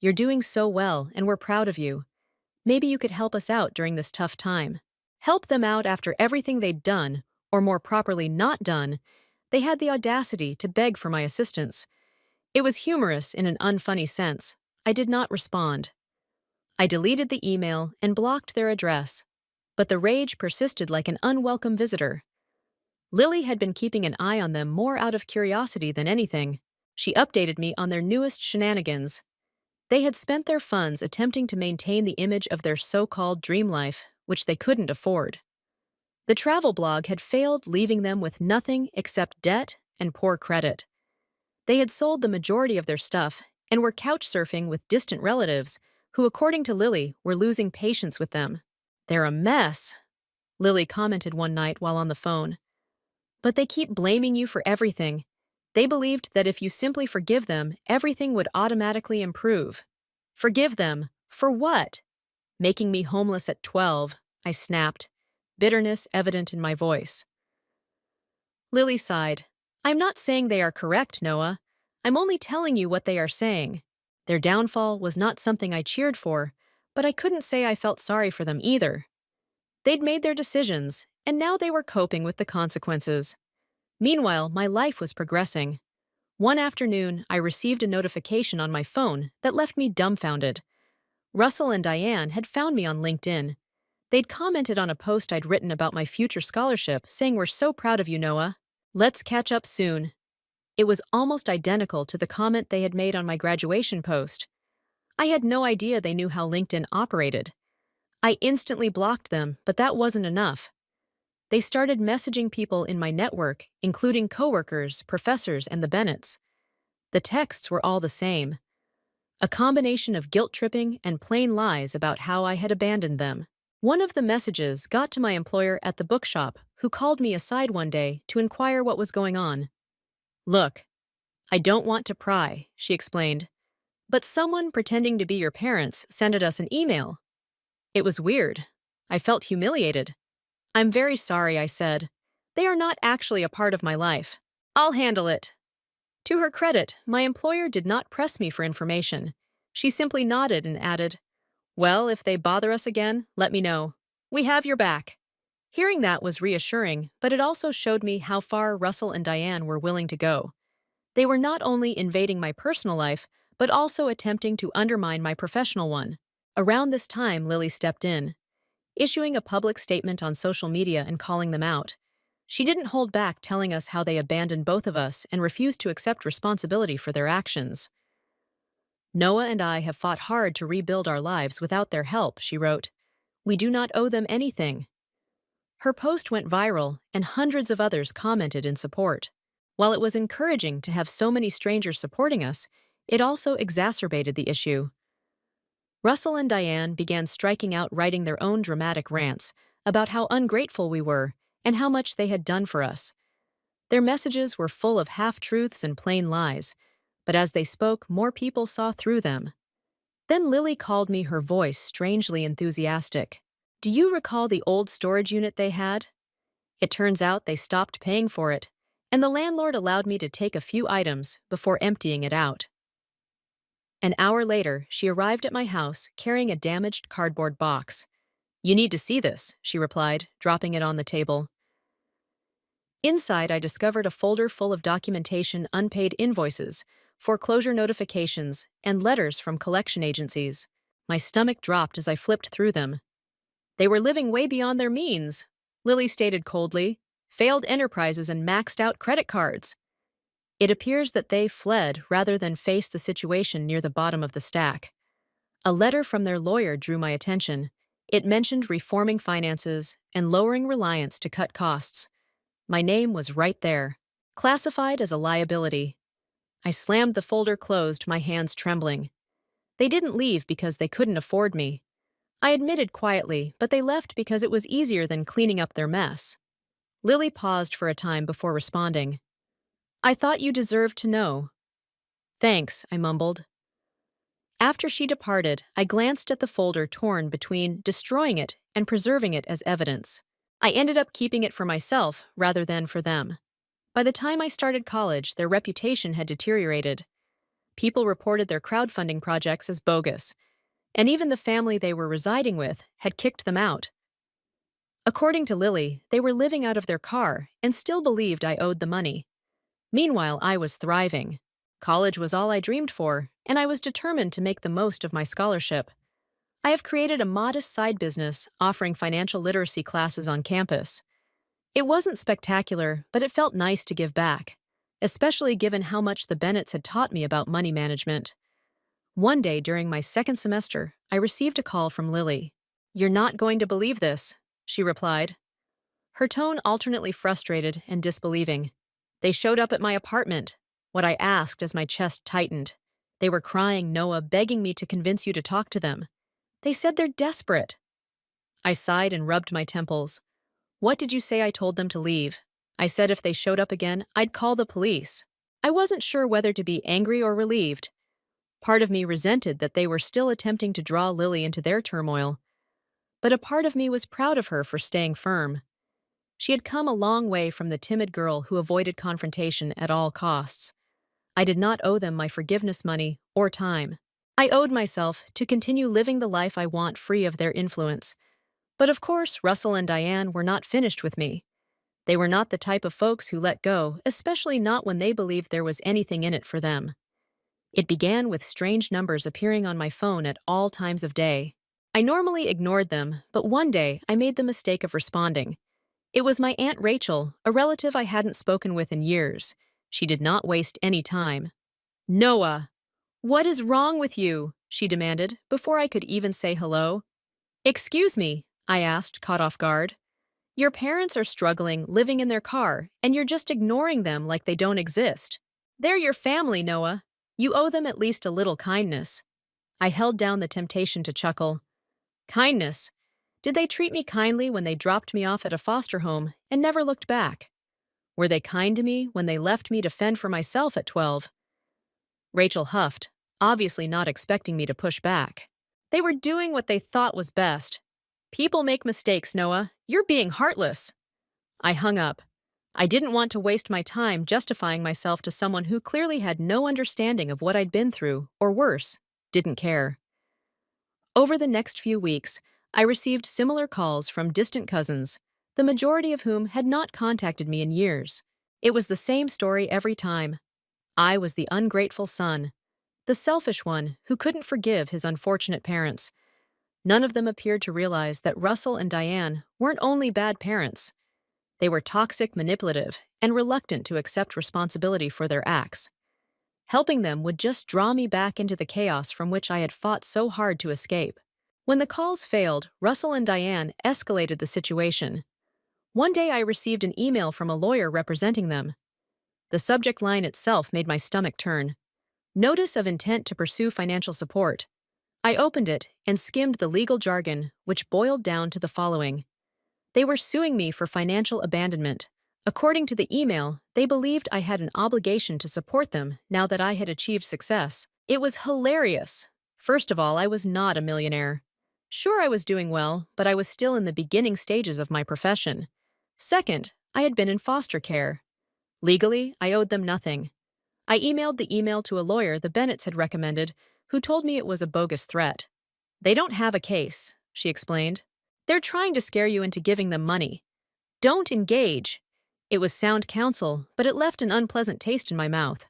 You're doing so well, and we're proud of you. Maybe you could help us out during this tough time. Help them out after everything they'd done, or more properly not done. They had the audacity to beg for my assistance. It was humorous in an unfunny sense. I did not respond. I deleted the email and blocked their address. But the rage persisted like an unwelcome visitor. Lily had been keeping an eye on them more out of curiosity than anything. She updated me on their newest shenanigans. They had spent their funds attempting to maintain the image of their so-called dream life, which they couldn't afford. The travel blog had failed, leaving them with nothing except debt and poor credit. They had sold the majority of their stuff and were couch surfing with distant relatives who, according to Lily, were losing patience with them. They're a mess, Lily commented one night while on the phone. But they keep blaming you for everything. They believed that if you simply forgive them, everything would automatically improve. Forgive them? For what? Making me homeless at 12, I snapped, bitterness evident in my voice. Lily sighed. I'm not saying they are correct, Noah. I'm only telling you what they are saying. Their downfall was not something I cheered for, but I couldn't say I felt sorry for them either. They'd made their decisions, and now they were coping with the consequences. Meanwhile, my life was progressing. One afternoon, I received a notification on my phone that left me dumbfounded. Russell and Diane had found me on LinkedIn. They'd commented on a post I'd written about my future scholarship, saying, We're so proud of you, Noah. Let's catch up soon. It was almost identical to the comment they had made on my graduation post. I had no idea they knew how LinkedIn operated. I instantly blocked them, but that wasn't enough. They started messaging people in my network, including coworkers, professors, and the Bennetts. The texts were all the same. a combination of guilt-tripping and plain lies about how I had abandoned them. One of the messages got to my employer at the bookshop, who called me aside one day to inquire what was going on. "Look, I don't want to pry," she explained, "but someone pretending to be your parents sent us an email." It was weird. I felt humiliated. "I'm very sorry," I said. "They are not actually a part of my life. I'll handle it." To her credit, my employer did not press me for information. She simply nodded and added, "Well, if they bother us again, let me know. We have your back." Hearing that was reassuring, but it also showed me how far Russell and Diane were willing to go. They were not only invading my personal life, but also attempting to undermine my professional one. Around this time, Lily stepped in, issuing a public statement on social media and calling them out. She didn't hold back, telling us how they abandoned both of us and refused to accept responsibility for their actions. "Noah and I have fought hard to rebuild our lives without their help," she wrote. "We do not owe them anything." Her post went viral, and hundreds of others commented in support. While it was encouraging to have so many strangers supporting us, it also exacerbated the issue. Russell and Diane began striking out, writing their own dramatic rants about how ungrateful we were and how much they had done for us. Their messages were full of half-truths and plain lies, but as they spoke, more people saw through them. Then Lily called me, her voice strangely enthusiastic. "Do you recall the old storage unit they had? It turns out they stopped paying for it, and the landlord allowed me to take a few items before emptying it out." An hour later, she arrived at my house carrying a damaged cardboard box. "You need to see this," she replied, dropping it on the table. Inside, I discovered a folder full of documentation, unpaid invoices, foreclosure notifications, and letters from collection agencies. My stomach dropped as I flipped through them. "They were living way beyond their means," Lily stated coldly. "Failed enterprises and maxed-out credit cards." It appears that they fled rather than face the situation near the bottom of the stack. A letter from their lawyer drew my attention. It mentioned reforming finances and lowering reliance to cut costs. My name was right there, classified as a liability. I slammed the folder closed, my hands trembling. They didn't leave because they couldn't afford me. I admitted quietly, but they left because it was easier than cleaning up their mess. Lily paused for a time before responding. "I thought you deserved to know." "Thanks," I mumbled. After she departed, I glanced at the folder, torn between destroying it and preserving it as evidence. I ended up keeping it for myself rather than for them. By the time I started college, their reputation had deteriorated. People reported their crowdfunding projects as bogus, and even the family they were residing with had kicked them out. According to Lily, they were living out of their car and still believed I owed the money. Meanwhile, I was thriving. College was all I dreamed for, and I was determined to make the most of my scholarship. I have created a modest side business offering financial literacy classes on campus. It wasn't spectacular, but it felt nice to give back, especially given how much the Bennetts had taught me about money management. One day during my second semester, I received a call from Lily. "You're not going to believe this," she replied, her tone alternately frustrated and disbelieving. "They showed up at my apartment." What I asked as my chest tightened. "They were crying, Noah, begging me to convince you to talk to them. They said they're desperate." I sighed and rubbed my temples. "What did you say I told them to leave?" "I said if they showed up again, I'd call the police." I wasn't sure whether to be angry or relieved. Part of me resented that they were still attempting to draw Lily into their turmoil, but a part of me was proud of her for staying firm. She had come a long way from the timid girl who avoided confrontation at all costs. I did not owe them my forgiveness money or time. I owed myself to continue living the life I want, free of their influence. But of course, Russell and Diane were not finished with me. They were not the type of folks who let go, especially not when they believed there was anything in it for them. It began with strange numbers appearing on my phone at all times of day. I normally ignored them, but one day I made the mistake of responding. It was my Aunt Rachel, a relative I hadn't spoken with in years. She did not waste any time. "Noah, what is wrong with you?" she demanded, before I could even say hello. "Excuse me," I asked, caught off guard. "Your parents are struggling, living in their car, and you're just ignoring them like they don't exist. They're your family, Noah. You owe them at least a little kindness." I held down the temptation to chuckle. Kindness. Did they treat me kindly when they dropped me off at a foster home and never looked back? Were they kind to me when they left me to fend for myself at 12? Rachel huffed, obviously not expecting me to push back. They were doing what they thought was best. People make mistakes, Noah. You're being heartless. I hung up. I didn't want to waste my time justifying myself to someone who clearly had no understanding of what I'd been through, or worse, didn't care. Over the next few weeks, I received similar calls from distant cousins, the majority of whom had not contacted me in years. It was the same story every time. I was the ungrateful son, the selfish one who couldn't forgive his unfortunate parents. None of them appeared to realize that Russell and Diane weren't only bad parents. They were toxic, manipulative, and reluctant to accept responsibility for their acts. Helping them would just draw me back into the chaos from which I had fought so hard to escape. When the calls failed, Russell and Diane escalated the situation. One day I received an email from a lawyer representing them. The subject line itself made my stomach turn. Notice of intent to pursue financial support. I opened it and skimmed the legal jargon, which boiled down to the following. They were suing me for financial abandonment. According to the email, they believed I had an obligation to support them now that I had achieved success. It was hilarious. First of all, I was not a millionaire. Sure, I was doing well, but I was still in the beginning stages of my profession. Second, I had been in foster care. Legally, I owed them nothing. I emailed the email to a lawyer the Bennetts had recommended, who told me it was a bogus threat. They don't have a case, she explained. They're trying to scare you into giving them money. Don't engage. It was sound counsel, but it left an unpleasant taste in my mouth.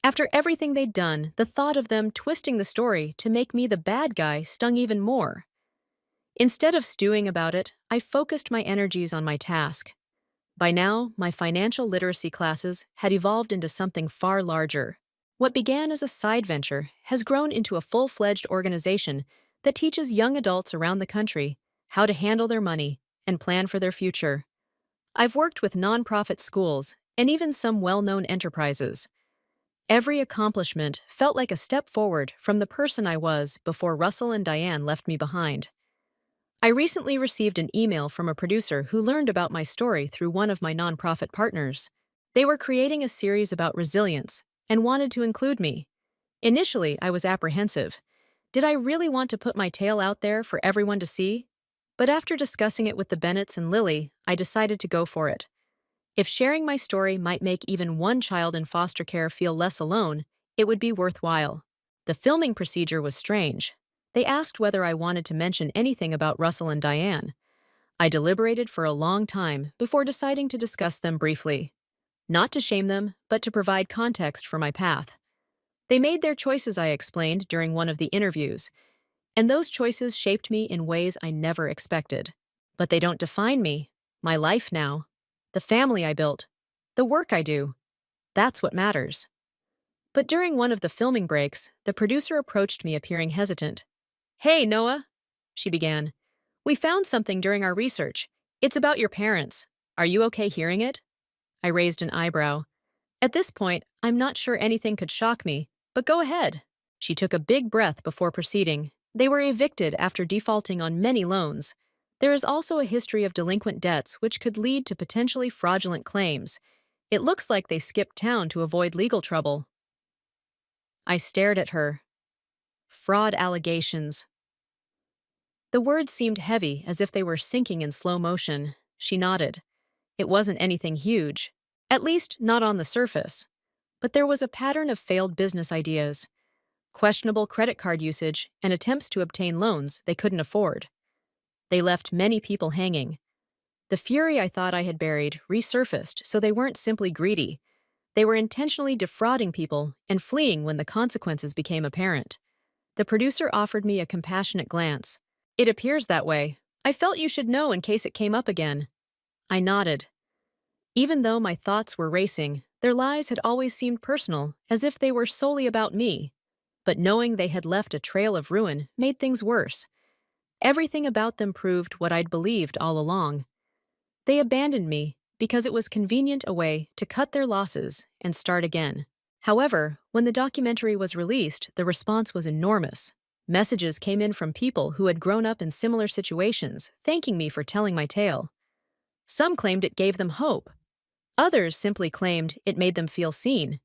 After everything they'd done, the thought of them twisting the story to make me the bad guy stung even more. Instead of stewing about it, I focused my energies on my task. By now, my financial literacy classes had evolved into something far larger. What began as a side venture has grown into a full-fledged organization that teaches young adults around the country how to handle their money and plan for their future. I've worked with nonprofit schools and even some well-known enterprises. Every accomplishment felt like a step forward from the person I was before Russell and Diane left me behind. I recently received an email from a producer who learned about my story through one of my nonprofit partners. They were creating a series about resilience and wanted to include me. Initially, I was apprehensive. Did I really want to put my tale out there for everyone to see? But after discussing it with the Bennetts and Lily, I decided to go for it. If sharing my story might make even one child in foster care feel less alone, it would be worthwhile. The filming procedure was strange. They asked whether I wanted to mention anything about Russell and Diane. I deliberated for a long time before deciding to discuss them briefly. Not to shame them, but to provide context for my path. They made their choices, I explained during one of the interviews, and those choices shaped me in ways I never expected. But they don't define me, my life now, the family I built, the work I do. That's what matters. But during one of the filming breaks, the producer approached me appearing hesitant. Hey, Noah, she began. We found something during our research. It's about your parents. Are you okay hearing it? I raised an eyebrow. At this point, I'm not sure anything could shock me, but go ahead. She took a big breath before proceeding. They were evicted after defaulting on many loans. There is also a history of delinquent debts which could lead to potentially fraudulent claims. It looks like they skipped town to avoid legal trouble. I stared at her. Fraud allegations. The words seemed heavy, as if they were sinking in slow motion. She nodded. It wasn't anything huge. At least, not on the surface. But there was a pattern of failed business ideas, questionable credit card usage, and attempts to obtain loans they couldn't afford. They left many people hanging. The fury I thought I had buried resurfaced, so they weren't simply greedy. They were intentionally defrauding people and fleeing when the consequences became apparent. The producer offered me a compassionate glance. It appears that way. I felt you should know in case it came up again. I nodded. Even though my thoughts were racing, their lies had always seemed personal, as if they were solely about me. But knowing they had left a trail of ruin made things worse. Everything about them proved what I'd believed all along. They abandoned me because it was convenient a way to cut their losses and start again. However, when the documentary was released, the response was enormous. Messages came in from people who had grown up in similar situations, thanking me for telling my tale. Some claimed it gave them hope. Others simply claimed it made them feel seen.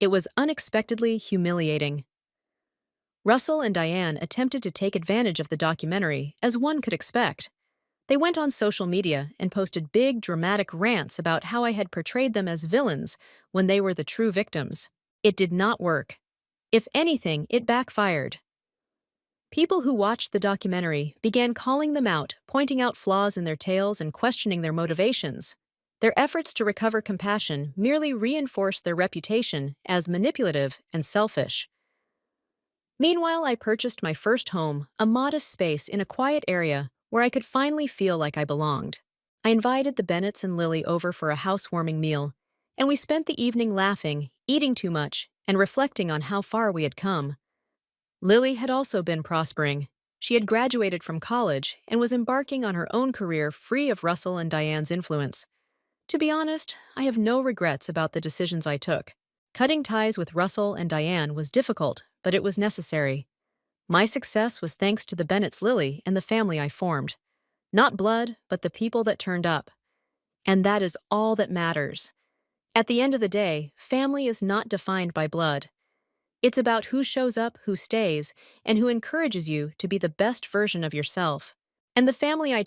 It was unexpectedly humiliating. Russell and Diane attempted to take advantage of the documentary, as one could expect. They went on social media and posted big, dramatic rants about how I had portrayed them as villains when they were the true victims. It did not work. If anything, it backfired. People who watched the documentary began calling them out, pointing out flaws in their tales and questioning their motivations. Their efforts to recover compassion merely reinforced their reputation as manipulative and selfish. Meanwhile, I purchased my first home, a modest space in a quiet area where I could finally feel like I belonged. I invited the Bennetts and Lily over for a housewarming meal, and we spent the evening laughing, eating too much, and reflecting on how far we had come. Lily had also been prospering. She had graduated from college and was embarking on her own career free of Russell and Diane's influence. To be honest, I have no regrets about the decisions I took. Cutting ties with Russell and Diane was difficult, but it was necessary. My success was thanks to the Bennett's Lily and the family I formed. Not blood, but the people that turned up. And that is all that matters. At the end of the day, family is not defined by blood. It's about who shows up, who stays, and who encourages you to be the best version of yourself. And the family I